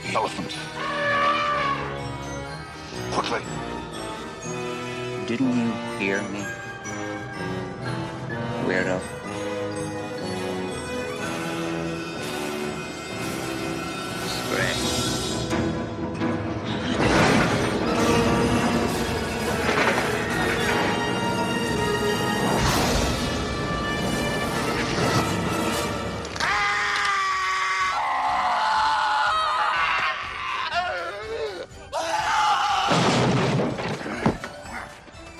The elephant. Quickly. Didn't you hear me? Weirdo. Scratch.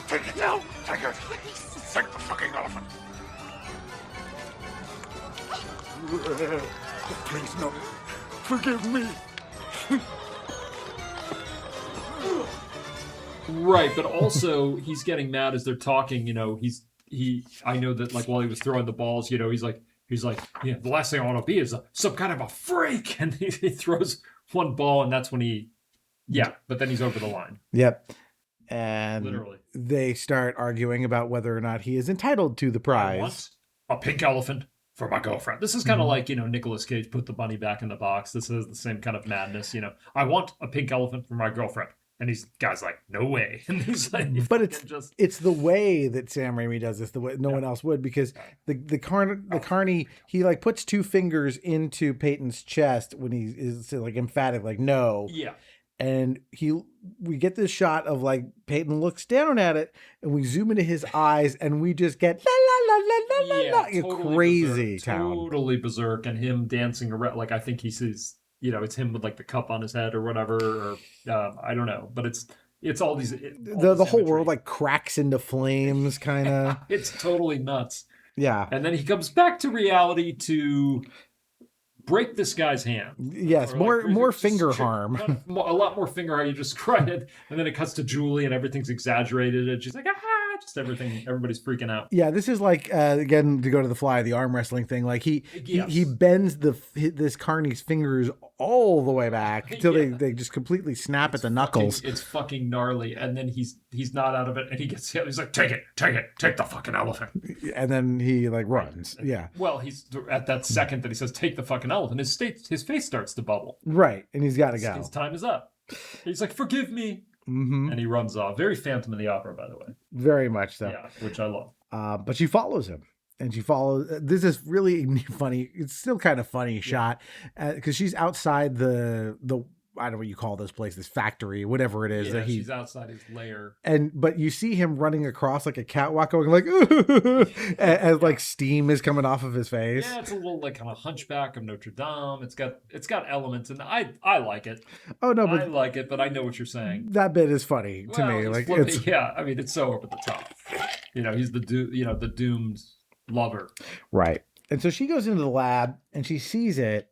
Take it down. Take it. Take the fucking elephant. Please, no. Forgive me. Right, but also he's getting mad as they're talking. I know that like while he was throwing the balls, he's like, yeah, the last thing I want to be is some kind of a freak, and he throws one ball, and that's when but then he's over the line. Yep. And Literally. They start arguing about whether or not he is entitled to the prize. I want a pink elephant for my girlfriend. This is kind of like, Nicolas Cage put the bunny back in the box. This is the same kind of madness. I want a pink elephant for my girlfriend. And he's guy's like, no way. And he's like, but it's the way that Sam Raimi does this, the way no one else would, because the carny, he like puts two fingers into Peyton's chest when he is like emphatic, like no. Yeah. And we get this shot of like Peyton looks down at it, and we zoom into his eyes, and we just get la la la la la la, totally crazy berserk, town, totally berserk, and him dancing around. Like I think he sees, it's him with like the cup on his head or whatever, or I don't know, but it's all these. The whole world like cracks into flames, kind of. It's totally nuts. Yeah, and then he comes back to reality to break this guy's hand. Yes, more finger harm. A lot more finger harm. You just cried it, and then it cuts to Julie, and everything's exaggerated, and she's like, just everything. Everybody's freaking out. Yeah, this is like again to go to the fly, the arm wrestling thing. Like he bends this carny's fingers all the way back until they just completely snap at the knuckles. It's fucking gnarly, and then he's not out of it, and he gets hit. He's like, take the fucking elephant, and then he like runs. Yeah. Well, he's at that second that he says, take the fucking elephant. His face starts to bubble. Right, and he's got to go. His time is up. He's like, forgive me. Mm-hmm. And he runs off. Very Phantom of the Opera, by the way. Very much so. Yeah, which I love. But she follows him. And she follows. This is really funny. It's still kind of funny shot because she's outside the I don't know what you call this place, this factory, whatever it is. Yeah, that she's outside his lair. But you see him running across like a catwalk, going like, as like steam is coming off of his face. Yeah, it's a little like kind of Hunchback of Notre Dame. It's got elements, and I like it. Oh no, but I like it, but I know what you're saying. That bit is funny to me. Like it's I mean, it's so over the top. He's the doomed lover. Right. And so she goes into the lab and she sees it.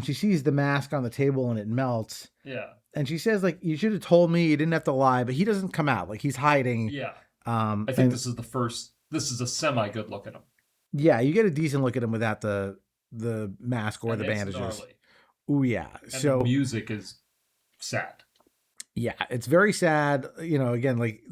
She sees the mask on the table and it melts. Yeah. And she says, like, you should have told me, you didn't have to lie, but he doesn't come out. Like, he's hiding. Yeah. I think this is a semi good look at him. Yeah, you get a decent look at him without the mask or the bandages. Oh yeah. And so the music is sad. Yeah, it's very sad. Again, like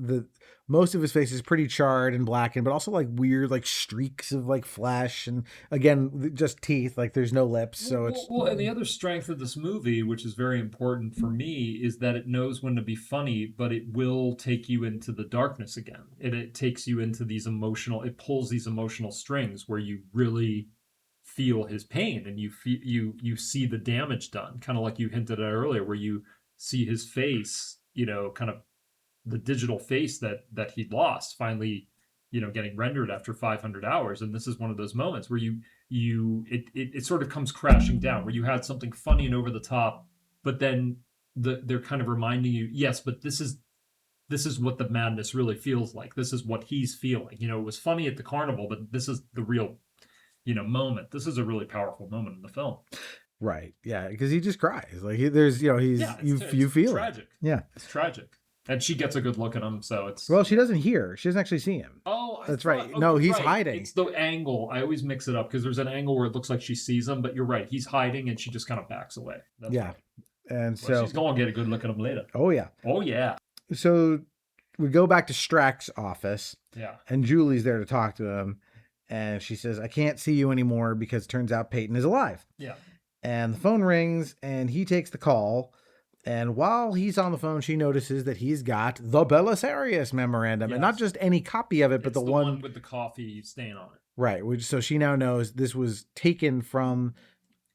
most of his face is pretty charred and blackened, but also like weird, like streaks of like flesh, and again, just teeth. Like there's no lips, so it's and the other strength of this movie, which is very important for me, is that it knows when to be funny, but it will take you into the darkness again. It takes you into it pulls these emotional strings where you really feel his pain, and you see the damage done, kind of like you hinted at earlier, where you see his face, kind of the digital face that he lost finally, getting rendered after 500 hours. And this is one of those moments where it sort of comes crashing down, where you had something funny and over the top, but then they're kind of reminding you, yes, but this is what the madness really feels like. This is what he's feeling. It was funny at the carnival, but this is the real, moment. This is a really powerful moment in the film. Right. Yeah. Because he just cries. Like you feel tragic. It. Yeah. It's tragic. And she gets a good look at him, so it's... Well, she doesn't hear. She doesn't actually see him. Oh, that's right. Okay, no, he's hiding. It's the angle. I always mix it up because there's an angle where it looks like she sees him, but you're right. He's hiding, and she just kind of backs away. That's yeah. Right. And so... she's going to get a good look at him later. Oh, yeah. Oh, yeah. So we go back to Strack's office. Yeah. And Julie's there to talk to him. And she says, I can't see you anymore because it turns out Peyton is alive. Yeah. And the phone rings and he takes the call. And while he's on the phone, she notices that he's got the Belisarius memorandum. Yes. And not just any copy of it, but It's the one with the coffee stain on it. Right. So she now knows this was taken from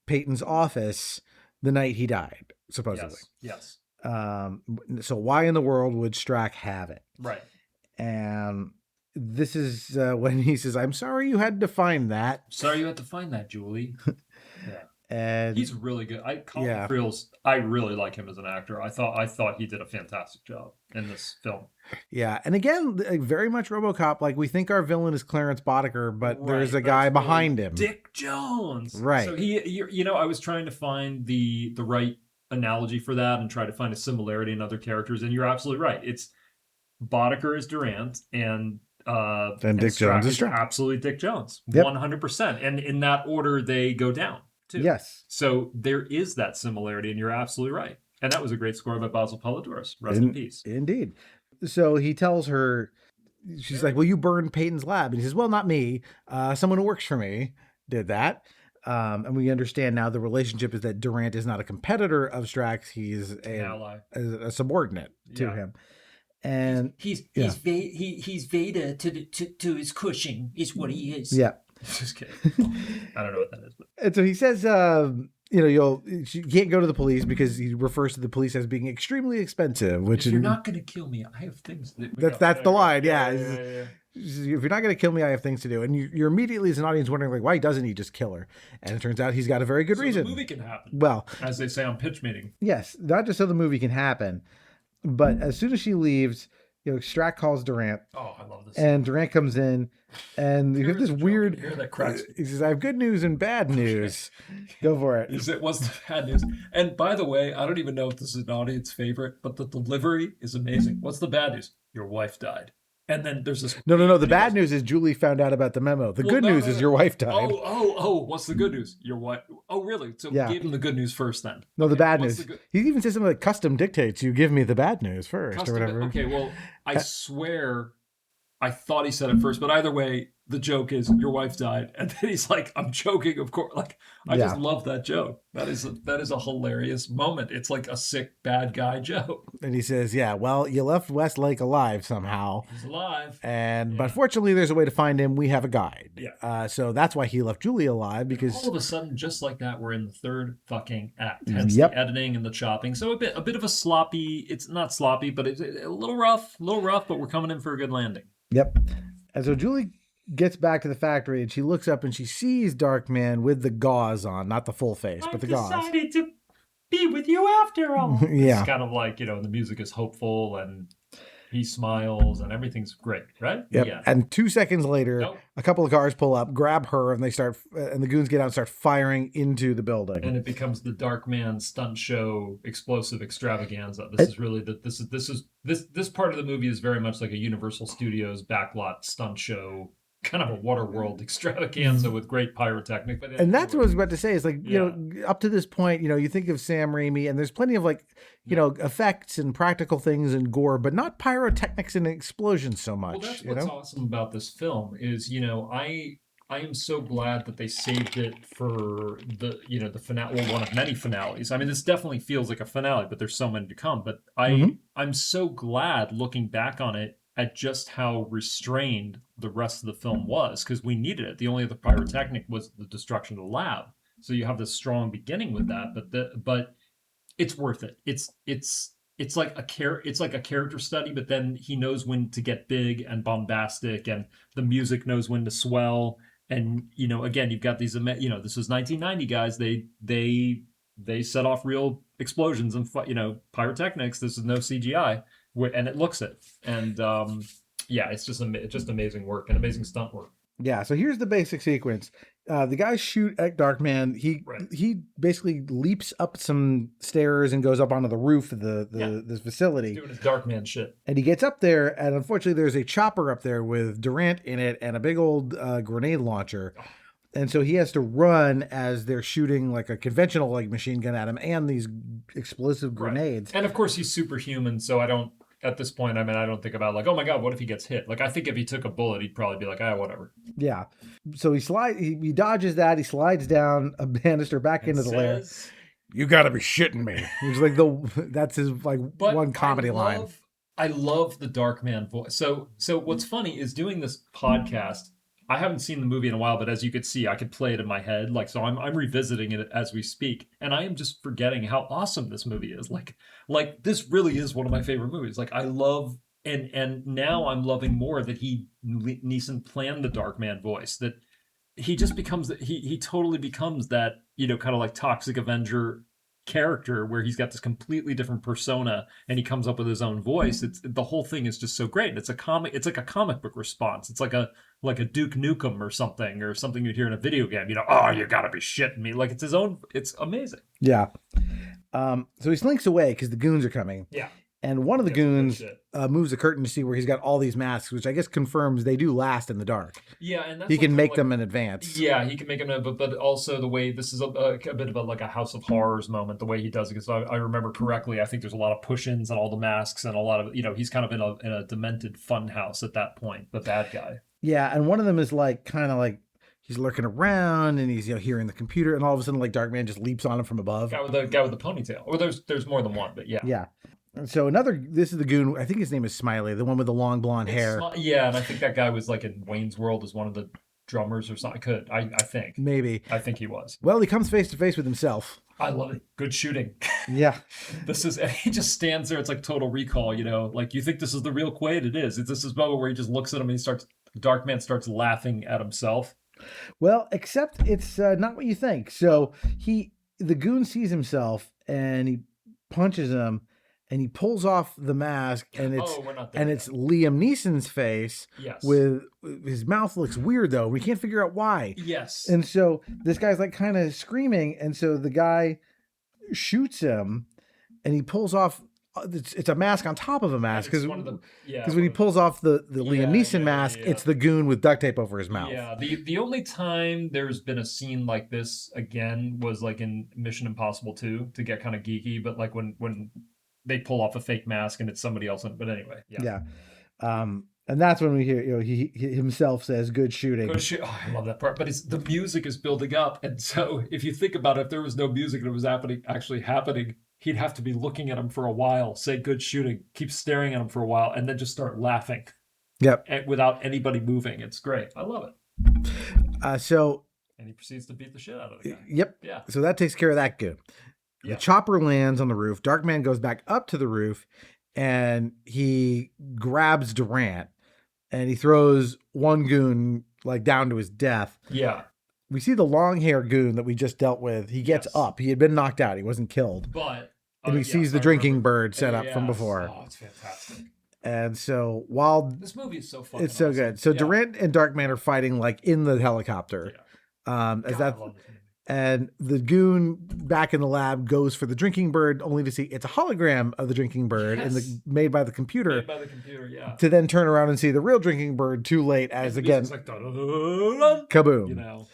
Peyton's office the night he died, supposedly. Yes. So why in the world would Strack have it? Right. And this is when he says, I'm sorry you had to find that. Sorry you had to find that, Julie. Yeah. And he's really good. Colin Friels, I really like him as an actor. I thought he did a fantastic job in this film. Yeah, and again, very much RoboCop. Like, we think our villain is Clarence Boddicker, but there's a guy behind him, Dick Jones. Right. So I was trying to find the right analogy for that and try to find a similarity in other characters, and you're absolutely right. It's Boddicker is Durant, and Dick Jones is Strack. Absolutely Dick Jones, Yep. 100%. And in that order, they go down too. Yes. So there is that similarity, and you're absolutely right. And that was a great score by Basil Palladouris. Rest in peace. Indeed. So he tells her, she's like, well, you burned Peyton's lab. And he says, well, not me. Someone who works for me did that. And we understand now the relationship is that Durant is not a competitor of Strack's. He's an ally, a subordinate to him. And he's Vader to his Cushing is what he is. Yeah. Just kidding. I don't know what that is. But. And so he says, you can't go to the police because he refers to the police as being extremely expensive. Which if you're not going to kill me, I have things. That's the line. Yeah. If you're not going to kill me, I have things to do. And you're immediately as an audience wondering, like, why doesn't he just kill her? And it turns out he's got a very good reason. The movie can happen. Well, as they say on pitch meeting. Yes, not just so the movie can happen, but as soon as she leaves, Strack calls Durant. Oh, I love this. And Durant comes in, and you have this weird. He says, "I have good news and bad news." Go for it. What's the bad news? And by the way, I don't even know if this is an audience favorite, but the delivery is amazing. What's the bad news? Your wife died. And then there's this. No. The bad news is Julie found out about the memo. The good news is your wife died. Oh. What's the good news? Your wife. Oh, really? So give him the good news first then. No, the bad news. He even says something like custom dictates. You give me the bad news first or whatever. Okay, well, I swear I thought he said it first, but either way, the joke is your wife died. And then he's like, I'm joking, of course. Like, I just love that joke. That is a hilarious moment. It's like a sick, bad guy joke. And he says, yeah, well, you left Westlake alive somehow. He's alive. But fortunately, there's a way to find him. We have a guide. Yeah. So that's why he left Julie alive, because all of a sudden, just like that, we're in the third fucking act. Hence the editing and the chopping. So a bit of a sloppy, it's not sloppy, but it's a little rough, but we're coming in for a good landing. Yep. And so Julie gets back to the factory and she looks up and she sees Darkman with the gauze on, not the full face, but the gauze. I decided to be with you after all. Yeah. It's kind of like, the music is hopeful and he smiles and everything's great, right? Yep. Yeah. And 2 seconds later, a couple of cars pull up, grab her, and and the goons get out and start firing into the building. And it becomes the Darkman stunt show explosive extravaganza. This part of the movie is very much like a Universal Studios backlot stunt show, kind of a Waterworld extravaganza with great pyrotechnic. And that's what I was about to say is up to this point, you think of Sam Raimi and there's plenty of effects and practical things and gore, but not pyrotechnics and explosions so much. Well, that's what's awesome about this film is, I am so glad that they saved it for the finale, one of many finales. I mean, this definitely feels like a finale, but there's so many to come. But I'm so glad looking back on it at just how restrained the rest of the film was, because we needed it. The only other pyrotechnic was the destruction of the lab. So you have this strong beginning with that, but it's worth it. It's like a character study, but then he knows when to get big and bombastic, and the music knows when to swell. And again, you've got these. This was 1990, guys. They set off real explosions and pyrotechnics. This is no CGI. And it looks it, and it's just amazing work and amazing stunt work. Yeah, so here's the basic sequence. The guys shoot at Darkman. He basically leaps up some stairs and goes up onto the roof of this facility. He's doing his Darkman shit. And he gets up there, and unfortunately there's a chopper up there with Durant in it and a big old grenade launcher. And so he has to run as they're shooting like a conventional machine gun at him and these explosive grenades. Right. And of course he's superhuman, so I don't at this point, I mean, I don't think about like, oh my God, what if he gets hit? Like, I think if he took a bullet, he'd probably be like, whatever. Yeah. So he dodges that. He slides down a banister back into the lair. You gotta be shitting me. He's like that's his like one comedy line. I love the Darkman voice. So what's funny is doing this podcast, I haven't seen the movie in a while, but as you could see, I could play it in my head. Like, so I'm revisiting it as we speak, and I am just forgetting how awesome this movie is. Like this really is one of my favorite movies. Like, I love, and now I'm loving more that Neeson planned the Darkman voice, that he just becomes, he totally becomes that, kind of like Toxic Avenger character where he's got this completely different persona and he comes up with his own voice. The whole thing is just so great. It's like a comic book response. It's like a Duke Nukem or something you'd hear in a video game. Oh, you gotta be shitting me. Like, it's his own. It's amazing. Yeah. So he slinks away because the goons are coming. Yeah. And one of the goons moves the curtain to see where he's got all these masks, which I guess confirms they do last in the dark. Yeah, and that's he can make them in advance. Yeah, he can make them, but also the way this is a bit of a House of Horrors moment. The way he does it, because I remember correctly, I think there's a lot of push-ins and all the masks and a lot of he's kind of in a demented fun house at that point. The bad guy. Yeah, and one of them is kind of he's lurking around and he's hearing the computer, and all of a sudden Darkman just leaps on him from above. Guy with the ponytail. Or there's more than one, but yeah. Yeah. So this is the goon. I think his name is Smiley, the one with the long blonde hair. Yeah, and I think that guy was in Wayne's World as one of the drummers or something. I think. Maybe. I think he was. Well, he comes face to face with himself. I love it. Good shooting. Yeah. He just stands there. It's like Total Recall, like, you think this is the real Quaid? It is. It's this moment where he just looks at him and Darkman starts laughing at himself. Well, except it's not what you think. So the goon sees himself and he punches him. And he pulls off the mask, and it's Liam Neeson's face. Yes. With his mouth looks weird though. We can't figure out why. Yes. And so this guy's kind of screaming, and so the guy shoots him, and he pulls off. It's a mask on top of a mask because when he pulls off the Liam Neeson mask, it's the goon with duct tape over his mouth. Yeah. The only time there's been a scene like this again was in Mission Impossible 2 to get kind of geeky, but when they pull off a fake mask and it's somebody else. But anyway, yeah. And that's when we hear, he himself says, "Good shooting." Oh, I love that part. But the music is building up, and so if you think about it, if there was no music and it was actually happening, he'd have to be looking at him for a while, say "good shooting," keep staring at him for a while, and then just start laughing. Yep. Without anybody moving. It's great. I love it. And he proceeds to beat the shit out of the guy. Yep. Yeah. So that takes care of that goon. The chopper lands on the roof. Darkman goes back up to the roof and he grabs Durant and he throws one goon down to his death. Yeah. We see the long hair goon that we just dealt with. He gets up. He had been knocked out. He wasn't killed. And he sees the drinking bird set up from before. Oh, it's fantastic. And so while this movie is so fun, it's so good. So Durant and Darkman are fighting in the helicopter. And the goon back in the lab goes for the drinking bird, only to see it's a hologram of the drinking bird made by the computer. To then turn around and see the real drinking bird too late as again, kaboom.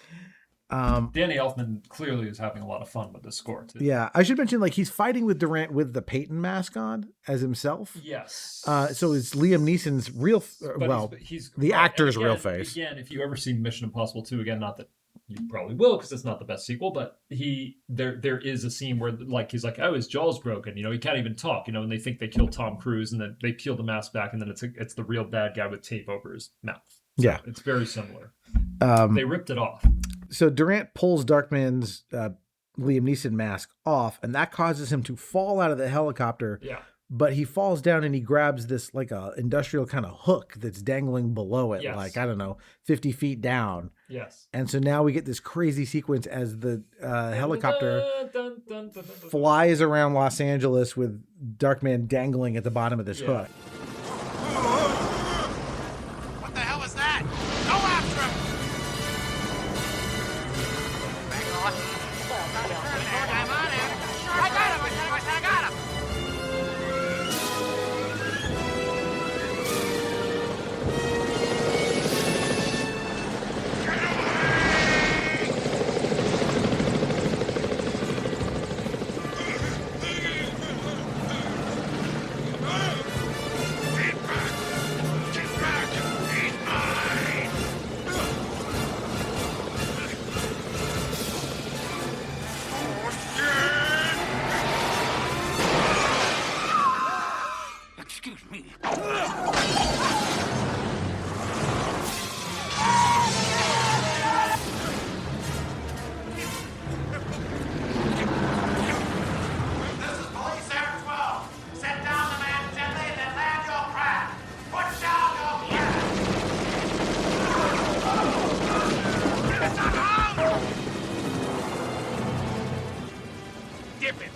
Danny Elfman clearly is having a lot of fun with this score too. Yeah, I should mention he's fighting with Durant with the Peyton mask on as himself. Yes. So it's Liam Neeson's real, he's the actor's real face. Again, if you ever see Mission Impossible 2, again, not that you probably will because it's not the best sequel, but there is a scene where he's oh, his jaw's broken, he can't even talk, and they think they killed Tom Cruise and then they peel the mask back and then it's the real bad guy with tape over his mouth. So yeah, it's very similar. They ripped it off. So Durant pulls Darkman's Liam Neeson mask off, and that causes him to fall out of the helicopter. Yeah. But he falls down and he grabs this a industrial kind of hook that's dangling below it, 50 feet down. Yes. And so now we get this crazy sequence as the helicopter flies around Los Angeles with Darkman dangling at the bottom of this hook. What the hell is that? Go after him! I'm on it. I got him! I got him! Excuse me. This is Police Air 12. Set down the man gently and then land your craft. Put down your craft. It's not out! Dip it.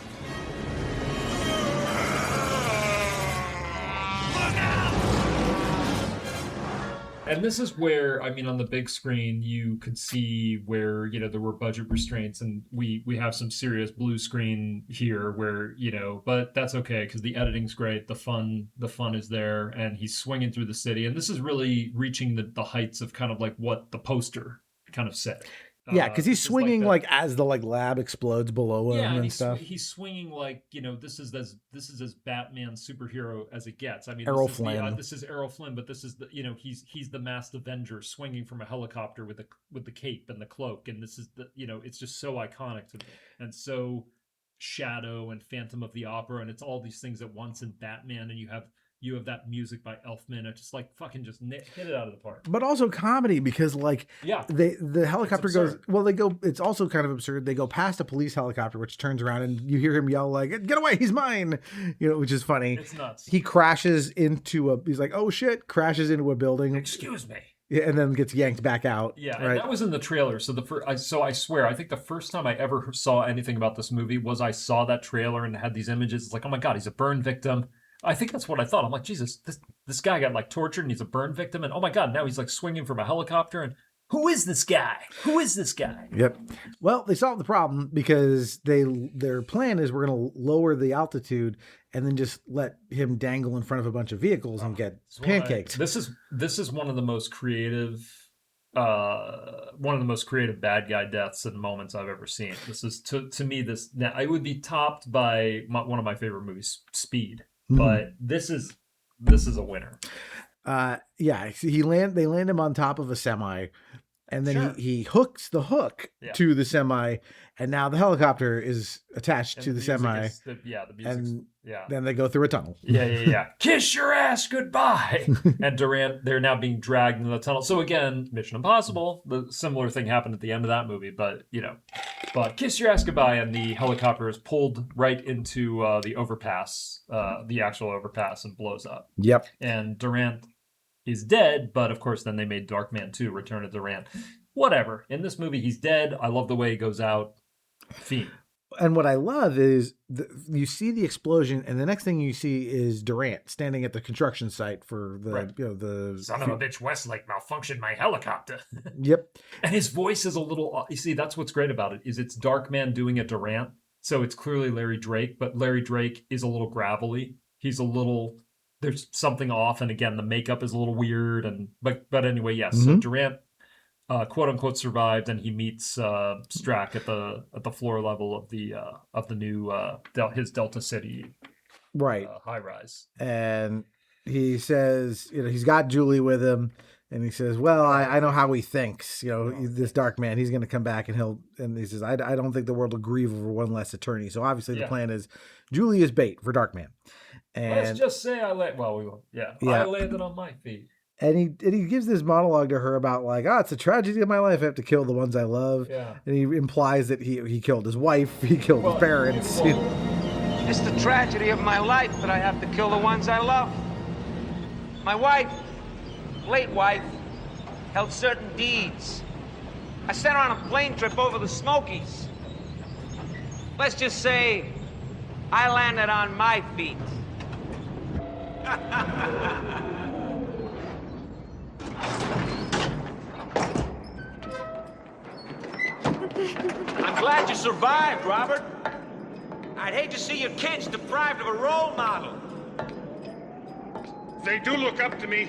And this is where, I mean, on the big screen, you could see where, you know, there were budget restraints, and we have some serious blue screen here where, you know, but that's okay because the editing's great, the fun is there, and he's swinging through the city. And this is really reaching the heights of kind of like what the poster kind of said. Yeah, because he's swinging like as the lab explodes below him and stuff. He's swinging like, you know, this is as Batman superhero as it gets. I mean, Errol Flynn. This is Errol Flynn, but this is the, you know, he's the masked Avenger swinging from a helicopter with the cape and the cloak, and this is the, you know, it's just so iconic to me, and so Shadow and Phantom of the Opera, and it's all these things at once in Batman, and you have that music by Elfman. It's just like fucking just hit it out of the park. But also comedy because the helicopter goes, it's also kind of absurd. They go past a police helicopter, which turns around and you hear him yell like, "Get away, he's mine," you know, which is funny. It's nuts. He crashes he's like, "Oh shit," crashes into a building. Excuse me. Yeah, and then gets yanked back out. Yeah, right? And that was in the trailer. So I swear, I think the first time I ever saw anything about this movie was I saw that trailer and had these images. It's like, oh my God, he's a burn victim. I think that's what I thought. I'm like, Jesus, this guy got like tortured and he's a burn victim, and oh my God, now he's like swinging from a helicopter, and who is this guy? Who is this guy? Yep. Well, they solved the problem because their plan is we're going to lower the altitude and then just let him dangle in front of a bunch of vehicles and get pancaked. This is one of the most creative bad guy deaths and moments I've ever seen. This is to me now it would be topped by one of my favorite movies, Speed. But this is a winner. Yeah, they land him on top of a semi, and then he hooks the hook to the semi, and now the helicopter is attached to the semi. The music. Then they go through a tunnel. Yeah. Kiss your ass goodbye. And Durant, they're now being dragged into the tunnel. So again, Mission Impossible. The similar thing happened at the end of that movie, but kiss your ass goodbye, and the helicopter is pulled right into the overpass, the actual overpass, and blows up. Yep. And Durant is dead, but of course then they made Darkman 2, Return of Durant. Whatever. In this movie, he's dead. I love the way he goes out. Fiend. And what I love is you see the explosion, and the next thing you see is Durant standing at the construction site for the son of a bitch Westlake malfunctioned my helicopter. Yep. And his voice is a little. You see, that's what's great about it is it's Darkman doing a Durant, so it's clearly Larry Drake, but Larry Drake is a little gravelly. He's a little. There's something off, and again, the makeup is a little weird, but anyway, yes. Mm-hmm. So Durant, quote unquote, survived, and he meets Strack at the floor level of the new his Delta City high rise, and he says, he's got Julie with him, and he says, well, I know how he thinks, this dark man, he's going to come back, and he says, I don't think the world will grieve over one less attorney. So obviously the plan is Julie is bait for Darkman. And let's just say I landed on my feet. And he gives this monologue to her about like, it's a tragedy of my life. I have to kill the ones I love. Yeah. And he implies that he killed his wife. He killed his parents. It's the tragedy of my life that I have to kill the ones I love. My wife, late wife, held certain deeds. I sent her on a plane trip over the Smokies. Let's just say I landed on my feet. I'm glad you survived, Robert. I'd hate to see your kids deprived of a role model. They do look up to me.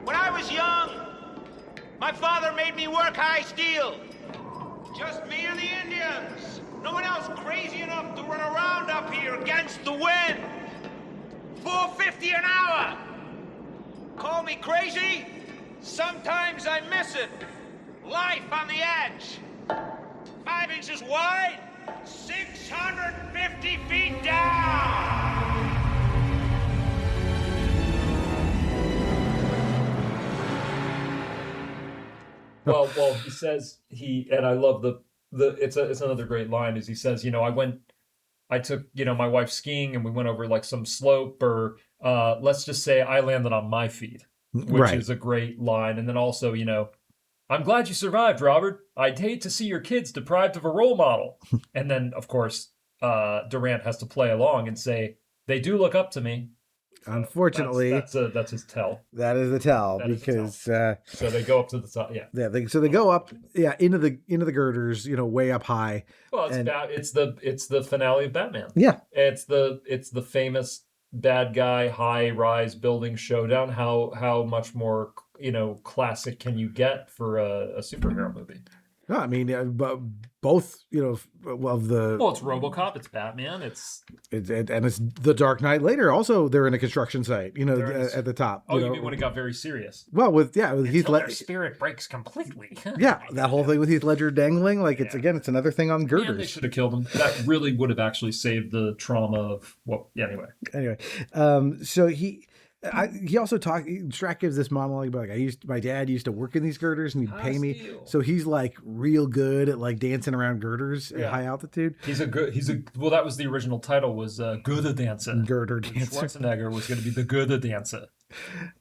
When I was young, my father made me work high steel. Just me and the Indians. No one else crazy enough to run around up here against the wind. $4.50 an hour. Call me crazy? Sometimes I miss it. Life on the edge. 5 inches wide, 650 feet down. Well, he says and I love it's another great line is he says, I took, my wife skiing and we went over like some slope or let's just say I landed on my feet, which is a great line. And then also, I'm glad you survived, Robert. I'd hate to see your kids deprived of a role model. And then, of course, Durant has to play along and say, they do look up to me. So unfortunately, that's his tell. That is the tell because so they go up to the top. Yeah. So they go up, into the girders, way up high. Well, it's the finale of Batman. Yeah. It's the famous bad guy high rise building showdown. How much more classic can you get for a superhero movie? No, I mean, but both, it's RoboCop, it's Batman, it's the Dark Knight later. Also, they're in a construction site, at the top. Oh, you mean when it got very serious? Well, with Heath Ledger, their spirit breaks completely. Yeah, that whole thing with Heath Ledger dangling, it's another thing on girders. Man, they should have killed him. That really would have actually saved the trauma of Anyway, so he also Strack gives this monologue about my dad used to work in these girders and he'd pay me. So he's like real good at dancing around girders at high altitude. That was the original title was Girder Dancer. Girder Dancer. Schwarzenegger was going to be the Girder Dancer.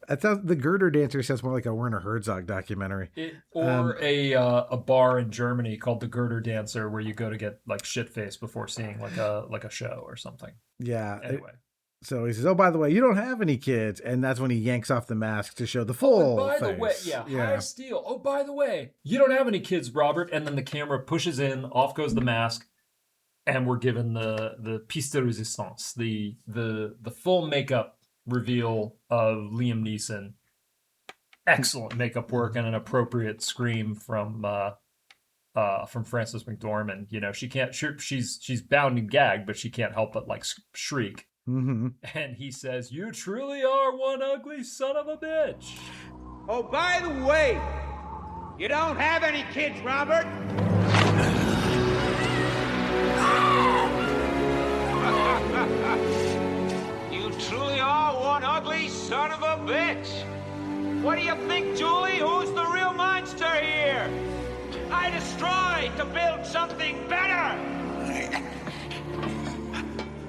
The Girder Dancer sounds more like a Werner Herzog documentary. A bar in Germany called the Girder Dancer where you go to get shit faced before seeing like a show or something. Yeah. Anyway. So he says, "Oh, by the way, you don't have any kids," and that's when he yanks off the mask to show the full face. The way, high steel. Oh, by the way, you don't have any kids, Robert. And then the camera pushes in, off goes the mask, and we're given the piece de resistance, the full makeup reveal of Liam Neeson. Excellent makeup work and an appropriate scream from Frances McDormand. She can't. She's bound and gagged, but she can't help but shriek. Mm-hmm. And he says, "You truly are one ugly son of a bitch." Oh, by the way, you don't have any kids, Robert? You truly are one ugly son of a bitch. What do you think, Julie? Who's the real monster here? I destroyed to build something better.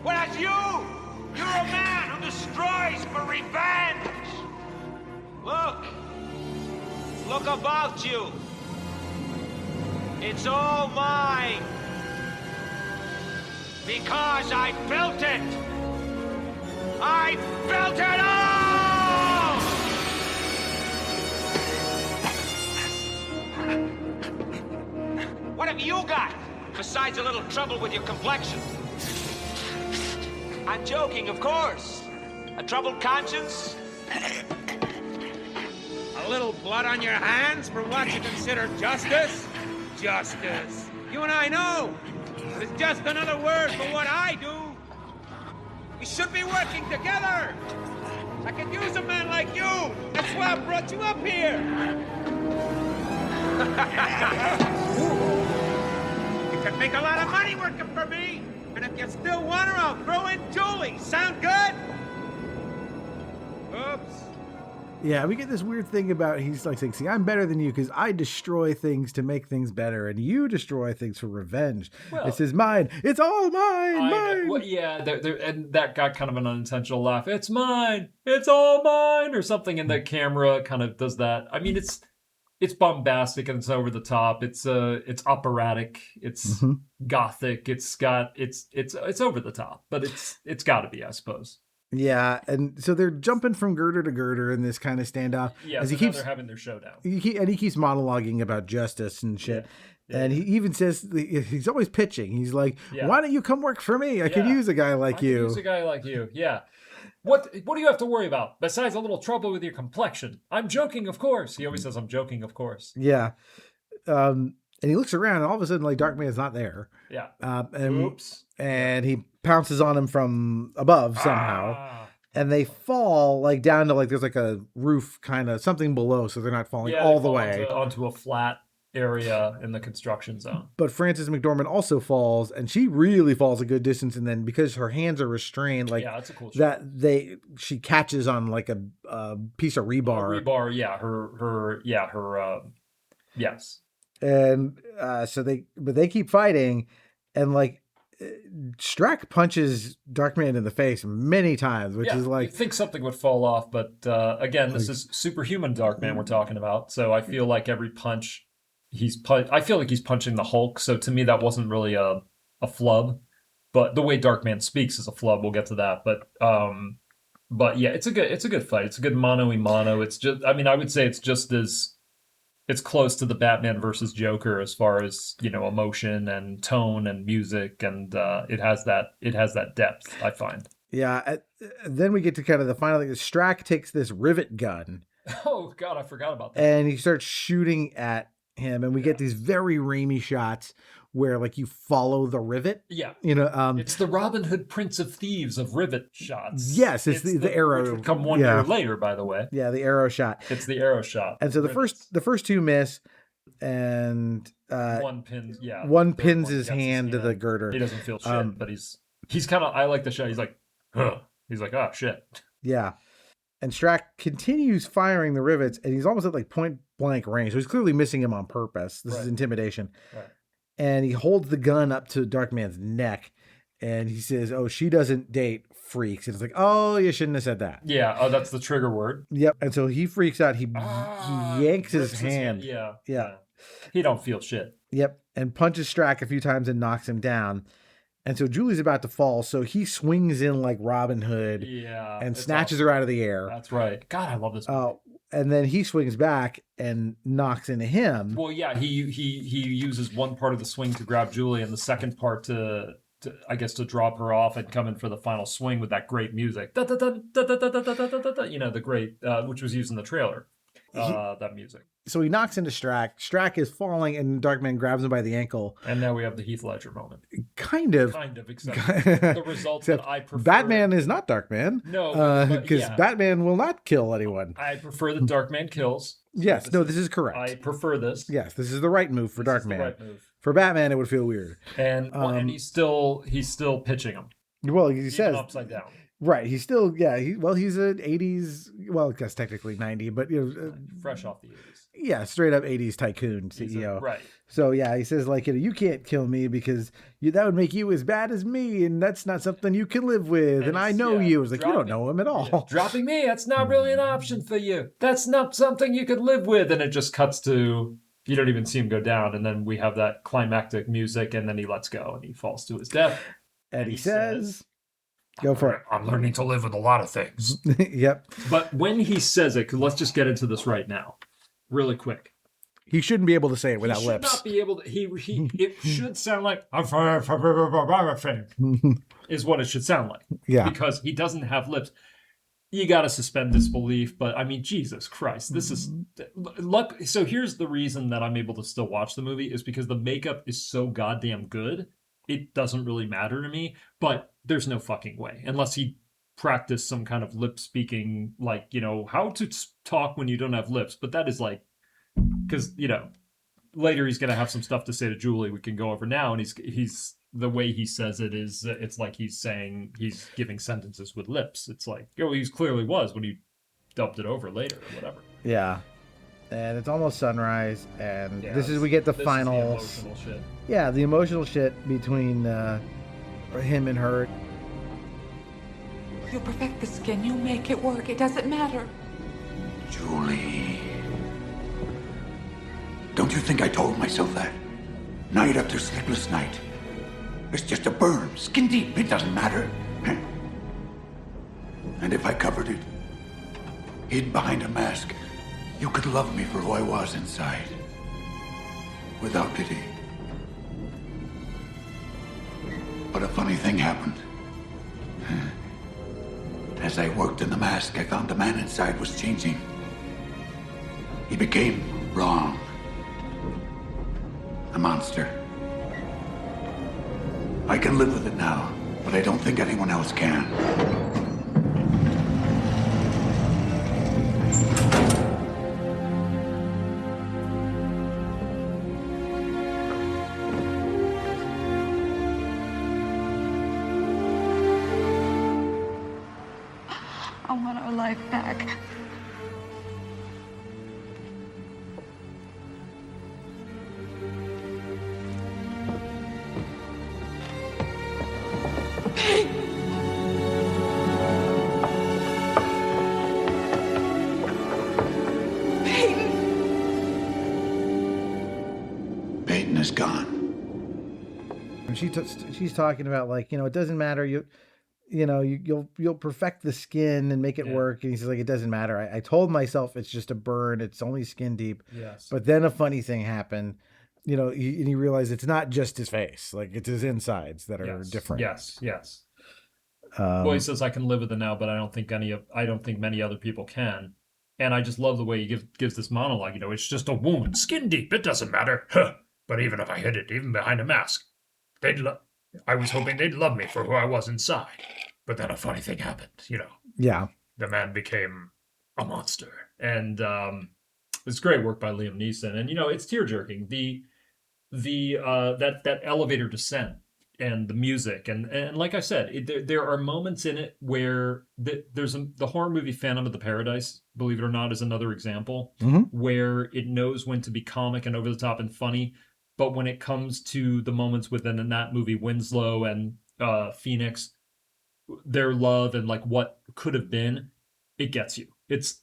Whereas you're a man who destroys for revenge. Look about you. It's all mine. Because I built it. I built it all! What have you got besides a little trouble with your complexion? I'm joking, of course. A troubled conscience? A little blood on your hands for what you consider justice? Justice. You and I know. It's just another word for what I do. We should be working together. I could use a man like you. That's why I brought you up here. You could make a lot of money working for me. And if you still want her, I'll throw in Julie. Sound good? Oops. Yeah, we get this weird thing about he's saying, "See, I'm better than you because I destroy things to make things better, and you destroy things for revenge. This is mine. It's all mine. Mine." Well, yeah, and that got kind of an unintentional laugh. It's mine. It's all mine, or something. And the camera kind of does that. I mean, it's bombastic and it's over the top. It's operatic. It's gothic. It's over the top, but it's got to be, I suppose. Yeah, and so they're jumping from girder to girder in this kind of standoff. Yeah, as so they're having their showdown. He keeps monologuing about justice and shit. Yeah. And he even says, he's always pitching. He's like, "Why don't you come work for me? I could use a guy like you." Use a guy like you, yeah. What do you have to worry about besides a little trouble with your complexion? I'm joking, of course. He always says, "I'm joking, of course." Yeah. And he looks around, and all of a sudden, Darkman's not there. Yeah. Oops. And he pounces on him from above somehow. And they fall down to there's a roof kind of something below, so they're not falling all the way onto a flat area in the construction zone. But Frances McDormand also falls, and she really falls a good distance. And then because her hands are restrained, that's a cool shot. she catches on a piece of rebar. Her Yes. And so they keep fighting, and like Strack punches Darkman in the face many times, which is like, you think something would fall off, but again, this is superhuman Darkman we're talking about. So I feel like every punch I feel like he's punching the Hulk. So to me, that wasn't really a flub, but the way Darkman speaks is a flub. We'll get to that, but yeah, it's a good fight. It's a good mano-y-mano. It's just, I mean, I would say it's just as, it's close to the Batman versus Joker as far as, emotion and tone and music, and it has that depth, I find. Yeah. Then we get to kind of the final thing. Strack takes this rivet gun. Oh God, I forgot about that. And he starts shooting at him, and we get these very Raimi shots where like you follow the rivet. Yeah. It's the Robin Hood Prince of Thieves of rivet shots. Yes, it's the arrow. Which would come 1 year later, by the way. Yeah, the arrow shot. It's the arrow shot. And so the first two miss, and one pins his hand to the girder. He doesn't feel shit, but he's kind of, I like the shot. He's like, huh. He's like, oh shit. Yeah. And Strack continues firing the rivets, and he's almost at like point blank range. So he's clearly missing him on purpose. This is intimidation. Right. And he holds the gun up to Darkman's neck, and he says, "Oh, she doesn't date freaks." And it's like, "Oh, you shouldn't have said that." Yeah. Oh, that's the trigger word. Yep. And so he freaks out. He yanks his hand. Yeah. He don't feel shit. Yep. And punches Strack a few times and knocks him down. And so Julie's about to fall, so he swings in like Robin Hood, and snatches her out of the air. That's right. God, I love this movie. And then he swings back and knocks into him. Well, yeah, he uses one part of the swing to grab Julie, and the second part to drop her off and come in for the final swing with that great music. The great, which was used in the trailer. That music. So he knocks into Strack. Strack is falling, and Darkman grabs him by the ankle. And now we have the Heath Ledger moment. Kind of, except the result that I prefer. Batman is not Darkman. No, because Batman will not kill anyone. I prefer that Darkman kills. Yes, this is correct. I prefer this. Yes, this is the right move for Darkman. The right move. For Batman, it would feel weird. And he's still pitching him. Well, he says upside down. Right. He's still, he's an 80s, well, I guess technically 90, but, fresh off the 80s. Yeah, straight up 80s tycoon CEO. Right. So, yeah, he says, like, you can't kill me because that would make you as bad as me, and that's not something you can live with, and I know you. It's like, you don't know him at all. Yeah. Dropping me, that's not really an option for you. That's not something you could live with. And it just cuts to, you don't even see him go down, and then we have that climactic music, and then he lets go, and he falls to his death. And he says... Go for it. I'm learning to live with a lot of things. Yep. But when he says it, let's just get into this right now, really quick. He shouldn't be able to say it without lips. He should not be able to. It should sound like is what it should sound like. Yeah. Because he doesn't have lips. You got to suspend disbelief, but I mean, Jesus Christ, this is luck. So here's the reason that I'm able to still watch the movie is because the makeup is so goddamn good. It doesn't really matter to me, but there's no fucking way unless he practiced some kind of lip speaking, like, how to talk when you don't have lips. But that is like, because, later he's going to have some stuff to say to Julie we can go over now. And he's the way he says it is, it's like he's giving sentences with lips. It's like, he clearly was when he dubbed it over later or whatever. Yeah. And it's almost sunrise, and we get the final... This is the emotional shit. Yeah, the emotional shit between him and her. You perfect the skin, you make it work, it doesn't matter. Julie. Don't you think I told myself that? Night after sleepless night. It's just a burn, skin deep, it doesn't matter. And if I covered it, hid behind a mask, you could love me for who I was inside, without pity. But a funny thing happened. As I worked in the mask, I found the man inside was changing. He became wrong. A monster. I can live with it now, but I don't think anyone else can. I want our life back. gone. And she's talking about, like, it doesn't matter. You'll perfect the skin and make it work. And he says, like, it doesn't matter. I told myself it's just a burn. It's only skin deep. Yes. But then a funny thing happened. He realized it's not just his face. Like, it's his insides that are different. Yes. Well, he says, I can live with it now, but I don't think many other people can. And I just love the way he gives this monologue. It's just a wound, skin deep. It doesn't matter. Huh. But even if I hid it, even behind a mask, I was hoping they'd love me for who I was inside. But then a funny thing happened, Yeah. The man became a monster. And it's great work by Liam Neeson. And, it's tear-jerking. That elevator descent and the music. And like I said, there are moments in it where there's the horror movie Phantom of the Paradise, believe it or not, is another example, where it knows when to be comic and over the top and funny. But when it comes to the moments within that movie, Winslow and Phoenix, their love and like what could have been, it gets you. It's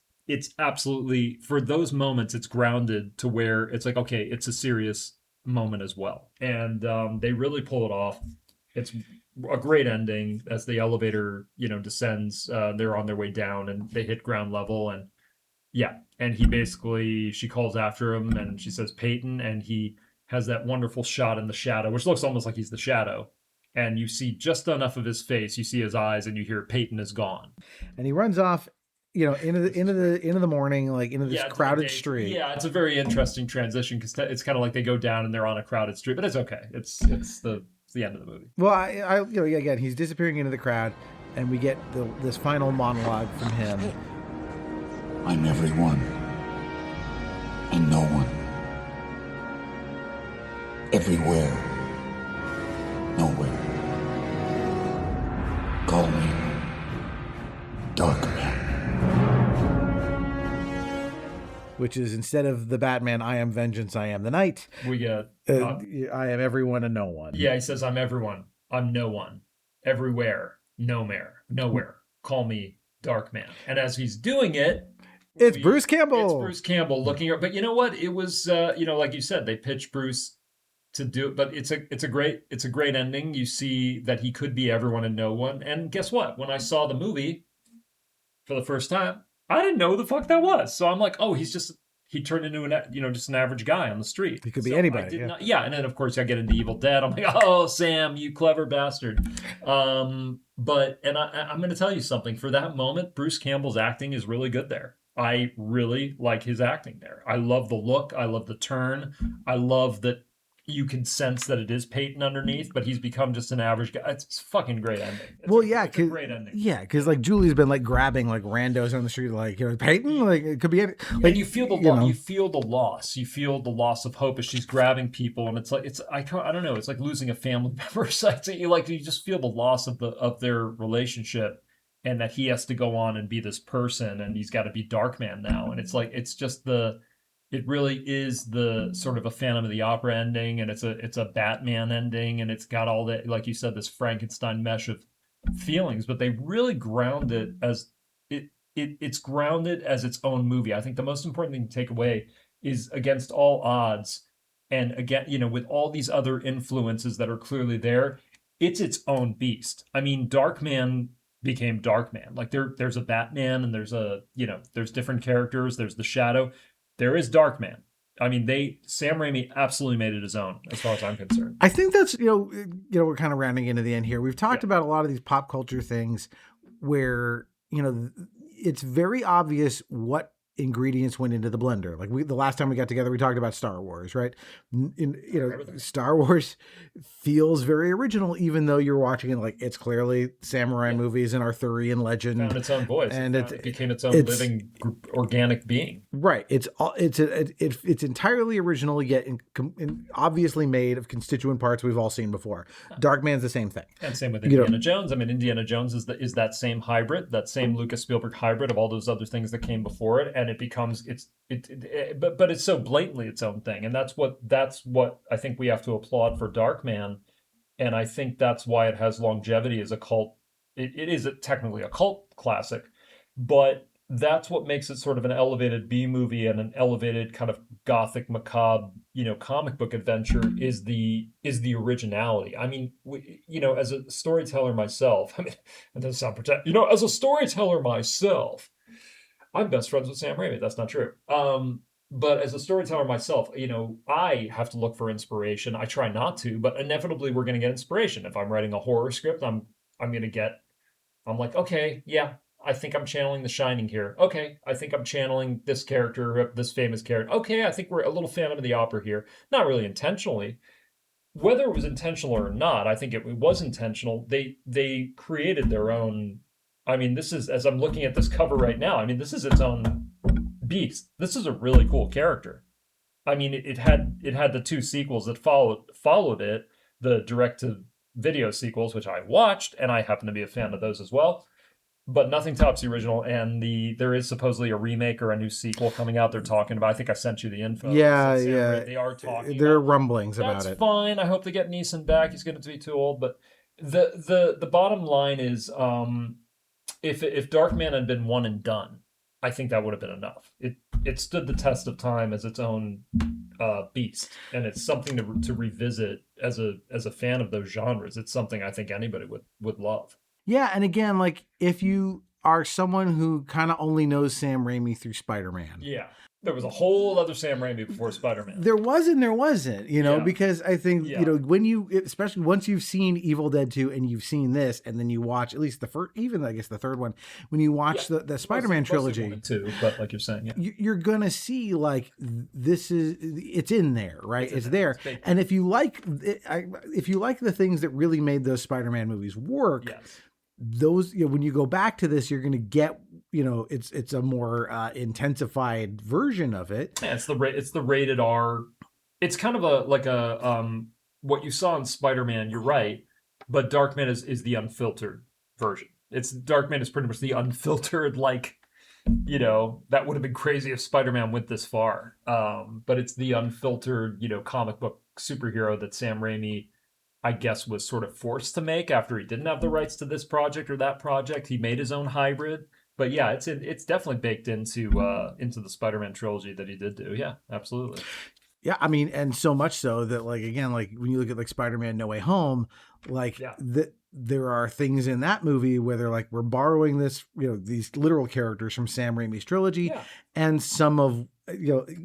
absolutely, for those moments, it's grounded to where it's like, okay, it's a serious moment as well. And they really pull it off. It's a great ending as the elevator, descends. They're on their way down and they hit ground level. And she calls after him and she says, Peyton, and he has that wonderful shot in the shadow, which looks almost like he's the shadow. And you see just enough of his face, you see his eyes, and you hear Peyton is gone. And he runs off, into the morning, like into this crowded street. Yeah, it's a very interesting transition because it's kind of like they go down and they're on a crowded street, but it's okay. It's the end of the movie. Well, again, he's disappearing into the crowd, and we get this final monologue from him. I'm everyone and no one. Everywhere, nowhere. Call me Darkman. Which is, instead of the Batman, I am vengeance, I am the night. We get I am everyone and no one. Yeah, he says, I'm everyone, I'm no one. Everywhere, nowhere. Call me Darkman. And as he's doing it, it's Bruce Campbell. It's Bruce Campbell looking at, but you know what? It was, like you said, they pitched Bruce to do it, but it's a great ending. You see that he could be everyone and no one. And guess what? When I saw the movie for the first time, I didn't know who the fuck that was. So I'm like, oh, he turned into just an average guy on the street. He could be anybody. And then of course I get into Evil Dead. I'm like, oh, Sam, you clever bastard. I'm going to tell you something. For that moment, Bruce Campbell's acting is really good there. I really like his acting there. I love the look. I love the turn. I love that you can sense that it is Peyton underneath, but he's become just an average guy. It's a fucking great ending. It's a great ending. Yeah, because like Julie's been like grabbing like randos on the street, like, Peyton, like it could be any, like, and you feel the you feel the loss. You feel the loss of hope as she's grabbing people, and it's like I don't know. It's like losing a family member. You just feel the loss of their relationship, and that he has to go on and be this person, and he's got to be Darkman now, and it really is the sort of a Phantom of the Opera ending, and it's a Batman ending, and it's got all that, like you said, this Frankenstein mesh of feelings, but they really ground it as it's grounded as its own movie. I think the most important thing to take away is, against all odds, and again, with all these other influences that are clearly there, it's its own beast. I mean, Darkman became Darkman. Like there's a Batman, and there's different characters. There's the Shadow. There is Darkman. I mean, Sam Raimi absolutely made it his own, as far as I'm concerned. I think that's, we're kind of rounding into the end here. We've talked about a lot of these pop culture things where, it's very obvious what ingredients went into the blender. Like the last time we got together, we talked about Star Wars, right? Star Wars feels very original, even though you're watching it like it's clearly samurai movies and Arthurian legend. It found its own voice, and it became its own living, organic being. Right. It's entirely original, yet obviously made of constituent parts we've all seen before. Darkman's the same thing, and same with Indiana Jones. I mean, Indiana Jones is that same hybrid, that same Lucas Spielberg hybrid of all those other things that came before it, and it becomes but it's so blatantly its own thing, and that's what I think we have to applaud for Darkman, and I think that's why it has longevity as a cult. It is technically a cult classic, but that's what makes it sort of an elevated B movie and an elevated kind of gothic macabre, comic book adventure is the originality. I mean, as a storyteller myself, I mean, it doesn't sound pretend, as a storyteller myself, I'm best friends with Sam Raimi. That's not true. But as a storyteller myself, I have to look for inspiration. I try not to, but inevitably we're going to get inspiration. If I'm writing a horror script, I'm like, okay, yeah, I think I'm channeling The Shining here. Okay, I think I'm channeling this character, this famous character. Okay, I think we're a little Phantom of the Opera here. Not really intentionally. Whether it was intentional or not, I think it was intentional. They created their own. I mean, this is, as I'm looking at this cover right now, I mean, this is its own beast. This is a really cool character. I mean, it had the 2 sequels that followed it, the direct-to-video sequels, which I watched, and I happen to be a fan of those as well. But nothing tops the original, and there is supposedly a remake or a new sequel coming out. They're talking about. I think I sent you the info. Yeah. They are talking. There are rumblings about it. That's fine. I hope they get Neeson back. He's going to be too old. But the bottom line is, if Darkman had been one and done, I think that would have been enough. It stood the test of time as its own beast, and it's something to revisit as a fan of those genres. It's something I think anybody would love. Yeah, and again, like, if you are someone who kind of only knows Sam Raimi through Spider-Man. Yeah. There was a whole other Sam Raimi before Spider-Man. There wasn't, because I think, when especially once you've seen Evil Dead 2 and you've seen this, and then you watch at least the first, even I guess the third one, when you watch the Spider-Man trilogy. Too, but like you're saying, you're going to see, like, it's in there, right? It's there. And if you like the things that really made those Spider-Man movies work, yes. Those, when you go back to this, you're going to get, it's a more intensified version of it. Yeah, it's the rated R. It's kind of what you saw in Spider-Man. You're right, but Darkman is the unfiltered version. Darkman is pretty much the unfiltered, that would have been crazy if Spider-Man went this far. But it's the unfiltered, comic book superhero that Sam Raimi, I guess, was sort of forced to make after he didn't have the rights to this project or that project. He made his own hybrid. But yeah, it's definitely baked into the Spider-Man trilogy that he did do. Yeah, absolutely. Yeah, I mean, and so much so that, like, again, like when you look at like Spider-Man No Way Home, like there are things in that movie where they're like, we're borrowing this, these literal characters from Sam Raimi's trilogy, and some of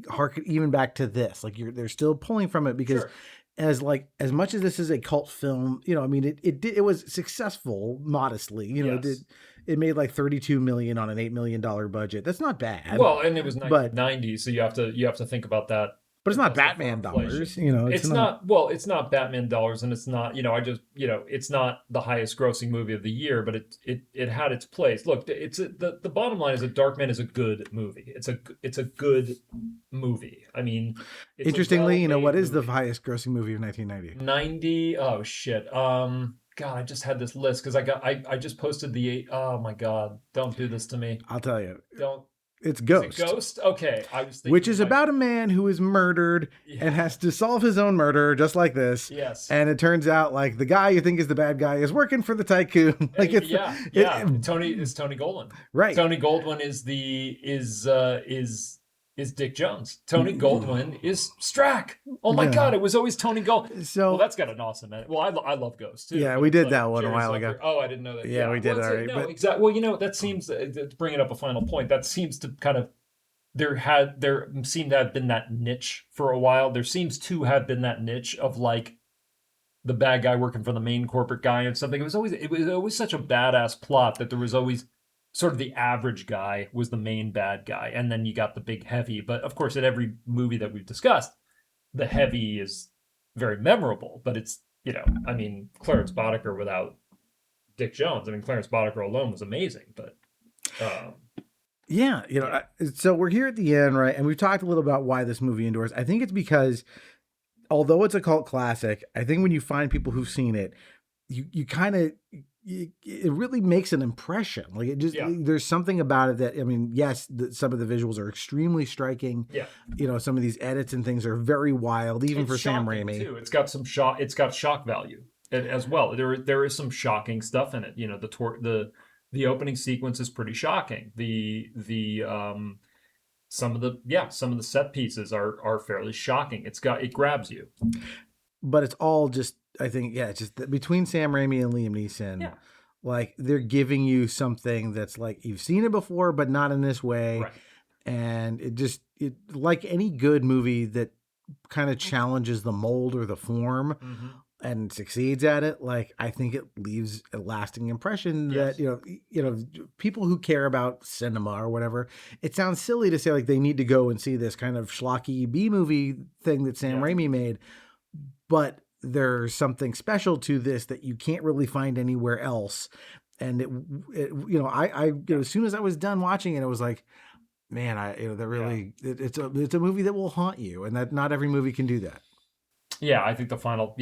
harken even back to this. Like they're still pulling from it because. Sure. As much as this is a cult film, I mean, it was successful modestly. Yes. It made like $32 million on an $8 million budget. That's not bad. Well, and it was 1990, so you have to think about that. But it's not Batman dollars, It's not Batman dollars, and it's not, it's not the highest grossing movie of the year, but it had its place. Look, the bottom line is that Darkman is a good movie. It's a good movie. I mean, interestingly, what is the highest grossing movie of 1990? 90. Oh shit. God, I just had this list because I just posted oh my God, don't do this to me. I'll tell you. Don't. It's Ghost. Is it Ghost? Okay. I was thinking, which is about a man who is murdered and has to solve his own murder, just like this. Yes. And it turns out, like, the guy you think is the bad guy is working for the tycoon. Like, it's Tony Goldwyn. Right. Tony Goldwyn is Dick Jones. Tony Goldwyn is Strack. Oh my God, it was always Tony Goldwyn. So that's got an awesome edit. Well, I love Ghost too. Yeah, we did that one a while ago. Oh, I didn't know that. Yeah, we did. All right. No, exactly. Well, that seems to bring it up a final point. That seems to kind of there seemed to have been that niche for a while. There seems to have been that niche of like the bad guy working for the main corporate guy and something. It was always such a badass plot that there was always sort of the average guy was the main bad guy, and then you got the big heavy. But of course, in every movie that we've discussed, the heavy is very memorable. But it's, I mean, Clarence Boddicker without Dick Jones. I mean, Clarence Boddicker alone was amazing. But so we're here at the end, right? And we've talked a little about why this movie endures. I think it's because, although it's a cult classic, I think when you find people who've seen it, you kind of. It really makes an impression. Like it just, there's something about it that, I mean, yes, some of the visuals are extremely striking. Yeah. Some of these edits and things are very wild, even for Sam Raimi. Too. It's got some shock value as well. There is some shocking stuff in it. The The opening sequence is pretty shocking. Some of the set pieces are fairly shocking. It grabs you. But it's all just, I think, it's just between Sam Raimi and Liam Neeson, like they're giving you something that's like you've seen it before, but not in this way. Right. And it like any good movie that kind of challenges the mold or the form and succeeds at it. Like, I think it leaves a lasting impression that, people who care about cinema or whatever, it sounds silly to say like they need to go and see this kind of schlocky B movie thing that Sam Raimi made. But there's something special to this that you can't really find anywhere else. And as soon as I was done watching it, I was like, man, it's a movie that will haunt you, and that not every movie can do that. Yeah, I think the final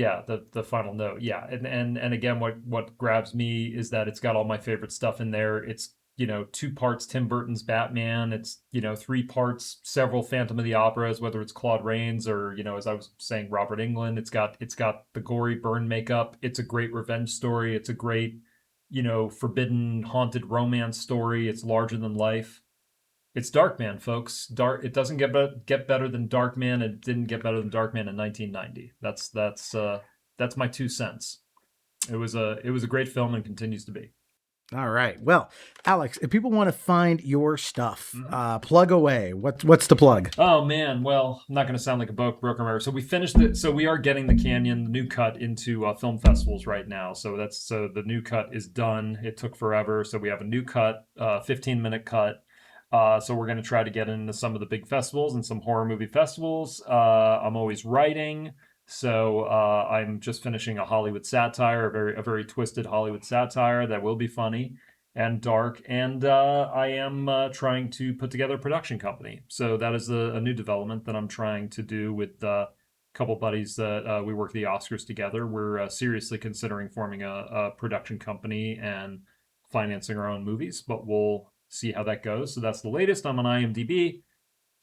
note. Yeah. And again, what grabs me is that it's got all my favorite stuff in there. It's, 2 parts Tim Burton's Batman. It's, 3 parts several Phantom of the Operas, whether it's Claude Rains or, as I was saying, Robert Englund. It's got the gory burn makeup. It's a great revenge story. It's a great, forbidden haunted romance story. It's larger than life. It's Darkman, folks. It doesn't get better than Darkman. It didn't get better than Darkman in 1990. That's my 2 cents. It was a great film and continues to be. All right. Well, Alex, if people want to find your stuff, plug away. What's the plug? Oh man, well, I'm not going to sound like a broken record. So we finished it. So we are getting The Canyon, the new cut, into film festivals right now. So the new cut is done. It took forever. So we have a new cut, 15-minute cut. So we're going to try to get into some of the big festivals and some horror movie festivals. I'm always writing. So I'm just finishing a Hollywood satire, a very twisted Hollywood satire that will be funny and dark. And I am trying to put together a production company. So that is a new development that I'm trying to do with a couple buddies that we work the Oscars together. We're seriously considering forming a production company and financing our own movies, but we'll see how that goes. So that's the latest. I'm on IMDb.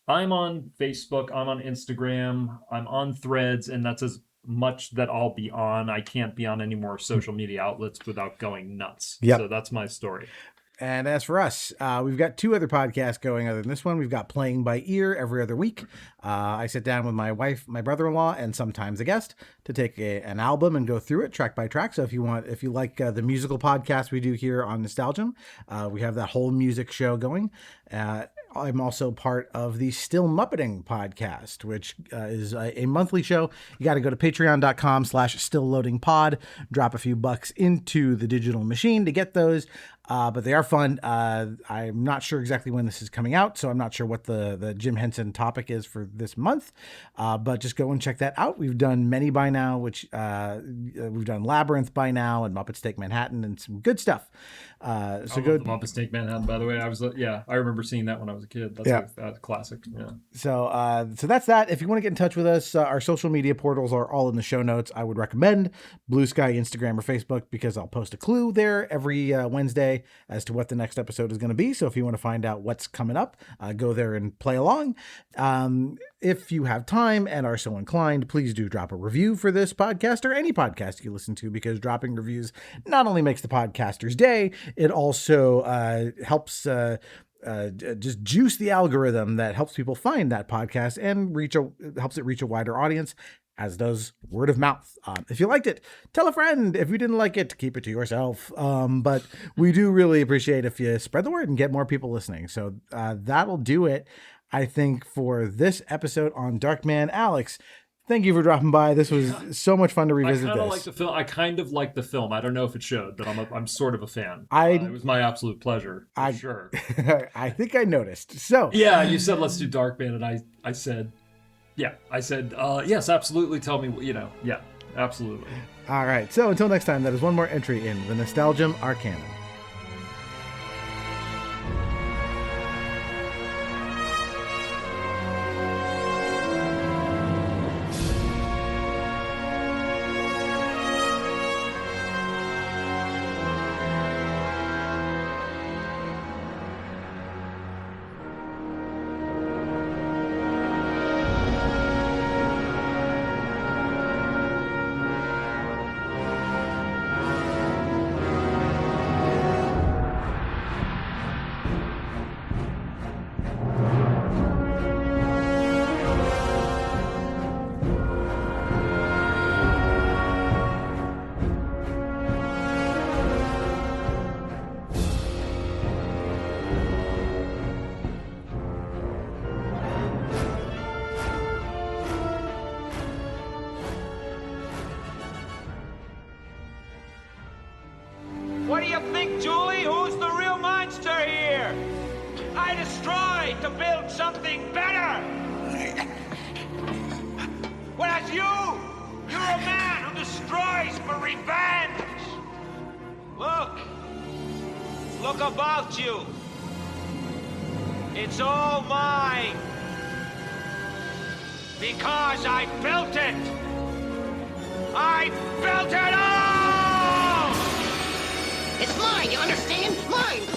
I'm on Facebook, I'm on Instagram, I'm on Threads, and that's as much that I'll be on. I can't be on any more social media outlets without going nuts. Yep. So that's my story. And as for us, we've got 2 other podcasts going other than this one. We've got Playing by Ear every other week. I sit down with my wife, my brother-in-law, and sometimes a guest to take an album and go through it track by track. So if you like the musical podcast we do here on Nostalgium, we have that whole music show going. I'm also part of the Still Muppeting podcast, which is a monthly show. You got to go to patreon.com/stillloadingpod, drop a few bucks into the digital machine to get those. But they are fun. I'm not sure exactly when this is coming out, so I'm not sure what the Jim Henson topic is for this month. But just go and check that out. We've done many by now, which we've done Labyrinth by now and Muppets Take Manhattan and some good stuff. So go. Muppets Take Manhattan, by the way. I remember seeing that when I was a kid. That's a classic. Yeah. So that's that. If you want to get in touch with us, our social media portals are all in the show notes. I would recommend BlueSky, Instagram, or Facebook, because I'll post a clue there every Wednesday as to what the next episode is going to be. So if you want to find out what's coming up, go there and play along. If you have time and are so inclined, please do drop a review for this podcast or any podcast you listen to, because dropping reviews not only makes the podcaster's day, it also helps just juice the algorithm that helps people find that podcast and helps it reach a wider audience, as does word of mouth. If you liked it, tell a friend. If you didn't like it, keep it to yourself. But we do really appreciate if you spread the word and get more people listening. So that'll do it, I think, for this episode on Darkman. Alex, thank you for dropping by. This was so much fun to revisit this. I kind of like the film. I don't know if it showed, but I'm sort of a fan. It was my absolute pleasure, for sure. I think I noticed. So yeah, you said let's do Darkman, and I said, yes, absolutely. Tell me, yeah, absolutely. All right. So until next time, that is one more entry in the Nostalgium Arcanum. try to build something better. Whereas you're a man who destroys for revenge. Look about you. It's all mine. Because I built it. I built it all! It's mine, you understand? Mine!